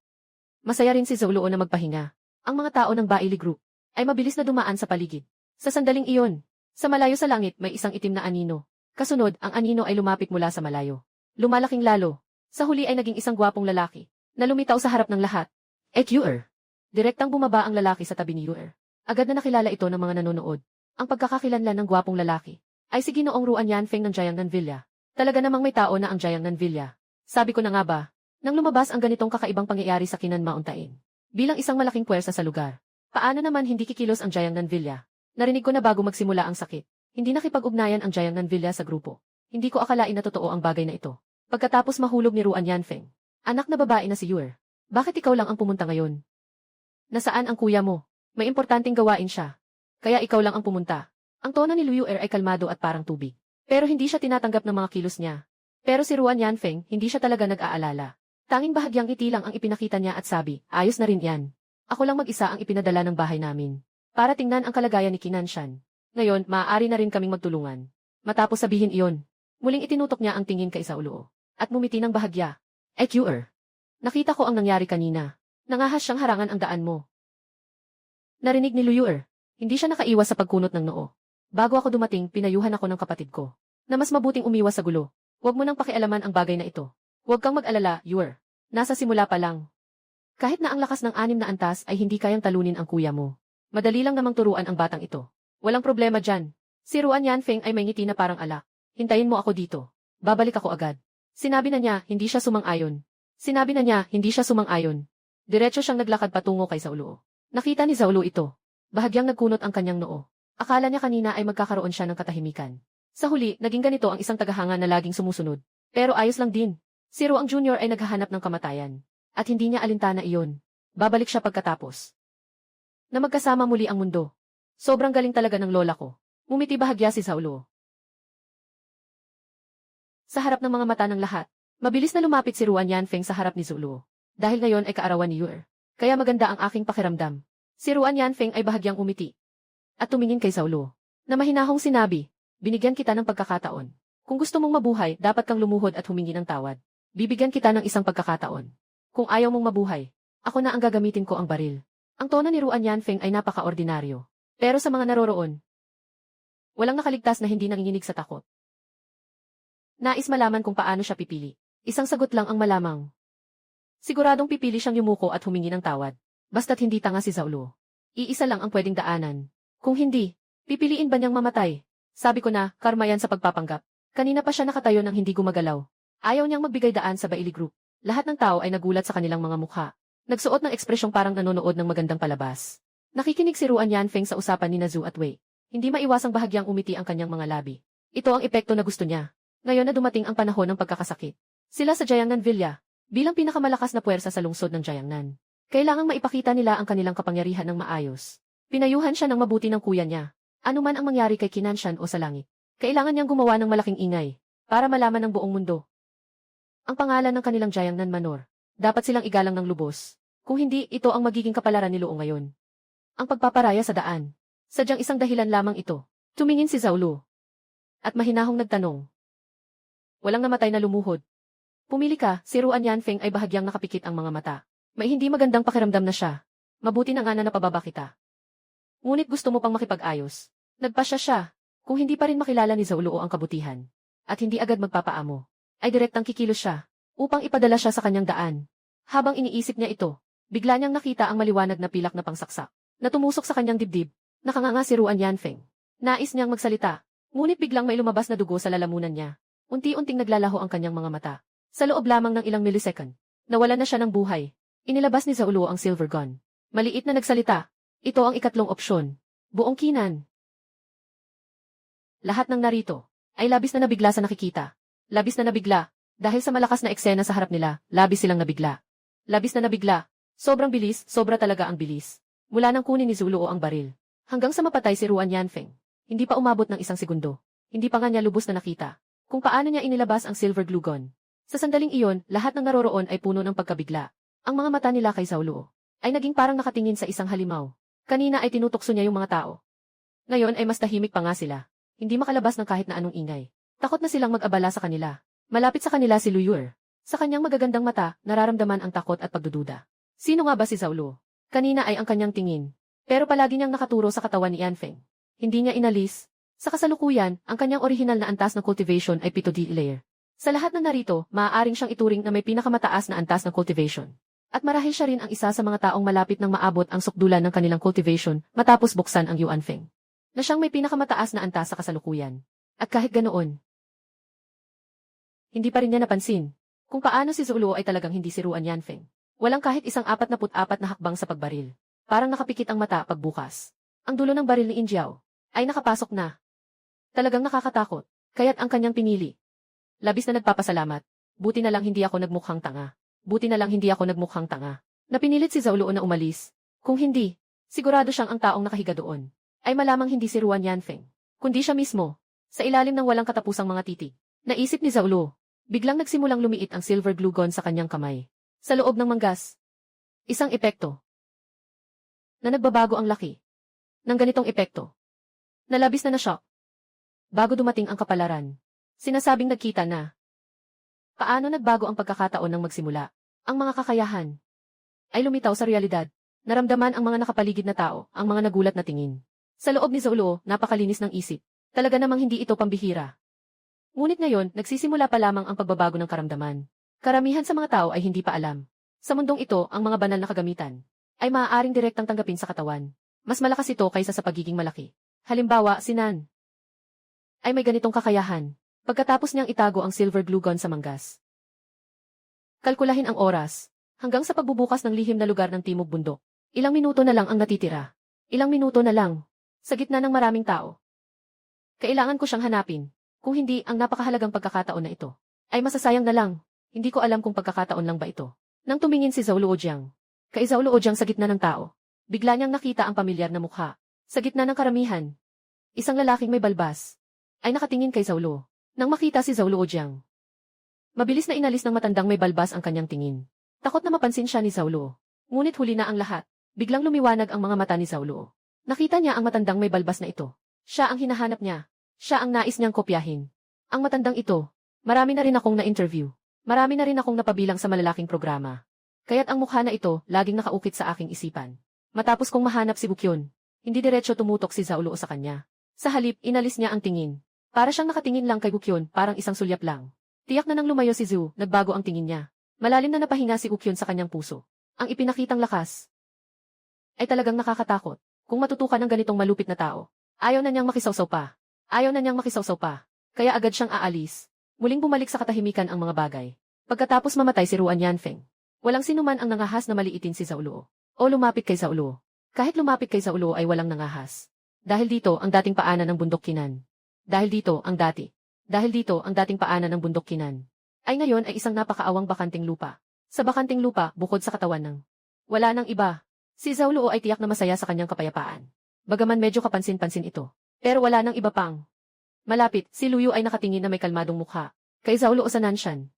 masaya rin si Zaulo na magpahinga. Ang mga tao ng Baili Group ay mabilis na dumaan sa paligid. Sa sandaling iyon, sa malayo sa langit may isang itim na anino. Kasunod, ang anino ay lumapit mula sa malayo. Lumalaking lalo. Sa huli ay naging isang gwapong lalaki na lumitaw sa harap ng lahat. Yuer. Direktang bumaba ang lalaki sa tabi ni Yuer. Agad na nakilala ito ng mga nanonood. Ang pagkakakilanlan ng gwapong lalaki ay si Ginoong Ruan Yanfeng ng Jiangnan Villa. Talaga namang may tao na ang Jiangnan Villa. Sabi ko na nga ba, nang lumabas ang ganitong kakaibang pangyayari sa Kinanmauntain. Bilang isang malaking puwersa sa lugar. Paano naman hindi kikilos ang Jiangnan Villa? Narinig ko na bago magsimula ang sakit. Hindi nakipag-ugnayan ang Jiangnan Villa sa grupo. Hindi ko akalain na totoo ang bagay na ito. Pagkatapos mahulog ni Ruan Yanfeng, anak na babae na si Yuer. Bakit ikaw lang ang pumunta ngayon? Nasaan ang kuya mo? May importanteng gawain siya. Kaya ikaw lang ang pumunta. Ang tono ni Luyuer ay kalmado at parang tubig. Pero hindi siya tinatanggap ng mga kilos niya. Pero si Ruan Yanfeng, hindi siya talaga nag-aalala. Tanging bahagyang ngiti lang ang ipinakita niya at sabi, ayos na rin yan. Ako lang mag-isa ang ipinadala ng bahay namin. Para tingnan ang kalagayan ni Kinanshan. Ngayon, maaari na rin kaming magtulungan. Matapos sabihin iyon, muling itinutok niya ang tingin kay Zaulo. At mumiti ng bahagya. Yuer. Nakita ko ang nangyari kanina. Nangahas siyang harangan ang daan mo. Narinig ni Luyuer. Hindi siya nakaiwas sa pagkunot ng noo. Bago ako dumating, pinayuhan ako ng kapatid ko. Na mas mabuting umiwas sa gulo. Huwag mo nang pakialaman ang bagay na ito. Huwag kang mag-alala, Yuer. Nasa simula pa lang. Kahit na ang lakas ng 6 na antas ay hindi kayang talunin ang kuya mo. Madali lang namang turuan ang batang ito. Walang problema dyan. Si Ruan Yanfeng ay may ngiti na parang alak. Hintayin mo ako dito. Babalik ako agad. Sinabi na niya, hindi siya sumang-ayon. Diretso siyang naglakad patungo kay Zaulo. Nakita ni Zaulo ito. Bahagyang nagkunot ang kanyang noo. Akala niya kanina ay magkakaroon siya ng katahimikan. Sa huli, naging ganito ang isang tagahanga na laging sumusunod. Pero ayos lang din. Si Ruang Jr. ay naghahanap ng kamatayan. At hindi niya alintana iyon. Babalik siya pagkatapos. Na magkasama muli ang mundo. Sobrang galing talaga ng lola ko. Mumiti bahagya si Zaulo. Sa harap ng mga mata ng lahat, mabilis na lumapit si Ruan Yanfeng sa harap ni Zaulo. Dahil ngayon ay kaarawan ni Yuer. Kaya maganda ang aking pakiramdam. Si Ruan Yanfeng ay bahagyang umiti. At tumingin kay Zaulo. Na mahinahong sinabi, binigyan kita ng pagkakataon. Kung gusto mong mabuhay, dapat kang lumuhod at humingi ng tawad. Bibigyan kita ng isang pagkakataon. Kung ayaw mong mabuhay, ako na ang gagamitin ko ang baril. Ang tono ni Ruan Yanfeng ay napaka-ordinaryo. Pero sa mga naroroon, walang nakaligtas na hindi nanginginig sa takot. Nais malaman kung paano siya pipili. Isang sagot lang ang malamang. Siguradong pipili siyang yumuko at humingi ng tawad. Basta't hindi tanga si Zaulo. Iisa lang ang pwedeng daanan. Kung hindi, pipiliin ba niyang mamatay? Sabi ko na, karma yan sa pagpapanggap. Kanina pa siya nakatayo nang hindi gumagalaw. Ayaw niyang magbigay daan sa Bailey Group. Lahat ng tao ay nagulat sa kanilang mga mukha. Nagsuot ng ekspresyong parang nanonood ng magandang palabas. Nakikinig si Ruan Yanfeng sa usapan ni Zhu at Wei. Hindi maiwasang bahagyang umiti ang kanyang mga labi. Ito ang epekto na gusto niya. Ngayon na dumating ang panahon ng pagkakasakit. Sila sa Jiangnan Villa, bilang pinakamalakas na puwersa sa lungsod ng Jiangnan. Kailangang maipakita nila ang kanilang kapangyarihan ng maayos. Pinayuhan siya ng mabuti ng kuya niya. Ano man ang mangyari kay Kinanshan o sa langit. Kailangan niyang gumawa ng malaking ingay para malaman ng buong mundo ang pangalan ng kanilang Jiangnan Manor. Dapat silang igalang ng lubos. Kung hindi, ito ang magiging kapalaran ni Luo ngayon. Ang pagpaparaya sa daan. Sadyang isang dahilan lamang ito. Tumingin si Zhao Luo. At mahinahong nagtanong. Walang namatay na lumuhod. Pumili ka, si Ruan Yanfeng ay bahagyang nakapikit ang mga mata. May hindi magandang pakiramdam na siya. Mabuti na nga na napababa kita. Ngunit gusto mo pang makipag-ayos. Nagpasya siya. Kung hindi pa rin makilala ni Zhao Luo ang kabutihan, at hindi agad magpapaamo, ay direktang kikilos siya, upang ipadala siya sa kanyang daan. Habang iniisip niya ito, bigla niyang nakita ang maliwanag na pilak na pangsaksak, na tumusok sa kanyang dibdib. Nakanganga si Ruan Yanfeng. Nais niyang magsalita, ngunit biglang may lumabas na dugo sa lalamunan niya. Unti-unting naglalaho ang kanyang mga mata. Sa loob lamang ng ilang millisecond, nawalan na siya ng buhay. Inilabas ni Zhao Luo ang silver gun. Maliit na nagsalita. Ito ang ikatlong opsyon. Buong kinan. Lahat ng narito ay labis na nabigla sa nakikita. Labis na nabigla, dahil sa malakas na eksena sa harap nila, labis silang nabigla. Labis na nabigla, sobrang bilis, sobra talaga ang bilis. Mula nang kunin ni Zhao Luo ang baril, hanggang sa mapatay si Ruan Yanfeng, hindi pa umabot ng isang segundo. Hindi pa nga niya lubos na nakita kung paano niya inilabas ang silver glue gun. Sa sandaling iyon, lahat ng naroroon ay puno ng pagkabigla. Ang mga mata nila kay Zhao Luo ay naging parang nakatingin sa isang halimaw. Kanina ay tinutokso niya yung mga tao. Ngayon ay mas tahimik pa nga sila. Hindi makalabas ng kahit na anong ingay. Takot na silang mag-abala sa kanila. Malapit sa kanila si Lu Yuer. Sa kanyang magagandang mata, nararamdaman ang takot at pagdududa. Sino nga ba si Zhao Luo? Kanina ay ang kanyang tingin. Pero palagi niyang nakaturo sa katawan ni Yanfeng. Hindi niya inalis. Sa kasalukuyan, ang kanyang orihinal na antas ng cultivation ay 7D layer. Sa lahat ng narito, maaaring siyang ituring na may pinakamataas na antas ng cultivation. At marahil siya rin ang isa sa mga taong malapit nang maabot ang sukdulan ng kanilang cultivation matapos buksan ang Yuanfeng. Na siyang may pinakamataas na antas sa kasalukuyan. At kahit ganoon, hindi pa rin niya napansin kung paano si Zhao Luo ay talagang hindi si Ruan Yanfeng. Walang kahit isang 44 na hakbang sa pagbaril. Parang nakapikit ang mata pagbukas. Ang dulo ng baril ni Injiao ay nakapasok na. Talagang nakakatakot, kaya't ang kanyang pinili. Labis na nagpapasalamat. Buti na lang hindi ako nagmukhang tanga. Buti na lang hindi ako nagmukhang tanga. Napinilit si Zhao Luo na umalis. Kung hindi, sigurado siyang ang taong nakahiga doon ay malamang hindi si Ruan Yanfeng, kundi siya mismo. Sa ilalim ng walang katapusang mga titig, naisip ni Zhao Luo. Biglang nagsimulang lumiit ang silver glue gun sa kanyang kamay. Sa loob ng manggas. Isang epekto. Na nagbabago ang laki. Ng ganitong epekto. Nalabis na na-shock. Bago dumating ang kapalaran. Sinasabing nagkita na. Paano nagbago ang pagkakataon ng magsimula? Ang mga kakayahan ay lumitaw sa realidad. Naramdaman ang mga nakapaligid na tao, ang mga nagulat na tingin. Sa loob ni Zhao Luo, napakalinis ng isip. Talaga namang hindi ito pambihira. Ngunit ngayon, nagsisimula pa lamang ang pagbabago ng karamdaman. Karamihan sa mga tao ay hindi pa alam. Sa mundong ito, ang mga banal na kagamitan ay maaaring direktang tanggapin sa katawan. Mas malakas ito kaysa sa pagiging malaki. Halimbawa, si Nan ay may ganitong kakayahan. Pagkatapos niyang itago ang silver glue gun sa manggas. Kalkulahin ang oras. Hanggang sa pagbubukas ng lihim na lugar ng timog bundok. Ilang minuto na lang ang natitira. Ilang minuto na lang. Sa gitna ng maraming tao. Kailangan ko siyang hanapin. Kung hindi, ang napakahalagang pagkakataon na ito ay masasayang na lang. Hindi ko alam kung pagkakataon lang ba ito. Nang tumingin si Zhao Luojiang, kay Zhao Luojiang sa gitna ng tao, bigla niyang nakita ang pamilyar na mukha. Sa gitna ng karamihan, isang lalaking may balbas ay nakatingin kay Zhao Luo. Nang makita si Zhao Luojiang, mabilis na inalis ng matandang may balbas ang kanyang tingin. Takot na mapansin siya ni Zhao Luo. Ngunit huli na ang lahat. Biglang lumiwanag ang mga mata ni Zhao Luo. Nakita niya ang matandang may balbas na ito. Siya ang hinahanap niya. Siya ang nais niyang kopyahin. Ang matandang ito, marami na rin akong na-interview. Marami na rin akong napabilang sa malalaking programa. Kaya't ang mukha na ito laging nakaukit sa aking isipan. Matapos kong mahanap si Bukyon, hindi diretso tumutok si Zhao Luo sa kanya. Sa halip, inalis niya ang tingin. Para siyang nakatingin lang kay Bukyon, parang isang sulyap lang. Tiyak na nang lumayo si Zhu, nagbago ang tingin niya. Malalim na napahinga si Bukyon sa kanyang puso. Ang ipinakitang lakas ay talagang nakakatakot. Kung matutukan ng ganitong malupit na tao, ayaw na niyang makisawsaw pa. Ayaw na niyang makisawsaw pa. Kaya agad siyang aalis. Muling bumalik sa katahimikan ang mga bagay. Pagkatapos mamatay si Ruan Yanfeng, walang sinuman ang nangahas na maliitin si Zhao Luo o lumapit kay Zhao Luo. Kahit lumapit kay Zhao Luo ay walang nangahas. Dahil dito ang dating paanan ng bundok Kinan. Dahil dito ang dating paanan ng bundok Kinan ay ngayon ay isang napakaawang bakanting lupa. Sa bakanting lupa, bukod sa katawan ng wala nang iba, si Zhao Luo ay tiyak na masaya sa kanyang kapayapaan. Bagaman medyo kapansin-pansin ito, pero wala nang iba pang malapit. Si Luyu ay nakatingin na may kalmadong mukha kay Zhao Luo sa Nanshan.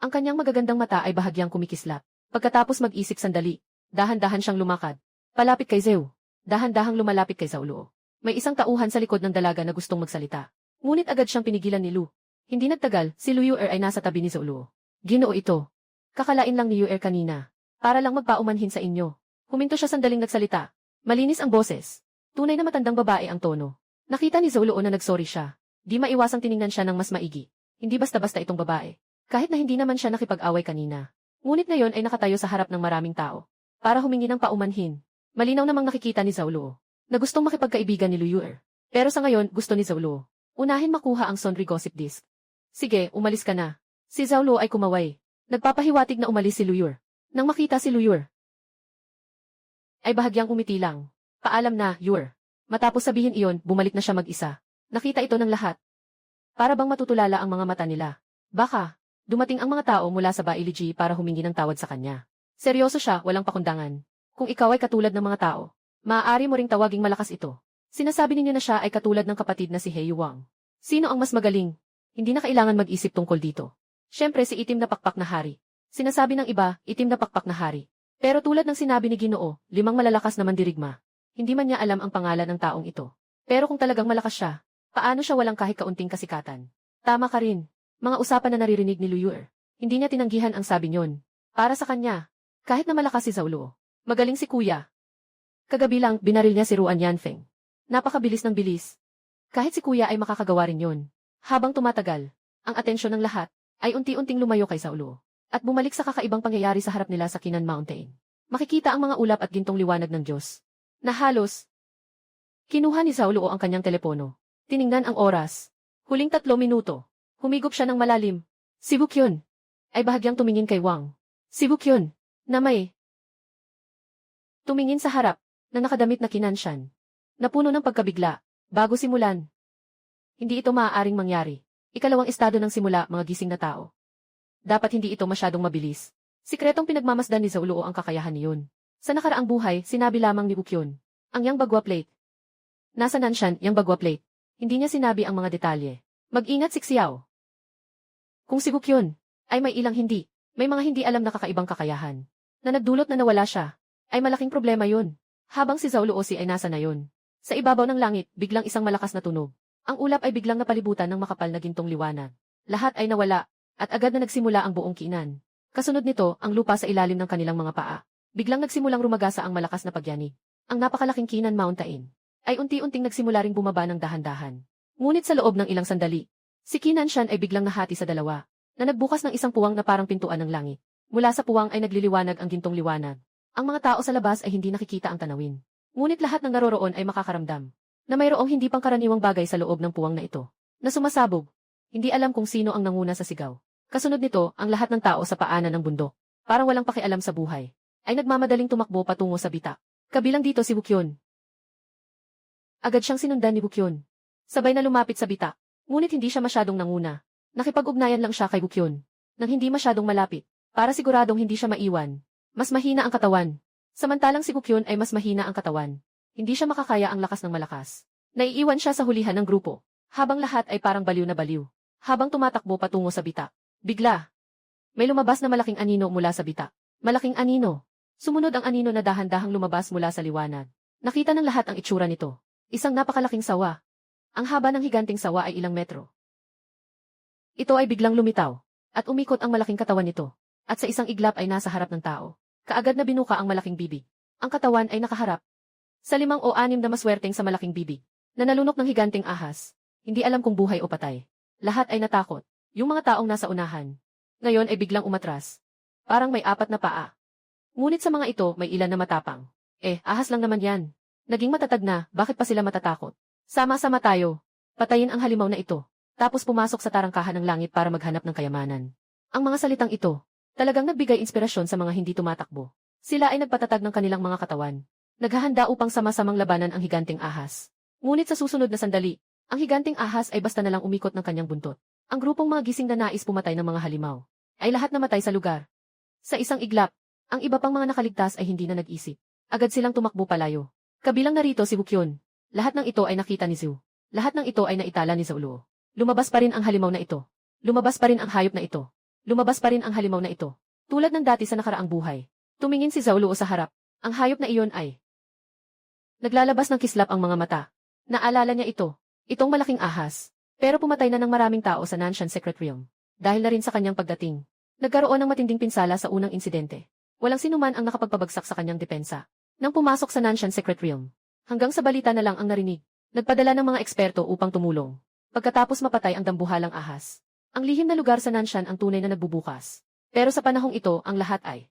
Ang kanyang magagandang mata ay bahagyang kumikislap. Pagkatapos mag-isip sandali, dahan-dahan siyang lumakad palapit kay Zhao. Dahan-dahang lumalapit kay Zhao Luo. May isang tauhan sa likod ng dalaga na gustong magsalita. Ngunit agad siyang pinigilan ni Lu. Hindi nagtagal, si Lu Yuer ay nasa tabi ni Zhao Luo. Ginoo ito. Kakalain lang ni Yuer kanina. Para lang magpaumanhin sa inyo. Huminto siya sandaling nagsalita. Malinis ang boses. Tunay na matandang babae ang tono. Nakita ni Zhao Luo na nagsorry siya. Di maiwasang tiningnan siya ng mas maigi. Hindi basta-basta itong babae. Kahit na hindi naman siya nakipag-away kanina. Ngunit ngayon ay nakatayo sa harap ng maraming tao. Para humingi ng paumanhin. Malinaw namang nakikita ni Zhao Luo na gustong makipagkaibigan ni Lu Yuer. Pero sa ngayon, gusto ni Zhao Luo unahin makuha ang Sonri Gossip Disc. Sige, umalis ka na. Si Zhao Luo ay kumaway. Nagpapahiwatig na umalis si Lu Yuer. Nang makita si Lu Yuer, ay bahagyang umiti lang. Paalam na, Yuer. Matapos sabihin iyon, bumalik na siya mag-isa. Nakita ito ng lahat. Para bang matutulala ang mga mata nila. Baka, dumating ang mga tao mula sa Bailiji para humingi ng tawad sa kanya. Seryoso siya, walang pakundangan. Kung ikaw ay katulad ng mga tao, maaari mo ring tawaging malakas ito. Sinasabi ninyo na siya ay katulad ng kapatid na si He Yuang. Sino ang mas magaling? Hindi na kailangan mag-isip tungkol dito. Siyempre si itim na pakpak na hari. Sinasabi ng iba, itim na pakpak na hari. Pero tulad ng sinabi ni Ginoo, 5 malalakas na mandirigma. Hindi man niya alam ang pangalan ng taong ito. Pero kung talagang malakas siya, paano siya walang kahit kaunting kasikatan? Tama ka rin. Mga usapan na naririnig ni Lu Yuer. Hindi niya tinanggihan ang sabi niyon. Para sa kanya, kahit na malakas si Zhao Luo, magaling si kuya. Kagabi lang, binaril niya si Ruan Yanfeng. Napakabilis ng bilis. Kahit si kuya ay makakagawa rin yun. Habang tumatagal, ang atensyon ng lahat ay unti-unting lumayo kay Zhao Luo at bumalik sa kakaibang pangyayari sa harap nila sa Kinan Mountain. Makikita ang mga ulap at gintong liwanag ng Diyos. Na halos. Kinuha ni Zhao Luo ang kanyang telepono. Tiningnan ang oras. Huling 3 minuto. Humigop siya ng malalim. Si Bukyun ay bahagyang tumingin kay Wang. Si Bukyun na may tumingin sa harap na nakadamit na Kinanshan. Napuno ng pagkabigla. Bago simulan. Hindi ito maaaring mangyari. Ikalawang estado ng simula, mga gising na tao. Dapat hindi ito masyadong mabilis. Sikretong pinagmamasdan ni Zhao Luo ang kakayahan niyon. Sa nakaraang buhay, sinabi lamang ni Bukyun. Ang Yang Bagwa Plate. Nasa Nanshan, Yang Bagwa Plate. Hindi niya sinabi ang mga detalye. Mag-ingat si Xiao. Kung si Bukyun ay may ilang hindi, may mga hindi alam na kakaibang kakayahan, na nagdulot na nawala siya, ay malaking problema yun. Habang si Zhao Luo ay nasa na yun. Sa ibabaw ng langit, biglang isang malakas na tunog. Ang ulap ay biglang napalibutan ng makapal na gintong liwanag. Lahat ay nawala, at agad na nagsimula ang buong Kinan. Kasunod nito, ang lupa sa ilalim ng kanilang mga paa. Biglang nagsimulang rumagasa ang malakas na pagyanig. Ang napakalaking Kinan Mountain ay unti-unting nagsimula ring bumaba ng dahan-dahan. Ngunit sa loob ng ilang sandali, si Kinanshan ay biglang nahati sa dalawa, na nagbukas ng isang puwang na parang pintuan ng langit. Mula sa puwang ay nagliliwanag ang gintong liwanag. Ang mga tao sa labas ay hindi nakikita ang tanawin. Ngunit lahat ng naroroon ay makakaramdam na mayroong hindi pangkaraniwang bagay sa loob ng puwang na ito, na sumasabog. Hindi alam kung sino ang nanguna sa sigaw. Kasunod nito, ang lahat ng tao sa paanan ng bundok, parang walang pakialam sa buhay, ay nagmamadaling tumakbo patungo sa bitak. Kabilang dito si Bukyun. Agad siyang sinundan ni Bukyun. Sabay na lumapit sa bitak, ngunit hindi siya masyadong nanguna. Nakipag-ugnayan lang siya kay Bukyun, nang hindi masyadong malapit, para siguradong hindi siya maiwan. Mas mahina ang katawan. Samantalang si Bukyun ay mas mahina ang katawan. Hindi siya makakaya ang lakas ng malakas. Naiiwan siya sa hulihan ng grupo, habang lahat ay parang baliw na baliw. Habang tumatakbo patungo sa bitak, bigla, may lumabas na malaking anino mula sa bitak. Malaking anino. Sumunod ang anino na dahan-dahang lumabas mula sa liwanag. Nakita ng lahat ang itsura nito. Isang napakalaking sawa. Ang haba ng higanting sawa ay ilang metro. Ito ay biglang lumitaw, at umikot ang malaking katawan nito. At sa isang iglap ay nasa harap ng tao. Kaagad na binuka ang malaking bibig. Ang katawan ay nakaharap sa 5 o 6 na maswerteng sa malaking bibig, na nalunok ng higanting ahas. Hindi alam kung buhay o patay. Lahat ay natakot. Yung mga taong nasa unahan, ngayon ay biglang umatras. Parang may 4 na paa. Ngunit sa mga ito, may ilan na matapang. Ahas lang naman yan. Naging matatag na, bakit pa sila matatakot? Sama-sama tayo. Patayin ang halimaw na ito. tapos pumasok sa tarangkahan ng langit para maghanap ng kayamanan. Ang mga salitang ito, talagang nagbigay inspirasyon sa mga hindi tumatakbo. Sila ay nagpatatag ng kanilang mga katawan. Naghahanda upang sama-samang labanan ang higanting ahas. Ngunit sa susunod na sandali, ang higanting ahas ay basta na lang umikot ng kanyang buntot. Ang grupong mga gising na nais pumatay ng mga halimaw ay lahat namatay sa lugar. Sa isang iglap, ang iba pang mga nakaligtas ay hindi na nag-isip. Agad silang tumakbo palayo. Kabilang narito si Wukyon. Lahat ng ito ay nakita ni Zhu. Lahat ng ito ay naitala ni Zhou. Lumabas pa rin ang halimaw na ito. Lumabas pa rin ang hayop na ito. Lumabas pa rin ang halimaw na ito. Tulad ng dati sa nakaraang buhay. Tumingin si Zhou sa harap. Ang hayop na iyon ay naglalabas ng kislap ang mga mata. Naalala niya ito. Itong malaking ahas. Pero pumatay na ng maraming tao sa Nanshan Secret Realm. Dahil na rin sa kanyang pagdating. Nagkaroon ng matinding pinsala sa unang insidente. Walang sinuman ang nakapagpabagsak sa kanyang depensa. Nang pumasok sa Nanshan Secret Realm. Hanggang sa balita na lang ang narinig. Nagpadala ng mga eksperto upang tumulong. Pagkatapos mapatay ang dambuhalang ahas. Ang lihim na lugar sa Nanshan ang tunay na nagbubukas. Pero sa panahong ito, ang lahat ay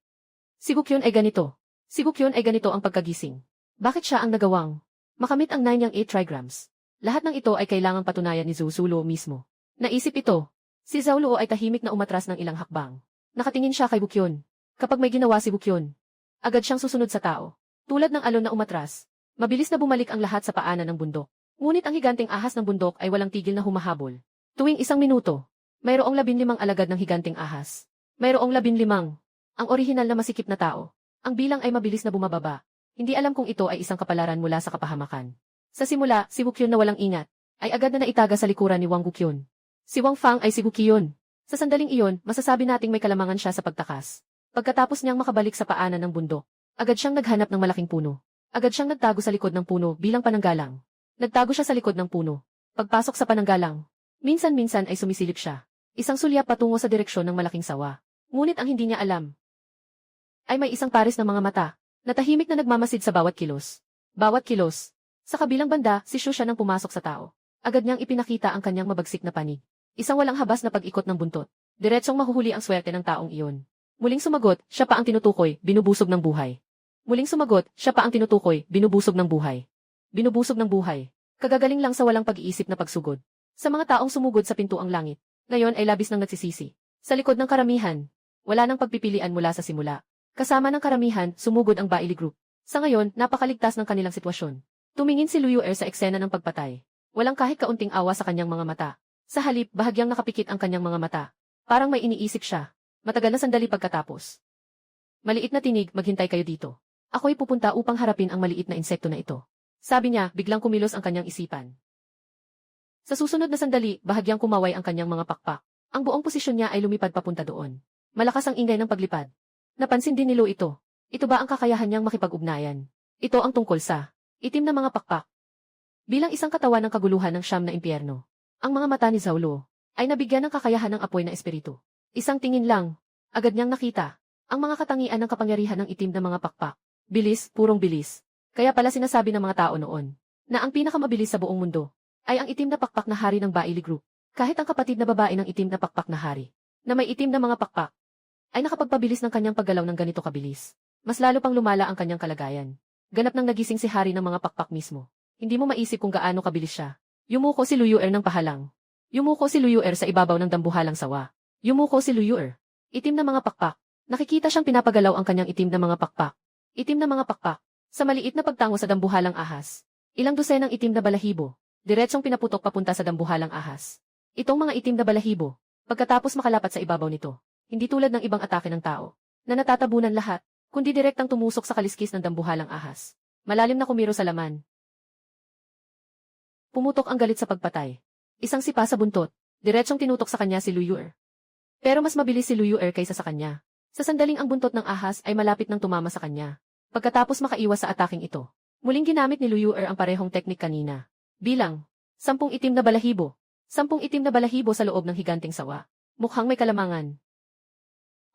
si Wukyon ay ganito. Si Wukyon ay ganito ang pagkagising. Bakit siya ang nagawang makamit ang 9 yang 8 trigrams? Lahat ng ito ay kailangang patunayan ni Zhou Luo mismo. Naisip ito. Si Zhou Luo ay tahimik na umatras ng ilang hakbang. Nakatingin siya kay Wukyon. Kapag may ginawa si Wukyon, agad siyang susunod sa tao. Tulad ng alon na umatras, mabilis na bumalik ang lahat sa paanan ng bundok. Ngunit ang higanting ahas ng bundok ay walang tigil na humahabol. Tuwing 1 minuto, mayroong 15 alagad ng higanting ahas. Mayroong 15. Ang orihinal na masikip na tao. Ang bilang ay mabilis na bumababa. Hindi alam kung ito ay isang kapalaran mula sa kapahamakan. Sa simula, si Wukyon na walang ingat, ay agad na naitaga sa likuran ni Wang Wukyon. Si Wang Fang ay si Wukyon. Sa sandaling iyon, masasabi nating may kalamangan siya sa pagtakas. Pagkatapos niyang makabalik sa paanan ng bundok, agad siyang naghanap ng malaking puno. Agad siyang nagtago sa likod ng puno bilang pananggalang. Nagtago siya sa likod ng puno. Pagpasok sa pananggalang, minsan-minsan ay sumisilip siya. Isang sulyap patungo sa direksyon ng malaking sawa. Ngunit ang hindi niya alam ay may isang pares ng mga mata na tahimik na nagmamasid sa bawat kilos. Bawat kilos. Sa kabilang banda, si Shu siya nang pumasok sa tao. Agad niyang ipinakita ang kanyang mabagsik na panig. Isang walang habas na pag-ikot ng buntot. Diretsong mahuhuli ang swerte ng taong iyon. Muling sumagot, siya pa ang tinutukoy, binubusog ng buhay. Muling sumagot, siya pa ang tinutukoy, binubusog ng buhay. Binubusog ng buhay. Kagagaling lang sa walang pag-iisip na pagsugod. Sa mga taong sumugod sa pintuang langit, ngayon ay labis nang nagsisisi. Sa likod ng karamihan, wala nang pagpipilian mula sa simula. Kasama ng karamihan, sumugod ang Bailey Group. Sa ngayon, napakaligtas ng kanilang sitwasyon. Tumingin si Liu Er sa eksena ng pagpatay. Walang kahit kaunting awa sa kanyang mga mata. Sa halip, bahagyang nakapikit ang kanyang mga mata. Parang may iniisip siya. Matagal na sandali pagkatapos. Maliit na tinig, maghintay kayo dito. Ako'y pupunta upang harapin ang maliit na insekto na ito. Sabi niya, biglang kumilos ang kanyang isipan. Sa susunod na sandali, bahagyang kumaway ang kanyang mga pakpak. Ang buong posisyon niya ay lumipad papunta doon. Malakas ang ingay ng paglipad. Napansin din ni Lu ito. Ito ba ang kakayahan niyang makipag-ugnayan? Ito ang tungkol sa itim na mga pakpak. Bilang isang katawan ng kaguluhan ng Siyam na impyerno, ang mga mata ni Zhou Luo ay nabigyan ng kakayahan ng apoy na espiritu. Isang tingin lang, agad niyang nakita ang mga katangian ng kapangyarihan ng itim na mga pakpak. Bilis, purong bilis. Kaya pala sinasabi ng mga tao noon na ang pinakamabilis sa buong mundo ay ang itim na pakpak na hari ng Bailey Group. Kahit ang kapatid na babae ng itim na pakpak na hari na may itim na mga pakpak ay nakapagpabilis ng kanyang paggalaw ng ganito kabilis. Mas lalo pang lumala ang kanyang kalagayan. Ganap nang nagising si hari ng mga pakpak mismo. Hindi mo maisip kung gaano kabilis siya. Yumuko si Liu Er ng pahalang. Yumuko si Liu Er sa ibabaw ng dambuhalang sawa. Yumuko si Liu Er. Itim na mga pakpak. Nakikita siyang pinapagalaw ang kanyang itim na mga pakpak. Itim na mga pakpak. Sa maliit na pagtango sa dambuhalang ahas. Ilang dosenang itim na balahibo. Diretsong pinaputok papunta sa dambuhalang ahas. Itong mga itim na balahibo. Pagkatapos makalapat sa ibabaw nito. Hindi tulad ng ibang atake ng tao, na natatabunan lahat, kundi direktang tumusok sa kaliskis ng dambuhalang ahas. Malalim na kumiro sa laman. Pumutok ang galit sa pagpatay. Isang sipa sa buntot, diretsong tinutok sa kanya si Liu Er. Pero mas mabilis si Liu Er kaysa sa kanya. Sa sandaling ang buntot ng ahas ay malapit nang tumama sa kanya. Pagkatapos makaiwas sa ataking ito, muling ginamit ni Liu Er ang parehong teknik kanina. Bilang 10 itim na balahibo. 10 itim na balahibo sa loob ng higanting sawa. Mukhang may kalamangan.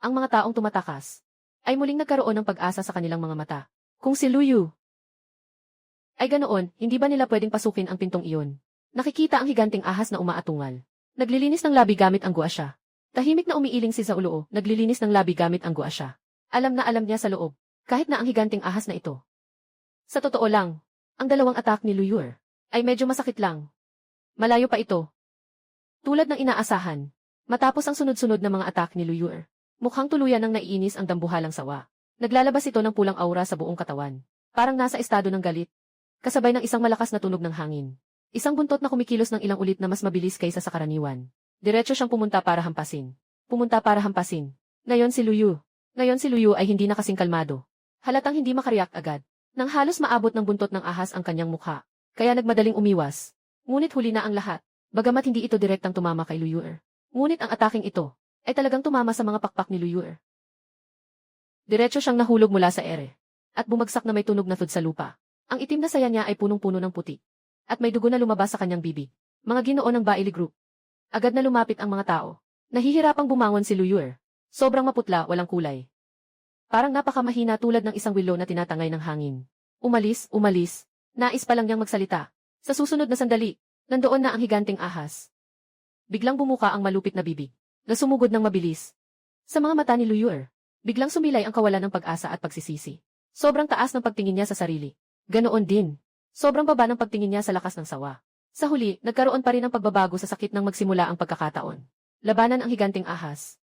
Ang mga taong tumatakas ay muling nagkaroon ng pag-asa sa kanilang mga mata. Kung si Liu Yu ay ganoon, hindi ba nila pwedeng pasukin ang pintong iyon? Nakikita ang higanting ahas na umaatungal. Naglilinis ng labi gamit ang guasya. Tahimik na umiiling si Zhou Luo, naglilinis ng labi gamit ang guasya. Alam na alam niya sa loob, kahit na ang higanting ahas na ito. Sa totoo lang, ang dalawang attack ni Liu Er ay medyo masakit lang. Malayo pa ito. Tulad ng inaasahan, matapos ang sunod-sunod na mga attack ni Luyuer, mukhang tuluyan ng naiinis ang dambuhalang sawa. Naglalabas ito ng pulang aura sa buong katawan. Parang nasa estado ng galit. Kasabay ng isang malakas na tunog ng hangin. Isang buntot na kumikilos ng ilang ulit na mas mabilis kaysa sa karaniwan. Diretso siyang pumunta para hampasin. Ngayon si Luyu ay hindi na kasing kalmado. Halatang hindi makareact agad. Nang halos maabot ng buntot ng ahas ang kanyang mukha. Kaya nagmadaling umiwas. Ngunit huli na ang lahat. Bagamat hindi ito direktang tumama kay Luyuer. Ngunit ang ataking ito ay talagang tumama sa mga pakpak ni Luyuer. Diretso siyang nahulog mula sa ere. At bumagsak na may tunog na thud sa lupa. Ang itim na saya niya ay punong-puno ng puti. At may dugo na lumabas sa kanyang bibig. Mga Ginoo ng Baili Group. Agad na lumapit ang mga tao. Nahihirapang bumangon si Luyuer. Sobrang maputla, walang kulay. Parang napakamahina tulad ng isang willow na tinatangay ng hangin. Umalis. Nais pa lang niyang magsalita. Sa susunod na sandali, nandoon na ang higanting ahas. Biglang bumuka ang malupit na bibig. Na sumugod ng mabilis. Sa mga mata ni Luyuer, biglang sumilay ang kawalan ng pag-asa at pagsisisi. Sobrang taas ng pagtingin niya sa sarili. Ganoon din. Sobrang baba ng pagtingin niya sa lakas ng sawa. Sa huli, nagkaroon pa rin ng pagbabago sa sakit nang magsimula ang pagkakataon. Labanan ang higanting ahas.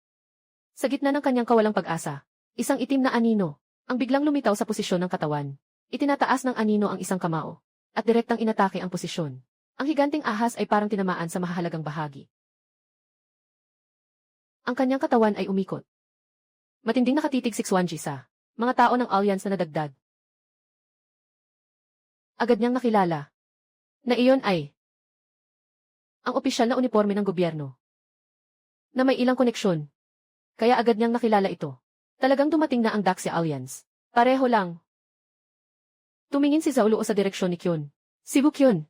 Sa gitna ng kanyang kawalang pag-asa, isang itim na anino, ang biglang lumitaw sa posisyon ng katawan. Itinataas ng anino ang isang kamao, at direktang inatake ang posisyon. Ang higanting ahas ay parang tinamaan sa mahahalagang bahagi. Ang kanyang katawan ay umikot. Matinding nakatitig si Xuanji sa mga tao ng Alliance na nadagdag. Agad niyang nakilala na iyon ay ang opisyal na uniforme ng gobyerno na may ilang koneksyon. Kaya agad niyang nakilala ito. Talagang dumating na ang Daxia Alliance. Pareho lang. Tumingin si Zhao Luo sa direksyon ni Kyun. Si Bukyun.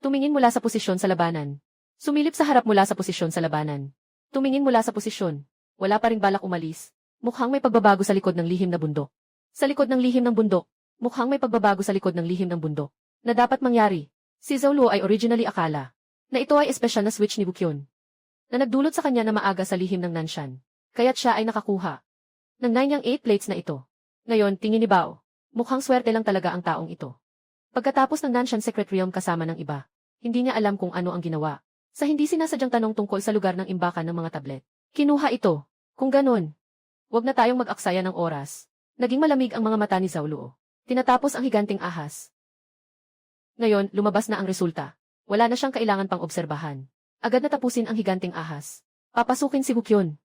Tumingin mula sa posisyon sa labanan. Sumilip sa harap mula sa posisyon sa labanan. Tumingin mula sa posisyon. Wala pa ring balak umalis. Mukhang may pagbabago sa likod ng lihim na bundok. Sa likod ng lihim ng bundok. Mukhang may pagbabago sa likod ng lihim ng bundok. Na dapat mangyari. Si Zhao Luo ay originally akala na ito ay espesyal na switch ni Bukyun. Na nagdulot sa kanya na maaga sa lihim ng Nanshan. Kaya't siya ay nakakuha ng 9 plates na ito. Ngayon, tingin ni Bao, mukhang swerte lang talaga ang taong ito. Pagkatapos ng Nanshan Secret Realm kasama ng iba, hindi niya alam kung ano ang ginawa. Sa hindi sinasadyang tanong tungkol sa lugar ng imbakan ng mga tablet. Kinuha ito. Kung ganun, wag na tayong mag-aksaya ng oras. Naging malamig ang mga mata ni Zhao Luo. Tinatapos ang higanting ahas. Ngayon, lumabas na ang resulta. Wala na siyang kailangan pang obserbahan. Agad na tapusin ang higanting ahas. Papasukin si Bukyun.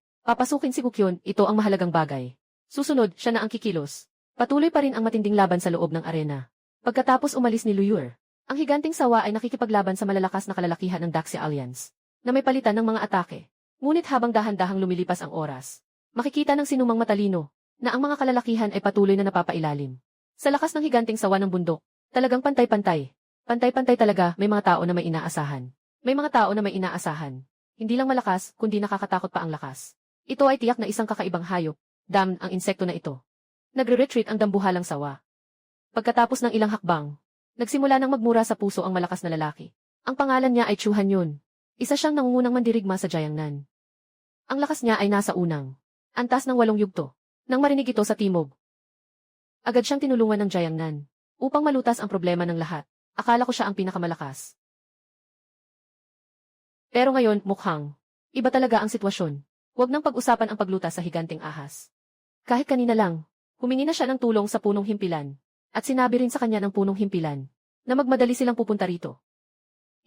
Ito ang mahalagang bagay. Susunod, siya na ang kikilos. Patuloy pa rin ang matinding laban sa loob ng arena. Pagkatapos umalis ni Luyuer, ang higanting sawa ay nakikipaglaban sa malalakas na kalalakihan ng Daxia Alliance, na may palitan ng mga atake. Ngunit habang dahan-dahang lumilipas ang oras, makikita ng sinumang matalino, na ang mga kalalakihan ay patuloy na napapailalim. Sa lakas ng higanting sawa ng bundok, talagang pantay-pantay. Pantay-pantay talaga, may mga tao na may inaasahan. Hindi lang malakas, kundi nakakatakot pa ang lakas. Ito ay tiyak na isang kakaibang hayop. Damn, ang insekto na ito. Nagre-retreat ang dambuhalang sawa. Pagkatapos ng ilang hakbang, nagsimula nang magmura sa puso ang malakas na lalaki. Ang pangalan niya ay Chu Hanyun. Isa siyang nangungunang mandirigma sa Jiangnan. Ang lakas niya ay nasa unang antas ng 8 yugto. Nang marinig ito sa timog, agad siyang tinulungan ng Jiangnan upang malutas ang problema ng lahat. Akala ko siya ang pinakamalakas. Pero ngayon, mukhang iba talaga ang sitwasyon. Huwag nang pag-usapan ang paglutas sa higanting ahas. Kahit kanina lang, humingi na siya ng tulong sa punong himpilan. At sinabi rin sa kanya ng punong himpilan na magmadali silang pupunta rito.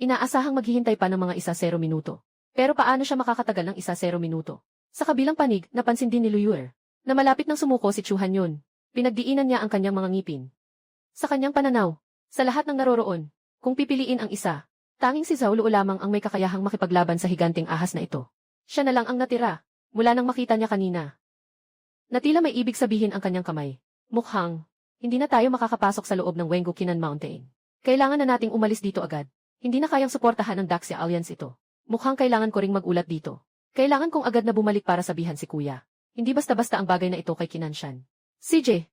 Inaasahang maghihintay pa ng mga 1-0 minuto. Pero paano siya makakatagal ng 1-0 minuto? Sa kabilang panig, napansin din ni Luyuer na malapit nang sumuko si Chu Hanyun. Pinagdiinan niya ang kanyang mga ngipin. Sa kanyang pananaw, sa lahat ng naroroon, kung pipiliin ang isa, tanging si Zhao Luo lamang ang may kakayahang makipaglaban sa higanting ahas na ito. Siya na lang ang natira, mula nang makita niya kanina. Natila may ibig sabihin ang kanyang kamay. Mukhang, hindi na tayo makakapasok sa loob ng Wengukinan Mountain. Kailangan na nating umalis dito agad. Hindi na kayang suportahan ng Daxia Alliance ito. Mukhang kailangan ko ring magulat dito. Kailangan kong agad na bumalik para sabihan si Kuya. Hindi basta-basta ang bagay na ito kay Kinanshan. CJ.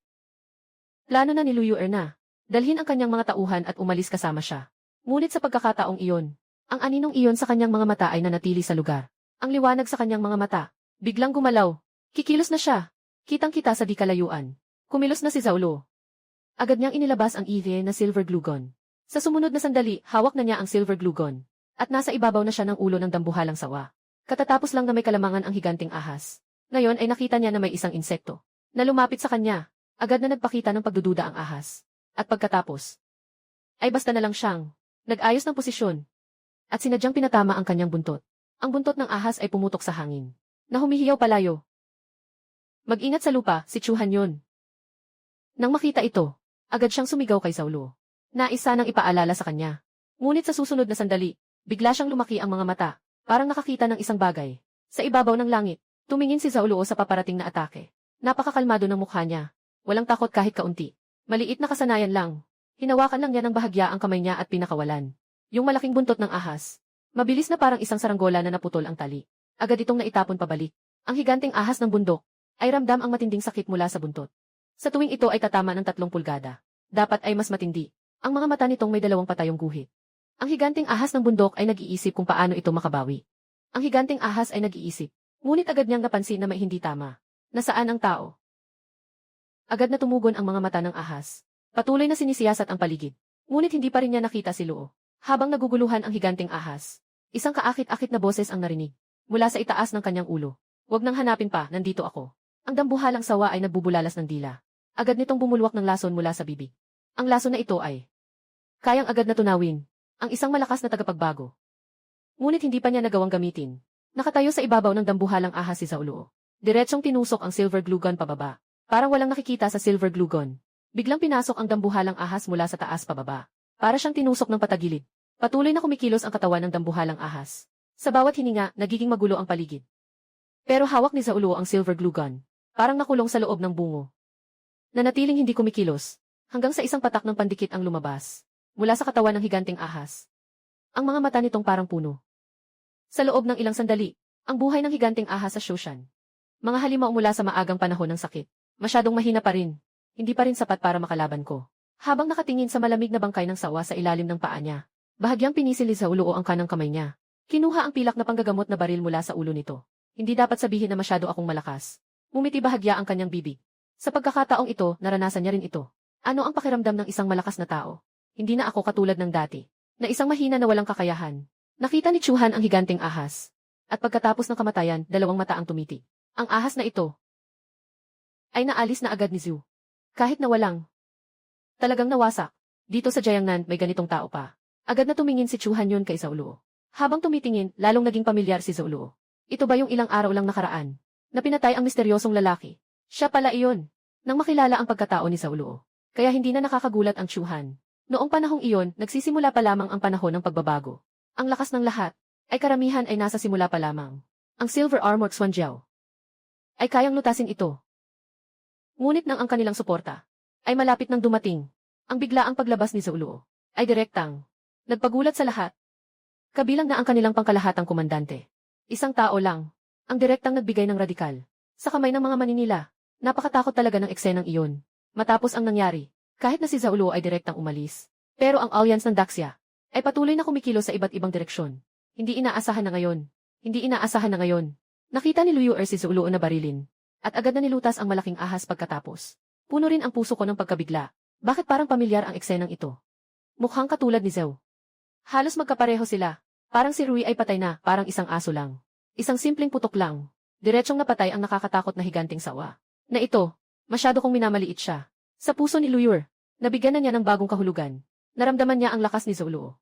Plano na ni Luyuer na dalhin ang kanyang mga tauhan at umalis kasama siya. Ngunit sa pagkakataong iyon, ang aninong iyon sa kanyang mga mata ay nanatili sa lugar. Ang liwanag sa kanyang mga mata, biglang gumalaw. Kikilos na siya. Kitang-kita sa di kalayuan. Kumilos na si Zhao Luo. Agad niyang inilabas ang EVA na silver glue gun. Sa sumunod na sandali, hawak na niya ang silver glue gun. At nasa ibabaw na siya ng ulo ng dambuhalang sawa. Katatapos lang na may kalamangan ang higanting ahas. Ngayon ay nakita niya na may isang insekto na lumapit sa kanya. Agad na nagpakita ng pagdududa ang ahas. At pagkatapos, ay basta na lang siyang nag-ayos ng posisyon. At sinadyang pinatama ang kanyang buntot. Ang buntot ng ahas ay pumutok sa hangin, na humihiyaw palayo. Mag-ingat sa lupa, si Chuhan yun. Nang makita ito, agad siyang sumigaw kay Saulo. Nais sanang ipaalala sa kanya. Ngunit sa susunod na sandali, bigla siyang lumaki ang mga mata, parang nakakita ng isang bagay. Sa ibabaw ng langit, tumingin si Saulo sa paparating na atake. Napakakalmado ng mukha niya. Walang takot kahit kaunti. Maliit na kasanayan lang. Hinawakan lang niya ng bahagya ang kamay niya at pinakawalan. Yung malaking buntot ng ahas. Mabilis na parang isang saranggola na naputol ang tali. Agad itong naitapon pabalik. Ang higanting ahas ng bundok ay ramdam ang matinding sakit mula sa buntot. Sa tuwing ito ay tatama ng 3 pulgada, dapat ay mas matindi. Ang mga mata nitong may 2 patayong guhit. Ang higanting ahas ng bundok ay nag-iisip kung paano ito makabawi. Ang higanting ahas ay nag-iisip, ngunit agad niyang napansin na may hindi tama. Nasaan ang tao? Agad na tumugon ang mga mata ng ahas. Patuloy na sinisiyasat ang paligid. Ngunit hindi pa rin niya nakita si Luo. Habang naguguluhan ang higanting ahas, isang kaakit-akit na boses ang narinig. Mula sa itaas ng kanyang ulo. Huwag nang hanapin pa, nandito ako. Ang dambuhalang sawa ay nagbubulalas ng dila. Agad nitong bumulwak ng lason mula sa bibig. Ang lason na ito ay kayang agad na tunawin ang isang malakas na tagapagbago. Ngunit hindi pa niya nagawang gamitin. Nakatayo sa ibabaw ng dambuhalang ahas si Saulo. Diretsong tinusok ang silver glue gun pababa. Parang walang nakikita sa silver glue gun. Biglang pinasok ang dambuhalang ahas mula sa taas pababa. Para siyang tinusok ng patagilid. Patuloy na kumikilos ang katawan ng dambuhalang ahas. Sa bawat hininga, nagiging magulo ang paligid. Pero hawak ni Saulo ang silver glue gun. Parang nakulong sa loob ng bungo. Nanatiling hindi kumikilos, hanggang sa isang patak ng pandikit ang lumabas. Mula sa katawan ng higanting ahas. Ang mga mata nitong parang puno. Sa loob ng ilang sandali, ang buhay ng higanting ahas sa Shoshan. Mga halimaw mula sa maagang panahon ng sakit. Masyadong mahina pa rin. Hindi pa rin sapat para makalaban ko. Habang nakatingin sa malamig na bangkay ng sawa sa ilalim ng paa niya, bahagyang pinisil ni Saulo ang kanang kamay niya. Kinuha ang pilak na panggagamot na baril mula sa ulo nito. Hindi dapat sabihin na masyado akong malakas. Mumiti bahagya ang kanyang bibig. Sa pagkakataong ito, naranasan niya rin ito. Ano ang pakiramdam ng isang malakas na tao? Hindi na ako katulad ng dati, na isang mahina na walang kakayahan. Nakita ni Chuhan ang higanting ahas. At pagkatapos ng kamatayan, 2 mata ang tumiti. Ang ahas na ito ay naalis na agad ni Zhu. Kahit na walang talagang nawasak. Dito sa Jiangnan may ganitong tao pa. Agad na tumingin si Chuhan yun kay Saulo. Habang tumitingin, lalong naging pamilyar si Saulo. Ito ba yung ilang araw lang nakaraan na pinatay ang misteryosong lalaki? Siya pala iyon. Nang makilala ang pagkatao ni Saulo. Kaya hindi na nakakagulat ang Chuhan. Noong panahong iyon, nagsisimula pa lamang ang panahon ng pagbabago. Ang lakas ng lahat, ay karamihan ay nasa simula pa lamang. Ang Silver Armored Xuanjiao ay kayang lutasin ito. Ngunit nang ang kanilang suporta ay malapit nang dumating, ang biglaang paglabas ni Saulo ay direktang nagpagulat sa lahat. Kabilang na ang kanilang pangkalahatang komandante. Isang tao lang, ang direktang nagbigay ng radikal sa kamay ng mga maninila. Napakatakot talaga ng eksenang iyon. Matapos ang nangyari, kahit na si Saulo ay direktang umalis. Pero ang alliance ng Daxia ay patuloy na kumikilos sa iba't ibang direksyon. Hindi inaasahan na ngayon. Nakita ni Liu si Saulo na barilin. At agad na nilutas ang malaking ahas pagkatapos. Puno rin ang puso ko ng pagkabigla. Bakit parang pamilyar ang eksenang ito? Mukhang katulad ni Zhou. Halos magkapareho sila. Parang si Rui ay patay na, parang isang aso lang. Isang simpleng putok lang. Diretsyong napatay ang nakakatakot na higanting sawa. Na ito, masyado kong minamaliit siya. Sa puso ni Liu, nabigyan na niya ng bagong kahulugan. Naramdaman niya ang lakas ni Saulo.